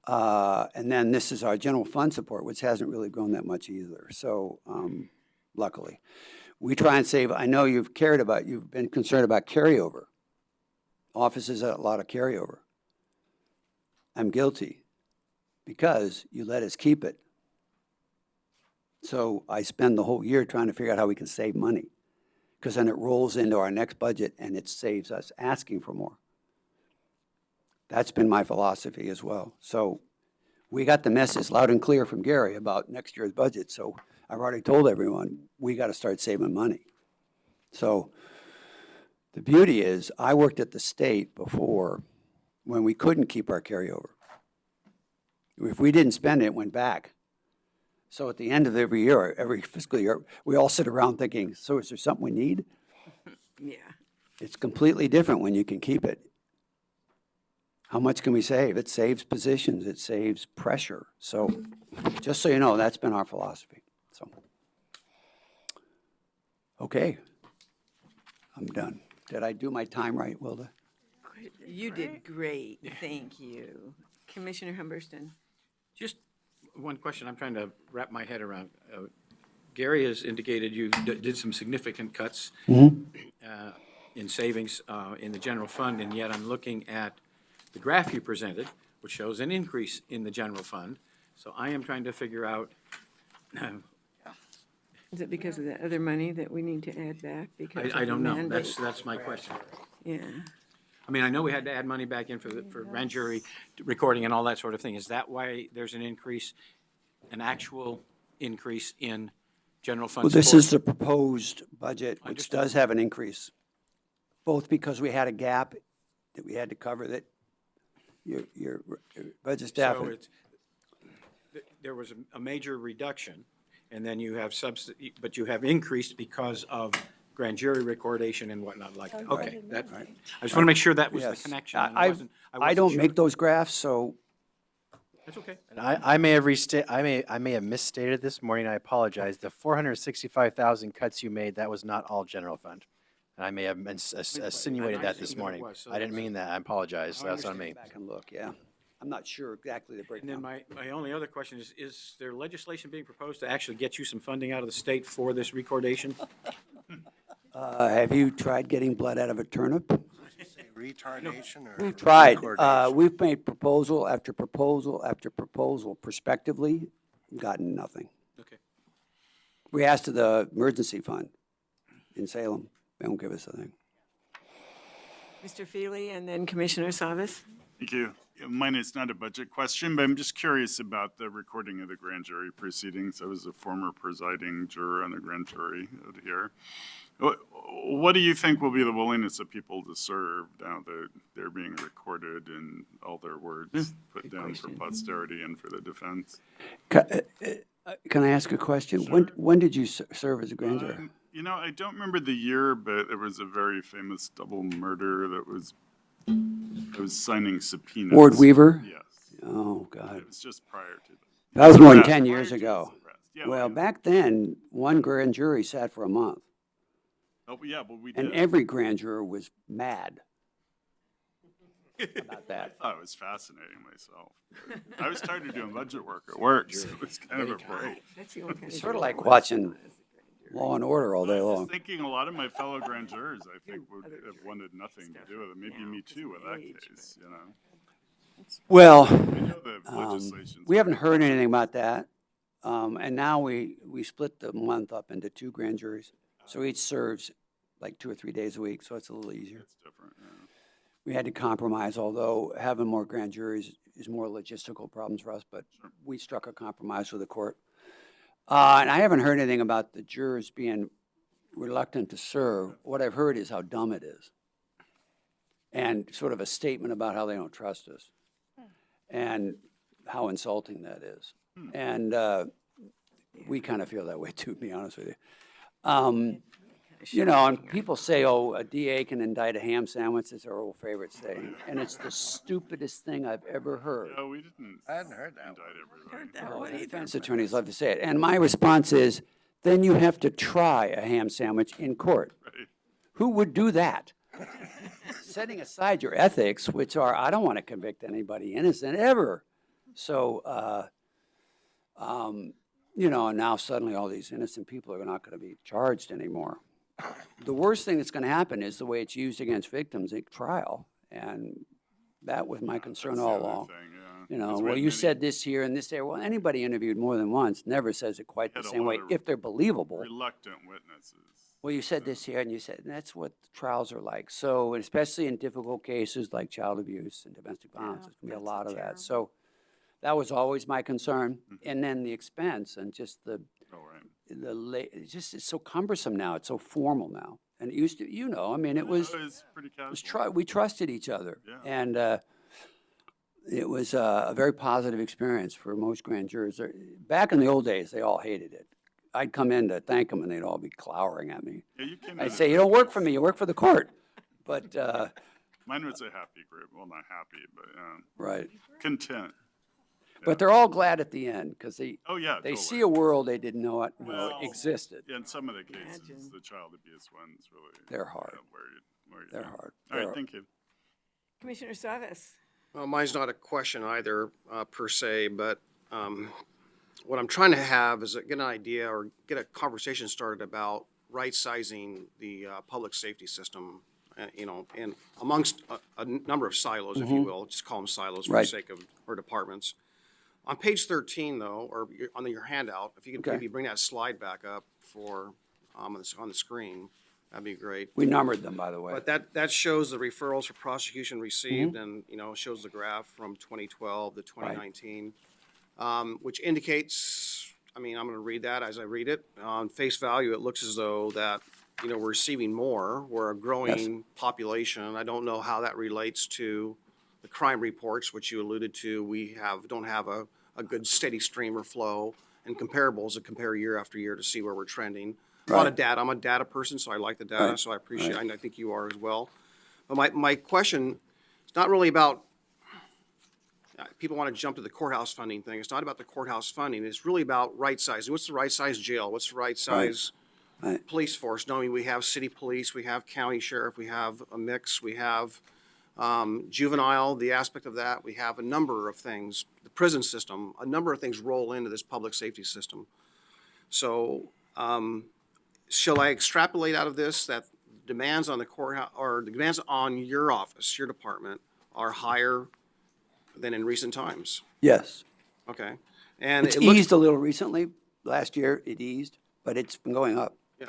and then this is our general fund support, which hasn't really grown that much either. So, luckily, we try and save. I know you've been concerned about carryover. Offices have a lot of carryover. I'm guilty because you let us keep it. So I spend the whole year trying to figure out how we can save money, because then it rolls into our next budget and it saves us asking for more. That's been my philosophy as well. So we got the message loud and clear from Gary about next year's budget. So I've already told everyone, we got to start saving money. So the beauty is, I worked at the state before when we couldn't keep our carryover. If we didn't spend it, it went back. So at the end of every year, every fiscal year, we all sit around thinking, so is there something we need? Yeah. It's completely different when you can keep it. How much can we save? It saves positions, it saves pressure. So just so you know, that's been our philosophy. So, okay, I'm done. Did I do my time right, Wilda? You did great, thank you. Commissioner Humberston. Just one question I'm trying to wrap my head around. Gary has indicated you did some significant cuts in savings in the general fund, and yet I'm looking at the graph you presented, which shows an increase in the general fund. So I am trying to figure out. Is it because of the other money that we need to add back? Because I of don't the know. mandate? That's my question. Yeah. I mean, I know we had to add money back in for grand jury recording and all that sort of thing. Is that why there's an increase, an actual increase in general fund Well, this support? is the proposed budget, which does have an increase, both because we had a gap that we had to cover that your budget staff. So there was a major reduction, and then you have but you have increased because of grand jury recordation and whatnot like that. Okay, that, I just want to make sure that was the Yes. connection. and I don't sure. make those graphs, so That's okay. And I may have I may have misstated this morning. I apologize. The 465,000 cuts you made, that was not all general fund. And I may have insinuated that this morning. I didn't mean that. I apologize. That's on me. back and look, yeah. I'm not sure exactly the And then breakdown. my only other question is there legislation being proposed to actually get you some funding out of the state for this recordation? Have you tried getting blood out of a turnip? Retardation or? We've tried. recordation? We've made proposal after proposal after proposal prospectively, gotten nothing. Okay. We asked the emergency fund in Salem. They won't give us a thing. Mr. Feely and then Commissioner Savas. Thank you. Mine is not a budget question, but I'm just curious about the recording of the grand jury proceedings. I was a former presiding juror on a grand jury out here. What do you think will be the willingness of people to serve now that they're being recorded and all their words put down for posterity and for the defense? Can I ask a question? Sure. When did you serve as a grand juror? You know, I don't remember the year, but there was a very famous double murder that was signing subpoenas. Ward Weaver? Yes. Oh, God. It was just prior to that. That was more than Arrest, 10 prior years to his ago. arrest. Yeah, Well, back then, one grand jury sat for a month, oh, yeah, but we and did. every grand juror was mad about I that. thought it was fascinating myself. I was tired of doing budget work at work, so it was kind of a break. That's the only kind of Sort of jury like I was. watching Law and Order all day I was long. thinking a lot of my fellow grand jurors, I think, would have wanted nothing to do with it. Maybe me too in that case, you know. Well, I know the legislation's. we haven't heard anything about that. And now we split the month up into two grand juries. So each serves like 2 or 3 days a week, so it's a little easier. It's different, yeah. We had to compromise, although having more grand juries is more logistical problems for us, but we struck a compromise with the court. And I haven't heard anything about the jurors being reluctant to serve. What I've heard is how dumb it is. and sort of a statement about how they don't trust us and how insulting that is. And we kind of feel that way too, to be honest with you. You know, and people say, oh, a DA can indict a ham sandwich. It's our old favorite saying. And it's the stupidest thing I've ever heard. No, we didn't. I hadn't heard that one. Indict everybody. Heard that Oh, one the either. defense attorneys love to say it. And my response is, then you have to try a ham sandwich in court. Right. Who would do that? Setting aside your ethics, which are, I don't want to convict anybody innocent ever. So, you know, and now suddenly all these innocent people are not going to be charged anymore. The worst thing that's going to happen is the way it's used against victims at trial. And that was my concern That's the all other along. thing, yeah. You know, 'Cause we well, had you many- said this here and this there. Well, anybody interviewed more than once never says it quite the Had a same way, lot of if they're believable. Reluctant witnesses. Well, you said this here and you said, and that's what trials are like. So, and especially in difficult cases like child abuse and domestic violence, there's going to be a lot of that. So that was always my concern. And then the expense and just Oh, right. it's just, it's so cumbersome now. It's so formal now. And it used to, you know, I mean, it was, It was pretty casual. we trusted each other. Yeah. And it was a very positive experience for most grand jurors. Back in the old days, they all hated it. I'd come in to thank them and they'd all be glowering at me. Yeah, you came I'd in say, as- you don't work for me, you work for the court. But, Mine was a happy group. Well, not happy, but right. content. But they're all glad at the end because Oh, yeah, they totally. see a world they didn't know Well, existed. Yeah, in some of the cases, the child abuse ones really. They're hard. They're hard. All right, thank you. Commissioner Savas. Well, mine's not a question either, per se, but what I'm trying to have is get an idea or get a conversation started about right-sizing the public safety system, you know, and amongst a number of silos, if you will, just call them silos for the Right. sake of our departments. On page 13, though, or on your handout, if you could Okay. maybe bring that slide back up for, on the screen, that'd be great. We numbered them, by the way. But that shows the referrals for prosecution received and, you know, shows the graph from 2012 to 2019, which indicates, I mean, I'm going to read that as I read it. On face value, it looks as though that, you know, we're receiving more. We're a growing population. I don't know how that relates to the crime reports, which you alluded to. We don't have a good steady stream or flow and comparables to compare year after year to see where we're trending. A lot of data. I'm a data person, so I like the data, so I appreciate it. And I think you are as well. But my question is not really about, people want to jump to the courthouse funding thing. It's not about the courthouse funding. It's really about right sizing. What's the right size jail? What's the right size police force? Knowing we have city police, we have county sheriff, we have a mix, we have juvenile, the aspect of that. We have a number of things, the prison system, a number of things roll into this public safety system. So, shall I extrapolate out of this that demands on the courthouse or the demands on your office, your department, are higher than in recent times? Yes. Okay. And It's it looks, eased a little recently. Last year, it eased, but it's been going up. yeah.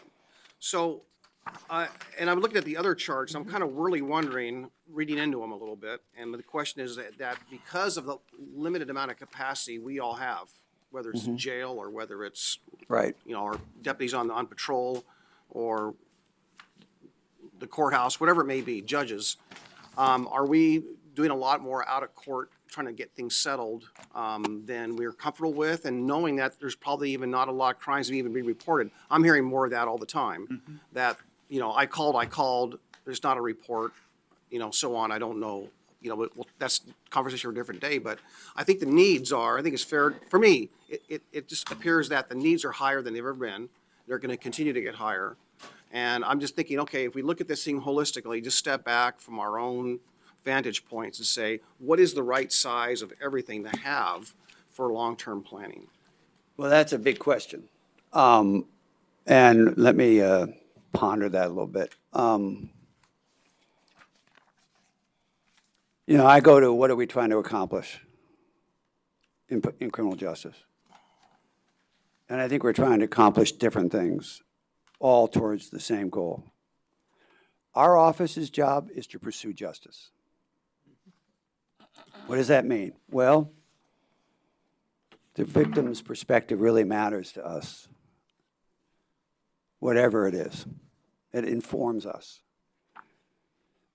So, and I'm looking at the other charts, I'm kind of really wondering, reading into them a little bit, and the question is that because of the limited amount of capacity we all have, whether it's jail or whether it's Right. you know, our deputies on patrol or the courthouse, whatever it may be, judges, are we doing a lot more out of court, trying to get things settled than we're comfortable with, and knowing that there's probably even not a lot of crimes even being reported? I'm hearing more of that all the time, that, you know, I called, there's not a report, you know, so on, I don't know. You know, well, that's a conversation for a different day, but I think the needs are, I think it's fair, for me, it just appears that the needs are higher than they've ever been. They're going to continue to get higher. And I'm just thinking, okay, if we look at this thing holistically, just step back from our own vantage points and say, what is the right size of everything to have for long-term planning? Well, that's a big question. And let me ponder that a little bit. You know, I go to what are we trying to accomplish in criminal justice? And I think we're trying to accomplish different things, all towards the same goal. Our office's job is to pursue justice. What does that mean? Well, the victim's perspective really matters to us, whatever it is. It informs us.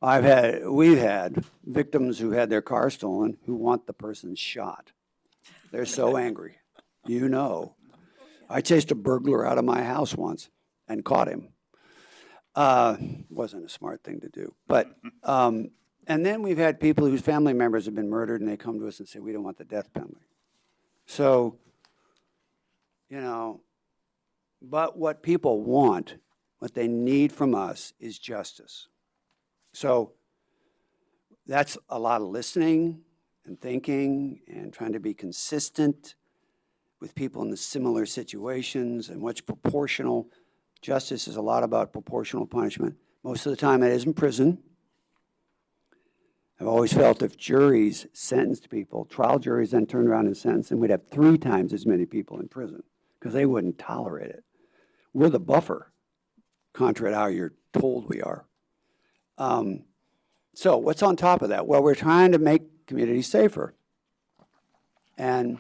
We've had victims who had their car stolen who want the person shot. They're so angry. You know. I chased a burglar out of my house once and caught him. Wasn't a smart thing to do. But, and then we've had people whose family members have been murdered and they come to us and say, we don't want the death penalty. So, you know, but what people want, what they need from us is justice. So that's a lot of listening and thinking and trying to be consistent with people in the similar situations and what's proportional. Justice is a lot about proportional punishment. Most of the time it is in prison. I've always felt if juries sentenced people, trial juries then turned around and sentenced them, we'd have 3 times as many people in prison because they wouldn't tolerate it. We're the buffer, contrary to how you're told we are. So what's on top of that? Well, we're trying to make communities safer. And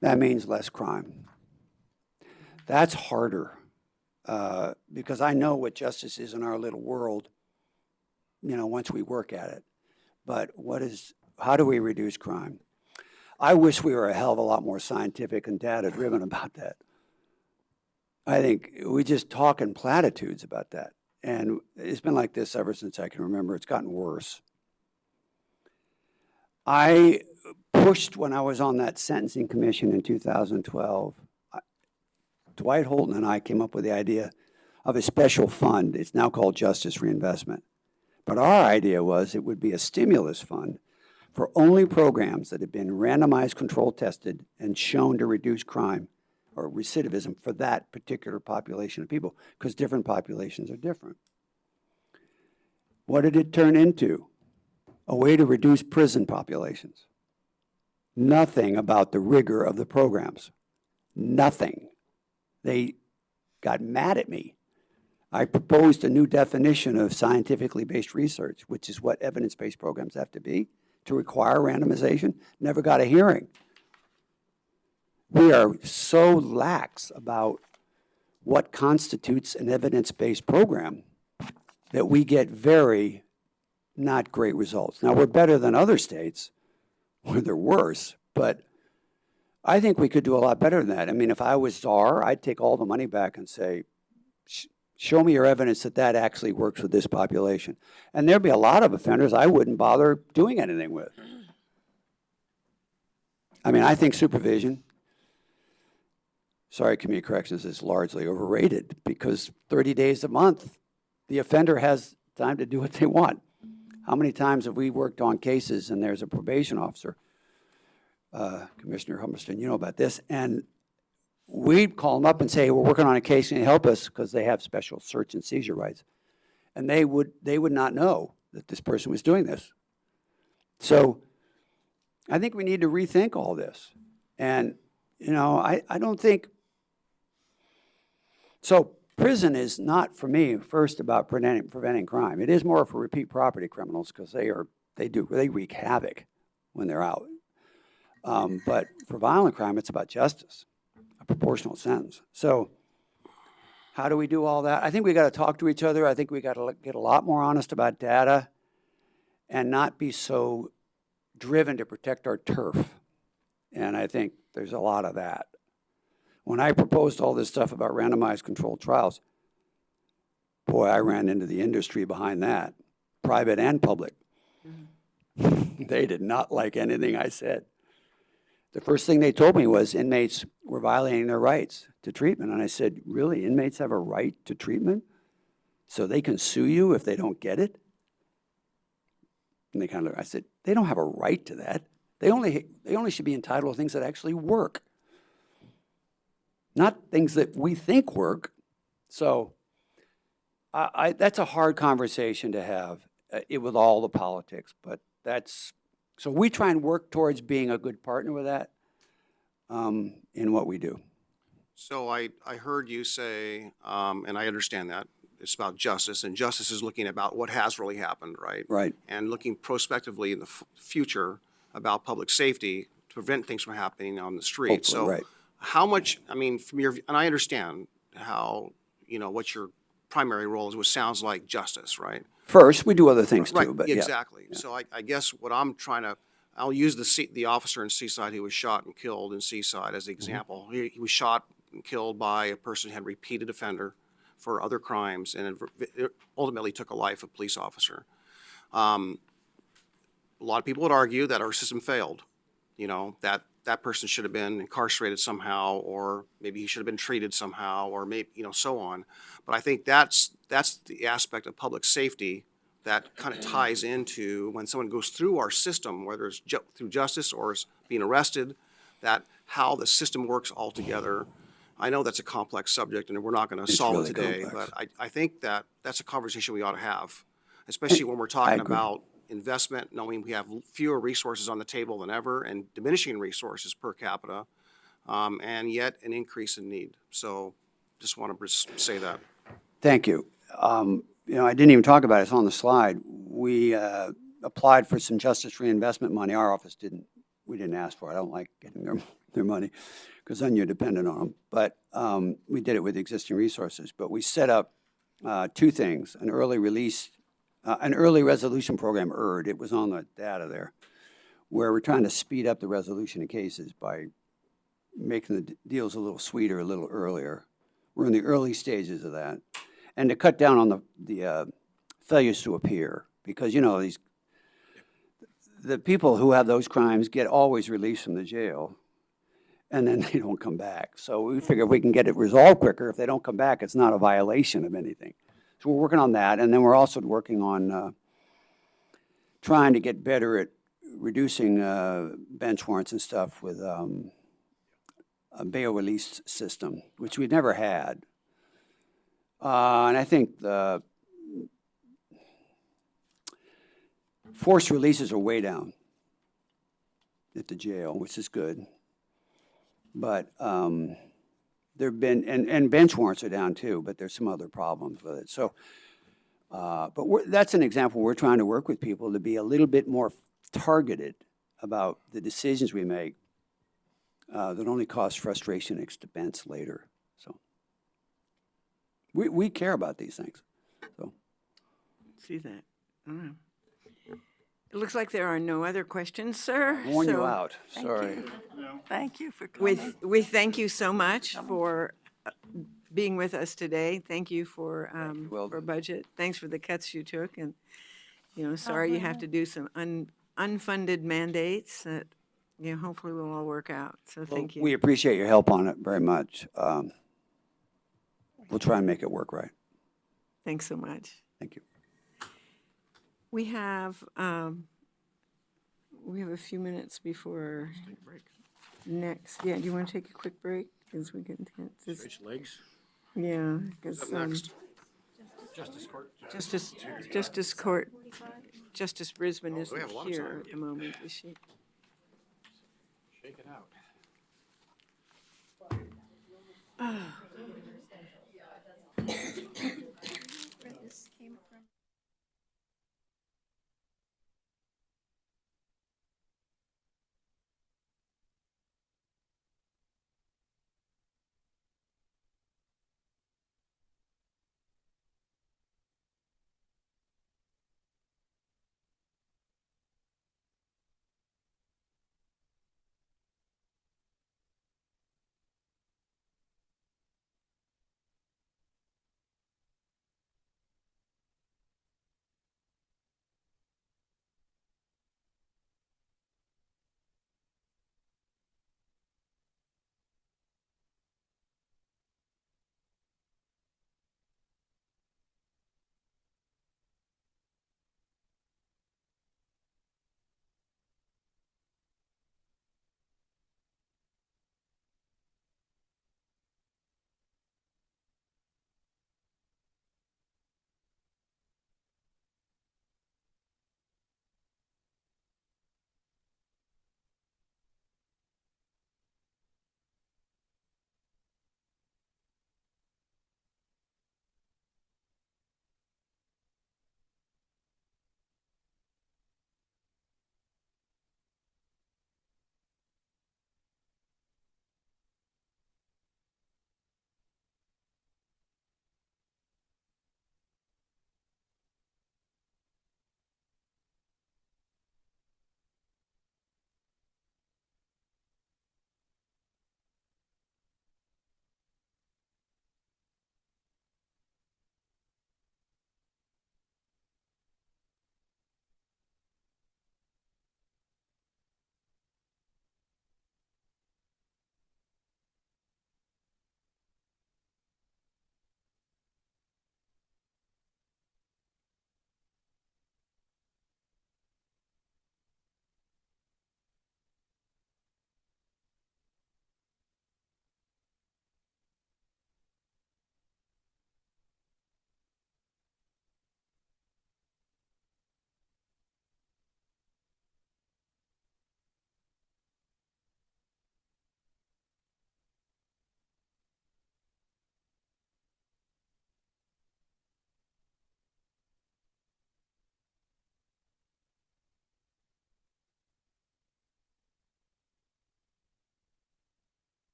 that means less crime. That's harder because I know what justice is in our little world, you know, once we work at it. But how do we reduce crime? I wish we were a hell of a lot more scientific and data-driven about that. I think we just talk in platitudes about that. And it's been like this ever since I can remember. It's gotten worse. I pushed when I was on that sentencing commission in 2012. Dwight Holton and I came up with the idea of a special fund. It's now called Justice Reinvestment. But our idea was it would be a stimulus fund for only programs that have been randomized, control tested, and shown to reduce crime or recidivism for that particular population of people, because different populations are different. What did it turn into? A way to reduce prison populations. Nothing about the rigor of the programs. Nothing. They got mad at me. I proposed a new definition of scientifically based research, which is what evidence-based programs have to be, to require randomization. Never got a hearing. We are so lax about what constitutes an evidence-based program that we get very not great results. Now, we're better than other states, where they're worse, but I think we could do a lot better than that. I mean, if I was czar, I'd take all the money back and say, show me your evidence that that actually works with this population. And there'd be a lot of offenders I wouldn't bother doing anything with. I mean, I think supervision, community corrections is largely overrated because 30 days a month, the offender has time to do what they want. How many times have we worked on cases and there's a probation officer, Commissioner Humberston, you know about this, and we'd call them up and say, we're working on a case, can you help us? Because they have special search and seizure rights. And they would not know that this person was doing this. So I think we need to rethink all this. And, you know, I don't think, so prison is not, for me, first about preventing crime. It is more for repeat property criminals because they wreak havoc when they're out. But for violent crime, it's about justice, a proportional sentence. So how do we do all that? I think we got to talk to each other. I think we got to get a lot more honest about data and not be so driven to protect our turf. And I think there's a lot of that. When I proposed all this stuff about randomized controlled trials, boy, I ran into the industry behind that, private and public. Mm-hmm. They did not like anything I said. The first thing they told me was inmates were violating their rights to treatment. And I said, really, inmates have a right to treatment? So they can sue you if they don't get it? And I said, they don't have a right to that. They only should be entitled to things that actually work. Not things that we think work. So that's a hard conversation to have with all the politics, but so we try and work towards being a good partner with that in what we do. So I heard you say, and I understand that, it's about justice, and justice is looking about what has really happened, right? Right. And looking prospectively in the future about public safety to prevent things from happening on the street. Hopefully, So right. how much, I mean, from your, and I understand how, you know, what your primary role is what sounds like justice, right? First, we do other things Right, too, but yeah. exactly. So I guess what I'm trying to, I'll use the officer in Seaside who was shot and killed in Seaside as the example. He was shot and killed by a person who had repeated offender for other crimes and it ultimately took a life of a police officer. A lot of people would argue that our system failed, that that person should have been incarcerated somehow, or maybe he should have been treated somehow, or maybe, so on. But I think that's the aspect of public safety that kind of ties into when someone goes through our system, whether it's through justice or is being arrested, that how the system works altogether. I know that's a complex subject and we're not going to solve really it today, complex. but I think that that's a conversation we ought to have, especially when we're talking agree. about investment, knowing we have fewer resources on the table than ever and diminishing resources per capita, and yet an increase in need. So just want to say that. Thank you. I didn't even talk about it. It's on the slide. We applied for some justice reinvestment money. Our office didn't. We didn't ask for it. I don't like getting their money because then you're dependent on them. But we did it with existing resources. But we set up two things: an early resolution program. It was on the data there, where we're trying to speed up the resolution of cases by making the deals a little sweeter, a little earlier. We're in the early stages of that. And to cut down on the failures to appear, because, the people who have those crimes get always released from the jail, and then they don't come back. So we figure if we can get it resolved quicker, if they don't come back, it's not a violation of anything. So we're working on that, and then we're also working on trying to get better at reducing bench warrants and stuff with a bail release system, which we've never had. And I think the forced releases are way down at the jail, which is good. But there've been, and bench warrants are down too, but there's some other problems with it. So, but that's an example. We're trying to work with people to be a little bit more targeted about the decisions we make that only cause frustration and expense later. So we care about these things. So See that? All right. It looks like there are no other questions, sir. I warn you So out. Sorry. Thank you for coming. We thank you so much for being with us today. Thank you for budget. Thanks for the cuts you took, and, sorry you have to do some unfunded mandates that, hopefully will all work out. So thank you. We appreciate your help on it very much. We'll try and make it work right. Thanks so much. Thank you. We have a few minutes before next. Yeah, do you want to take a quick break? Because we can, Stretch legs. yeah, because Next. Justice Court. Justice Brisbane we isn't have a lot of here time. at the moment, is she? Shake it out.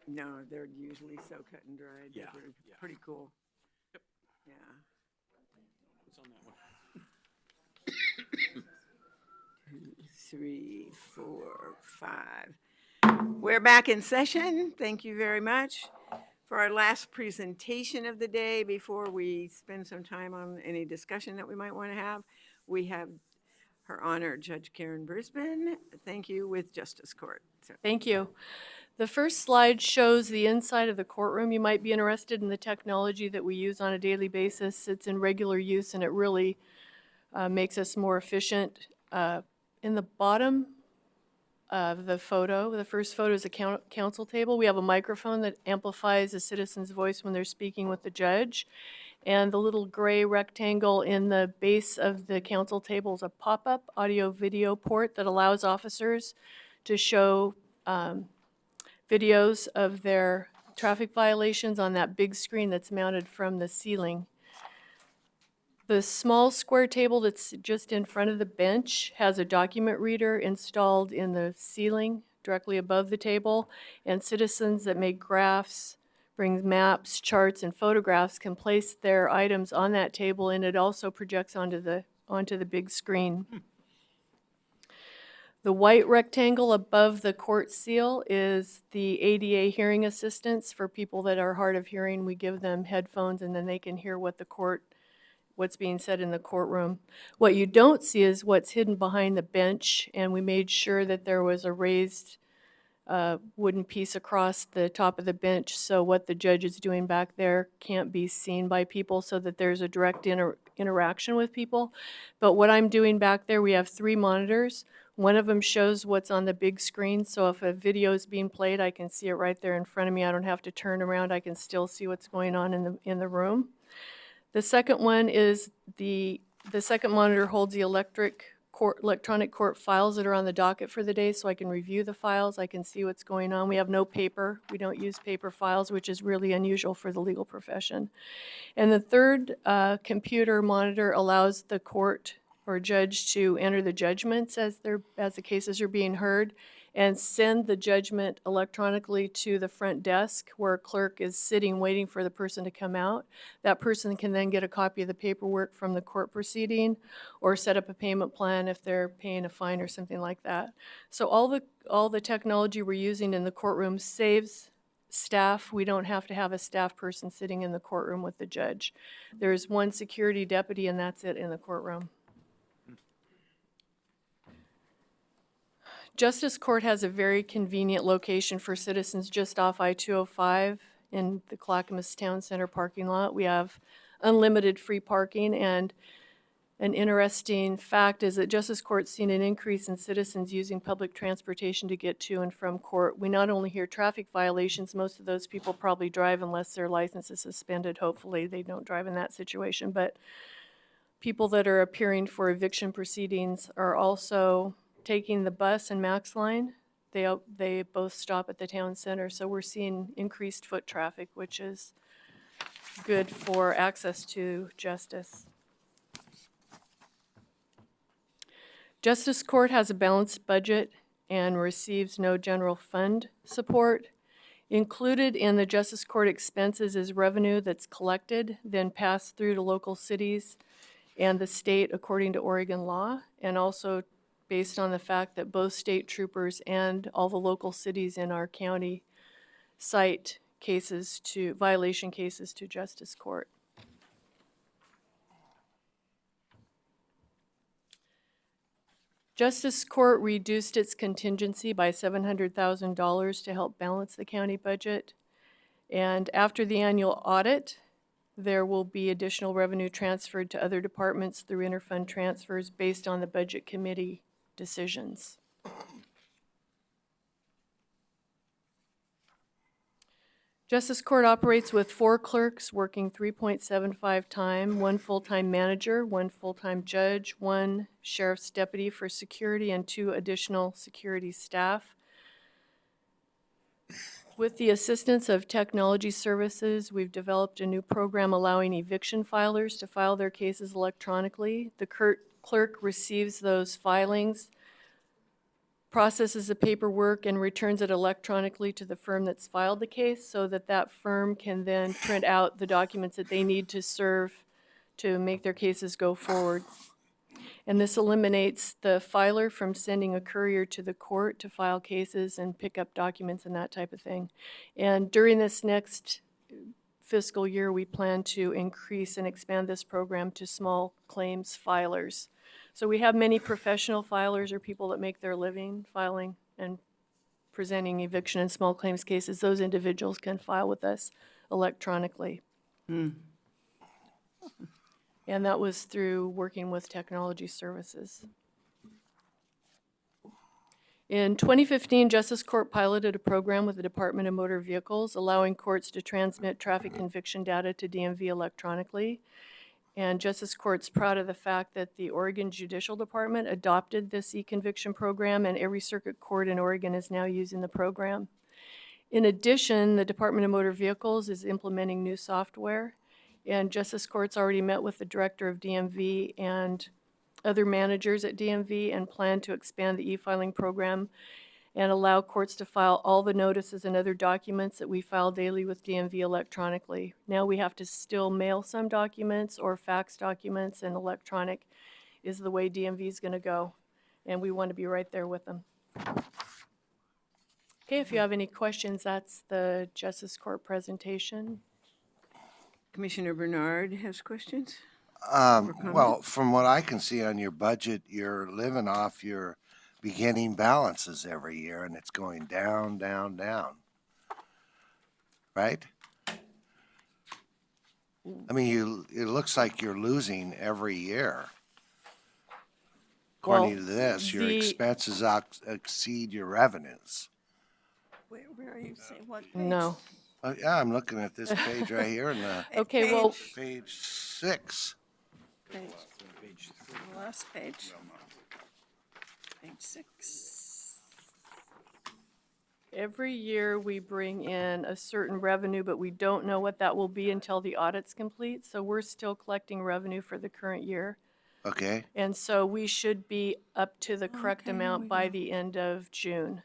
No, they're usually so cut and dried. Yeah, They're yeah. pretty cool. Yep. Yeah. What's on that one? 3, 4, 5. We're back in session. Thank you very much. For our last presentation of the day, before we spend some time on any discussion that we might want to have, we have Her Honor Judge Karen Brisbane. Thank you, with Justice Court. So, Thank you. The first slide shows the inside of the courtroom. You might be interested in the technology that we use on a daily basis. It's in regular use and it really makes us more efficient. In the bottom of the photo, the first photo is a counsel table. We have a microphone that amplifies a citizen's voice when they're speaking with the judge. And the little gray rectangle in the base of the counsel table is a pop-up audio-video port that allows officers to show videos of their traffic violations on that big screen that's mounted from the ceiling. The small square table that's just in front of the bench has a document reader installed in the ceiling directly above the table, and citizens that make graphs, bring maps, charts, and photographs can place their items on that table, and it also projects onto the big screen. The white rectangle above the court seal is the ADA hearing assistance for people that are hard of hearing. We give them headphones and then they can hear what's being said in the courtroom. What you don't see is what's hidden behind the bench, and we made sure that there was a raised wooden piece across the top of the bench, so what the judge is doing back there can't be seen by people, so that there's a direct interaction with people. But what I'm doing back there, we have 3 monitors. One of them shows what's on the big screen, so if a video is being played, I can see it right there in front of me. I don't have to turn around. I can still see what's going on in the room. The second one is the second monitor holds the electronic court files that are on the docket for the day, so I can review the files. I can see what's going on. We have no paper. We don't use paper files, which is really unusual for the legal profession. And the third computer monitor allows the court or judge to enter the judgments as the cases are being heard, and send the judgment electronically to the front desk where a clerk is sitting waiting for the person to come out. That person can then get a copy of the paperwork from the court proceeding or set up a payment plan if they're paying a fine or something like that. So all the technology we're using in the courtroom saves staff. We don't have to have a staff person sitting in the courtroom with the judge. There's one security deputy and that's it in the courtroom. Justice Court has a very convenient location for citizens just off I-205 in the Clackamas Town Center parking lot. We have unlimited free parking, and an interesting fact is that Justice Court's seen an increase in citizens using public transportation to get to and from court. We not only hear traffic violations, most of those people probably drive unless their license is suspended. Hopefully they don't drive in that situation, but people that are appearing for eviction proceedings are also taking the bus and Max Line. They both stop at the town center, so we're seeing increased foot traffic, which is good for access to justice. Justice Court has a balanced budget and receives no general fund support. Included in the Justice Court expenses is revenue that's collected, then passed through to local cities and the state according to Oregon law, and also based on the fact that both state troopers and all the local cities in our county cite violation cases to Justice Court. Justice Court reduced its contingency by $700,000 to help balance the county budget. And after the annual audit, there will be additional revenue transferred to other departments through interfund transfers based on the budget committee decisions. Justice Court operates with 4 clerks working 3.75 time, 1 full-time manager, 1 full-time judge, 1 sheriff's deputy for security, and 2 additional security staff. With the assistance of technology services, we've developed a new program allowing eviction filers to file their cases electronically. The clerk receives those filings processes the paperwork and returns it electronically to the firm that's filed the case so that that firm can then print out the documents that they need to serve to make their cases go forward. And this eliminates the filer from sending a courier to the court to file cases and pick up documents and that type of thing. And during this next fiscal year, we plan to increase and expand this program to small claims filers. So we have many professional filers or people that make their living filing and presenting eviction and small claims cases. Those individuals can file with us electronically. And that was through working with technology services. In 2015, Justice Court piloted a program with the Department of Motor Vehicles, allowing courts to transmit traffic conviction data to DMV electronically. And Justice Court's proud of the fact that the Oregon Judicial Department adopted this e-conviction program, and every circuit court in Oregon is now using the program. In addition, the Department of Motor Vehicles is implementing new software, and Justice Court's already met with the director of DMV and other managers at DMV and plan to expand the e-filing program and allow courts to file all the notices and other documents that we file daily with DMV electronically. Now we have to still mail some documents or fax documents, and electronic is the way DMV is going to go, and we want to be right there with them. Okay, if you have any questions, that's the Justice Court presentation. Commissioner Bernard has questions? Well, from what I can see on your budget, you're living off your beginning balances every year, and it's going down, down, down. Right? I mean, it looks like you're losing every year. According to this, your expenses exceed your revenues. Where are you saying, what page? No. Yeah, I'm looking at this page right here in the Okay, well, page 6. Page, the last page. Page 6. every year we bring in a certain revenue, but we don't know what that will be until the audit's complete. So we're still collecting revenue for the current year. Okay. And so we should be up to the correct Okay, here amount we by go. the end of June.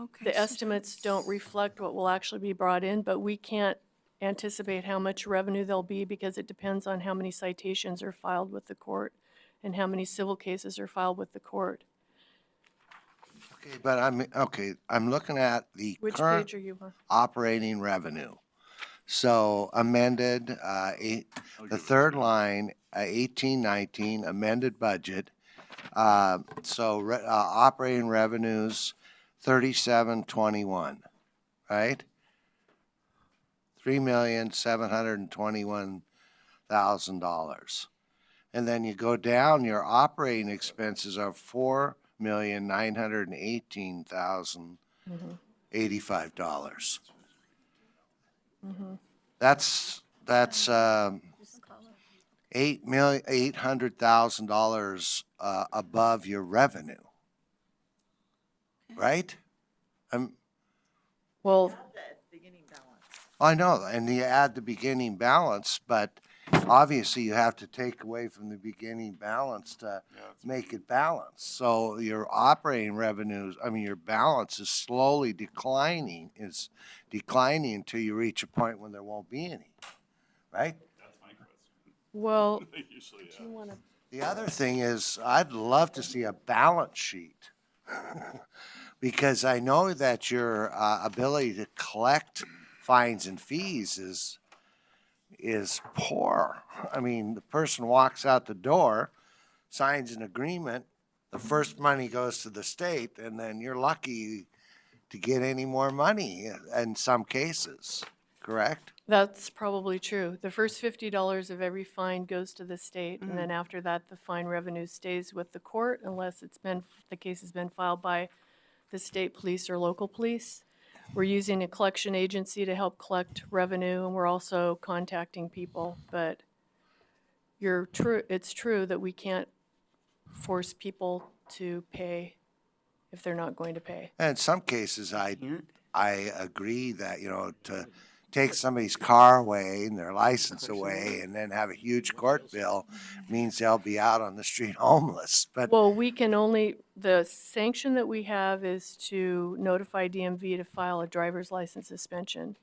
Okay. The so estimates don't reflect what will actually be brought in, but we can't anticipate how much revenue there'll be because it depends on how many citations are filed with the court and how many civil cases are filed with the court. Okay, but I'm looking at the Which current page are you on? operating revenue. So amended, the third line, 1819, amended budget. Operating revenues, 3721, right? $3,721,000. And then you go down, your operating expenses are $4,918,085. That's $800,000 above your revenue, right? Well, I know, and you add the beginning balance, but obviously you have to take away from the beginning balance to make it balanced. So your operating revenues, your balance is slowly declining, until you reach a point when there won't be any, right? well, Usually, The other thing is, I'd love to see a balance sheet. Because I know that your ability to collect fines and fees is poor. I mean, the person walks out the door, signs an agreement, the first money goes to the state, and then you're lucky to get any more money in some cases, correct? that's probably true. The first $50 of every fine goes to the state, and then after that, the fine revenue stays with the court unless the case has been filed by the state police or local police. We're using a collection agency to help collect revenue, and we're also contacting people. But it's true that we can't force people to pay if they're not going to pay. And in some cases, I agree that, to take somebody's car away and their license away and then have a huge court bill means they'll be out on the street homeless. But Well, we can only, the sanction that we have is to notify DMV to file a driver's license suspension.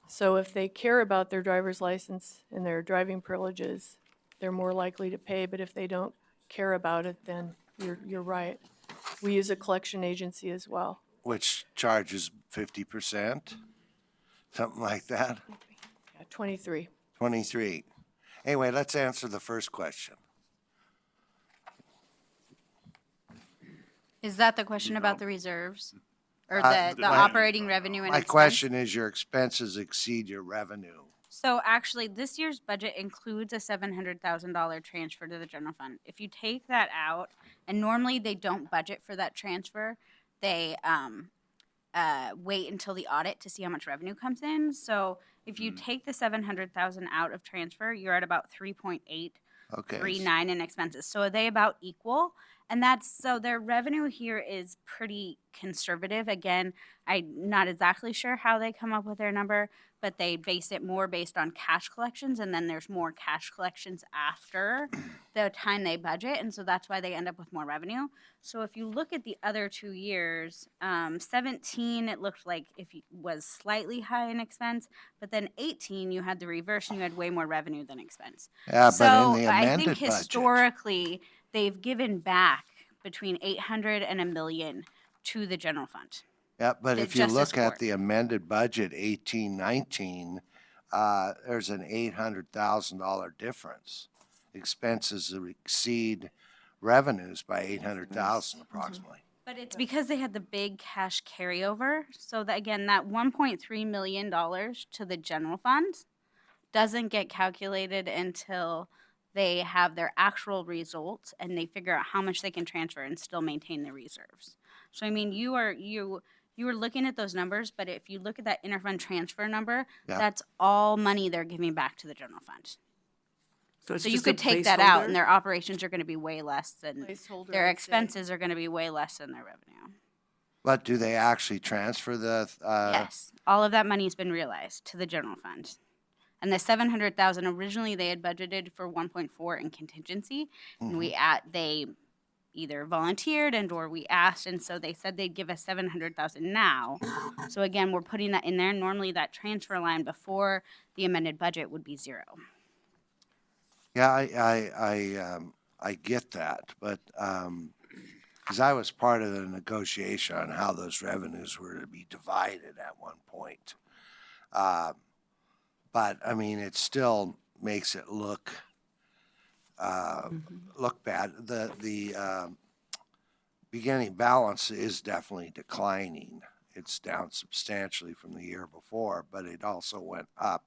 So if they care about their driver's license and their driving privileges, they're more likely to pay, but if they don't care about it, then you're right. We use a collection agency as well. which charges 50%, something like that. Yeah, 23. 23. Anyway, let's answer the first question. Is that the question about the reserves? Or Uh, the my- operating revenue and My expense? question is, your expenses exceed your revenue. So actually, this year's budget includes a $700,000 transfer to the general fund. If you take that out, and normally they don't budget for that transfer, they wait until the audit to see how much revenue comes in. So if you take the 700,000 out of transfer, you're at about 3.839 Okay. in expenses. So are they about equal? And that's, so their revenue here is pretty conservative. Again, I'm not exactly sure how they come up with their number, but they base it more based on cash collections, and then there's more cash collections after the time they budget, and so that's why they end up with more revenue. So if you look at the other 2 years, 17, it looked like was slightly high in expense, but then 18, you had the reverse, and you had way more revenue than expense. Yeah, So but in the I amended think budget. historically, they've given back between 800 and $1 million to the general fund. Yeah, but The if you Justice look at Court. the amended budget 18-19, there's an $800,000 difference. Expenses exceed revenues by 800,000 approximately. But it's because they had the big cash carryover. So that, again, that $1.3 million to the general fund doesn't get calculated until they have their actual results and they figure out how much they can transfer and still maintain the reserves. So I mean, you were looking at those numbers, but if you look at that interfund transfer number, Yeah. that's all money they're giving back to the general fund. it's So you just a could take that out, placeholder? and their operations are going to be way less than Placeholder, their I'd say. expenses are going to be way less than their revenue. But do they actually transfer the, Yes, all of that money has been realized to the general fund. And the 700,000 originally they had budgeted for 1.4 in contingency, and they either volunteered or we asked, and so they said they'd give us 700,000 now. So again, we're putting that in there. Normally, that transfer line before the amended budget would be zero. yeah, I get that, but, because I was part of the negotiation on how those revenues were to be divided at one point. But, I mean, it still makes it look bad. The beginning balance is definitely declining. It's down substantially from the year before, but it also went up.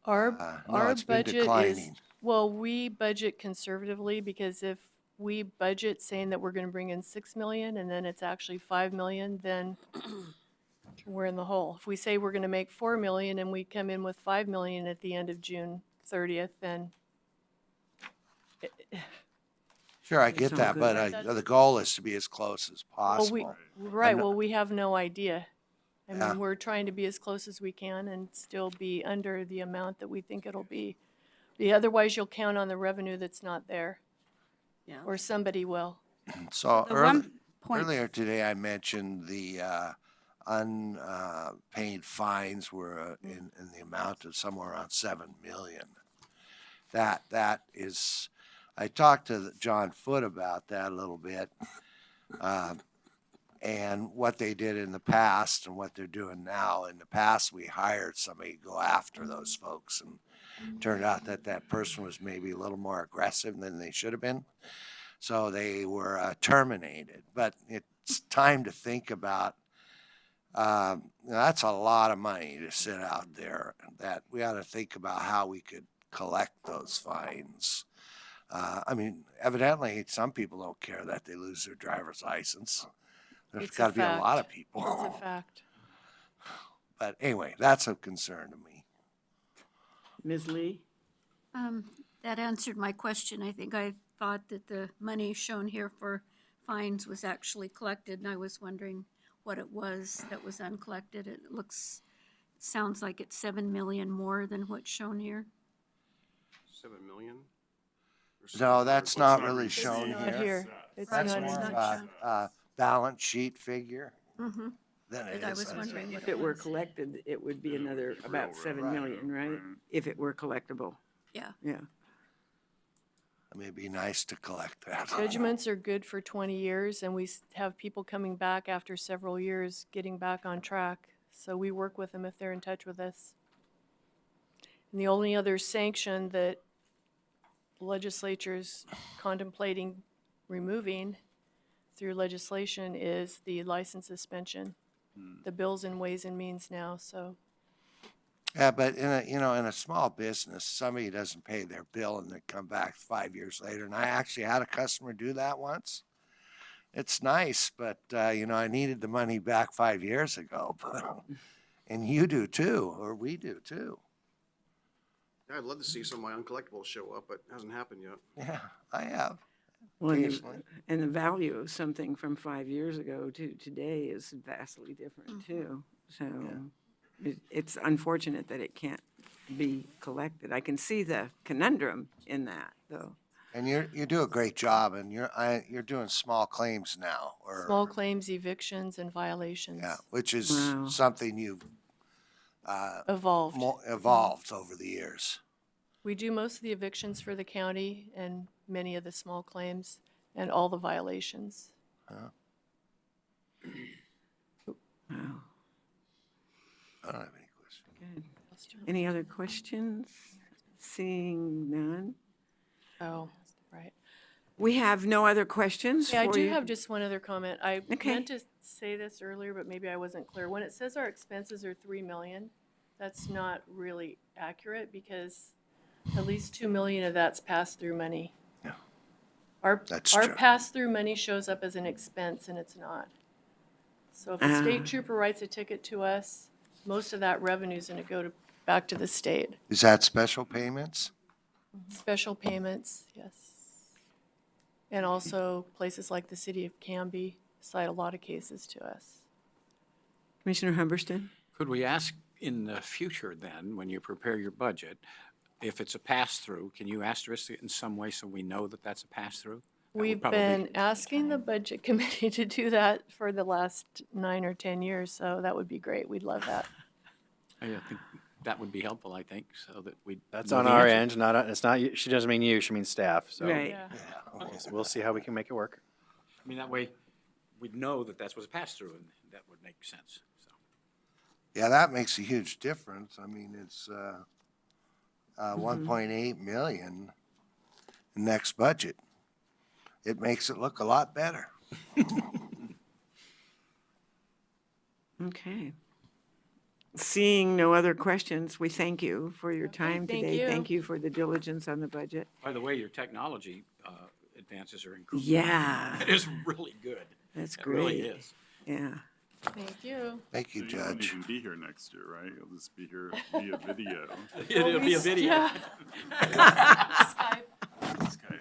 Our No, our it's been budget is, declining. well, we budget conservatively because if we budget saying that we're going to bring in 6 million and then it's actually 5 million, then we're in the hole. If we say we're going to make 4 million and we come in with 5 million at the end of June 30th, then Sure, I get not that, good. but the goal is to be as close as well, we, possible. right, not- well, we have no idea. I Yeah. mean, we're trying to be as close as we can and still be under the amount that we think it'll be. Otherwise, you'll count on the revenue that's not there. Yeah. Or somebody will. So The 1 earlier today, I mentioned the unpaid fines were in the amount of somewhere around 7 million. That is, I talked to John Foote about that a little bit, and what they did in the past and what they're doing now. In the past, we hired somebody to go after those folks, and turned out that that person was maybe a little more aggressive than they should have been. So they were terminated. But it's time to think about, that's a lot of money to sit out there, that we ought to think about how we could collect those fines. I mean, evidently, some people don't care that they lose their driver's license. There's It's a got to be a lot of fact. people. It's a fact. But anyway, that's a concern to me. Ms. Lee? That answered my question. I think I thought that the money shown here for fines was actually collected, and I was wondering what it was that was uncollected. It looks sounds like it's 7 million more than what's shown here. 7 million? No, that's not not really received. shown Not here. here. It's That's not more in of here. a balance sheet figure Mm-hmm. than it But I is. was wondering what If it were was. collected, it would be another about 7 Right. million, right? If it were collectible, Yeah. yeah. I mean, it'd be nice to collect that. Judgments are good for 20 years, and we have people coming back after several years, getting back on track. So we work with them if they're in touch with us. And the only other sanction that the legislature's contemplating removing through legislation is the license suspension. The bill's in Ways and Means now, so. Yeah, but in a small business, somebody doesn't pay their bill and they come back 5 years later. And I actually had a customer do that once. It's nice, but I needed the money back 5 years ago. And you do too, or we do too. Yeah, I'd love to see some of my uncollectibles show up, but it hasn't happened yet. Yeah, I have. Well, Occasionally. and the value of something from 5 years ago to today is vastly different too. So it's unfortunate that it can't be collected. I can see the conundrum in that, though. And you do a great job, and you're doing small claims now, or Small claims, evictions, and violations. yeah, which is Wow. something you've Evolved. evolved over the years. We do most of the evictions for the county and many of the small claims and all the violations. Wow. I don't have any questions. Good. Any other questions? Seeing none. Oh, right. We have no other questions Yeah, I for do you. have just one other comment. I Okay. meant to say this earlier, but maybe I wasn't clear. When it says our expenses are 3 million, that's not really accurate because at least 2 million of that's pass-through money. Yeah. Our That's our true. pass-through money shows up as an expense and it's not. So if a Ah. state trooper writes a ticket to us, most of that revenue is going to go back to the state. Is that special payments? Special payments, yes. And also places like the city of Canby cite a lot of cases to us. Commissioner Humberston? Could we ask in the future then, when you prepare your budget, if it's a pass-through, can you asterisk it in some way so we know that that's a pass-through? That would We've probably- been asking the budget committee to do that for the last 9 or 10 years, so that would be great. We'd love that. I think that would be helpful, I think, so that we. That's know on the our answer. end, not, it's not, she doesn't mean you, she means staff, so. Right. Yeah. We'll see how we can make it work. I mean, that way, we'd know that that's what's a pass-through, and that would make sense, so. Yeah, that makes a huge difference. I mean, it's 1.8 million next budget. It makes it look a lot better. Okay. Seeing no other questions, we thank you for your time thank today. you. Thank you for the diligence on the budget. By the way, your technology advances are incredible. Yeah, It is really good. that's It really great. is. Yeah. Thank you. Thank you, So you won't Judge. even be here next year, right? You'll just be here via video. It'll be a video. Yeah. Skype. Okay.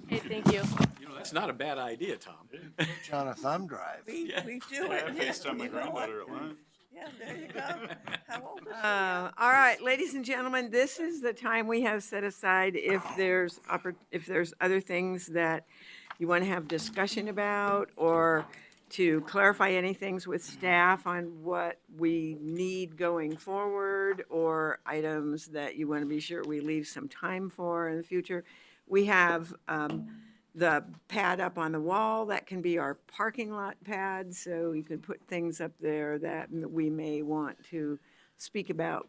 Hey, thank you. You know, that's not a bad idea, Tom. Put you on a thumb drive. We do I it. FaceTime my You know what? granddaughter at lunch. Yeah, there you go. How old is she? All right, ladies and gentlemen, this is the time we have set aside if there's other things that you want to have discussion about or to clarify any things with staff on what we need going forward or items that you want to be sure we leave some time for in the future. We have the pad up on the wall, that can be our parking lot pad, so you can put things up there that we may want to speak about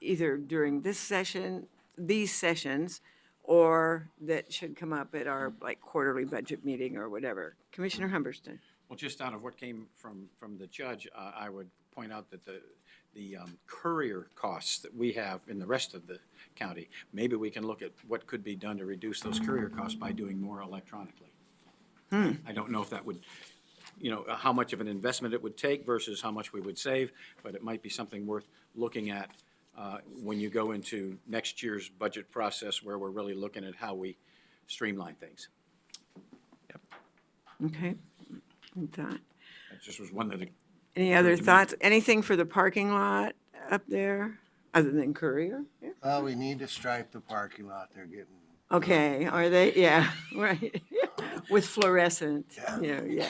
either during this session, these sessions, or that should come up at our like quarterly budget meeting or whatever. Commissioner Humberston. Well, just out of what came from the judge, I would point out that the courier costs that we have in the rest of the county, maybe we can look at what could be done to reduce those courier costs by doing more electronically. I don't know if that would, how much of an investment it would take versus how much we would save, but it might be something worth looking at when you go into next year's budget process where we're really looking at how we streamline things. Okay. Good thought. That just was one that. Any other thoughts? Anything for the parking lot up there, other than Courier? Yeah. Well, we need to stripe the parking lot. They're getting. Okay, are they? Yeah, right. With fluorescent, yeah.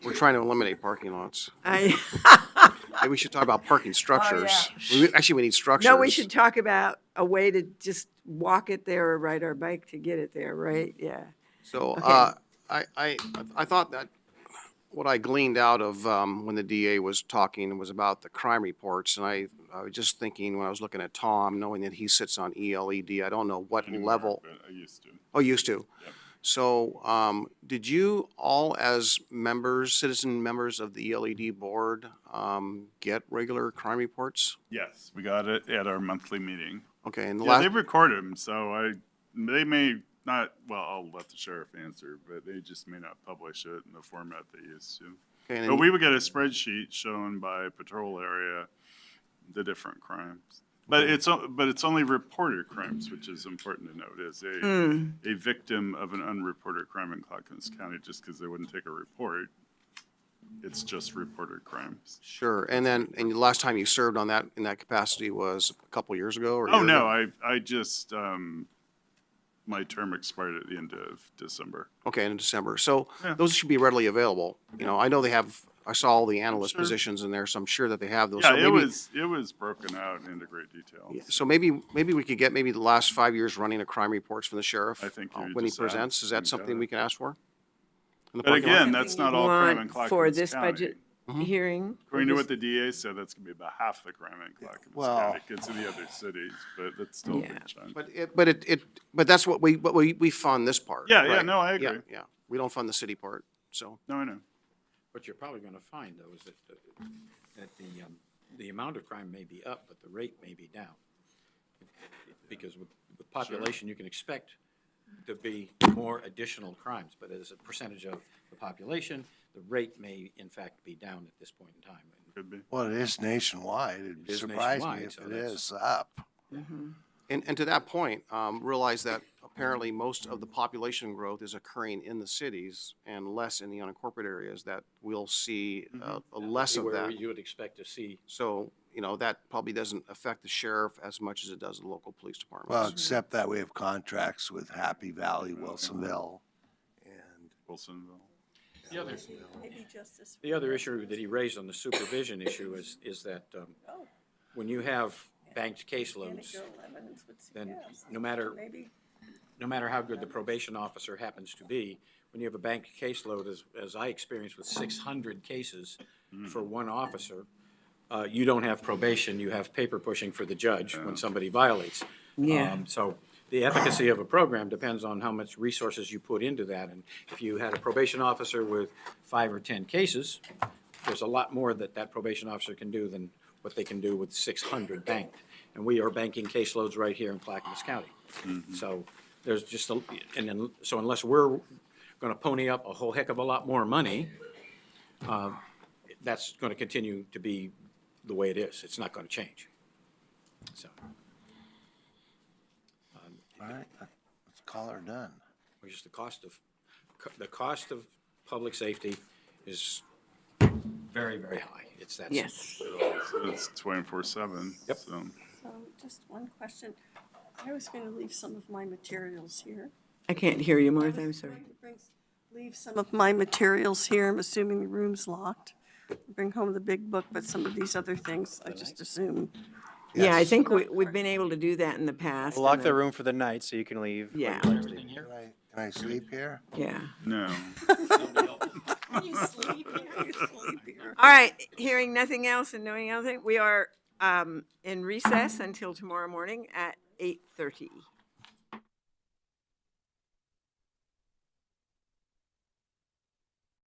We're trying to eliminate parking lots. I, Maybe we should talk about parking structures. Actually, we need structures. no, we should talk about a way to just walk it there or ride our bike to get it there, right? Yeah. So, Okay. I thought that what I gleaned out of, when the DA was talking was about the crime reports, and I was just thinking when I was looking at Tom, knowing that he sits on ELED, I don't know what Anymore, level. but I used to. Oh, used to. Yep. So, did you all as members, citizen members of the ELED board, get regular crime reports? Yes, we got it at our monthly meeting. Okay, and the Yeah, they last, record them, so they may not, well, I'll let the sheriff answer, but they just may not publish it in the format they used to. okay, and But then- we would get a spreadsheet shown by patrol area, the different crimes. But it's only reported crimes, which is important to note, as a victim of an unreported crime in Clackamas County, just because they wouldn't take a report. It's just reported crimes. sure, and then, and the last time you served on that, in that capacity was a couple years ago, or? a Oh, year no, ago? I just, my term expired at the end of December. Okay, in December. So Yeah. those should be readily available. You know, I know they have, I saw all the analyst Sure. positions in there, so I'm sure that they have those. Yeah, So it maybe- was broken out into great detail. So maybe we could get maybe the last 5 years running of crime reports from the sheriff. I think you when he just ask presents. Is that and something got we it. can ask for? In the But parking lot? again, that's not all crime in Want Clackamas for this County. budget hearing? According to what the DA said, that's gonna be about half the crime in Clackamas Well- County. It gets to the other cities, but that's still a Yeah. big chunk. But that's what we fund this part. Yeah, yeah, right? no, I Yeah, agree. yeah. We don't fund the city part, so. No, I know. What you're probably gonna find, though, is that the amount of crime may be up, but the rate may be down. Because with population, you can expect to be more additional crimes, but as a percentage of the population, the rate may in fact be down at this point in time. Could be. Well, it is nationwide. It'd It is surprise me nationwide, if so it that's- is up. And to that point, realize that apparently most of the population growth is occurring in the cities and less in the unincorporated areas, that we'll see a less of Where that. you would expect to see. So, you know, that probably doesn't affect the sheriff as much as it does the local police Well, departments. except that we have contracts with Happy Valley, Wilsonville, and Wilsonville. The other issue that he raised on the supervision issue is that when you have banked caseloads, then no matter how good the probation officer happens to be, when you have a banked caseload, as I experienced with 600 cases for one officer, you don't have probation, you have paper pushing for the judge when somebody violates. Yeah. So the efficacy of a program depends on how much resources you put into that. And if you had a probation officer with 5 or 10 cases, there's a lot more that probation officer can do than what they can do with 600 banked. And we are banking caseloads right here in Clackamas County. So there's just, so unless we're going to pony up a whole heck of a lot more money, that's going to continue to be the way it is. It's not going to change. So, all right, let's call her done. which is the cost of public safety is very, very high. It's that. Yes. It's 24/7. Yep. So. So just one question. I was going to leave some of my materials here. I can't hear you, Martha, I'm sorry. Leave some of my materials here. I'm assuming the room's locked. Bring home the big book, but some of these other things, I just assume. Yeah, I Yes. think we've been able to do that in the past. We'll lock and the room for the night so you can leave. when Yeah. you're ready. Can I sleep here? Yeah. No. You sleep here. All right, hearing nothing else and knowing nothing, we are in recess until tomorrow morning at 8:30.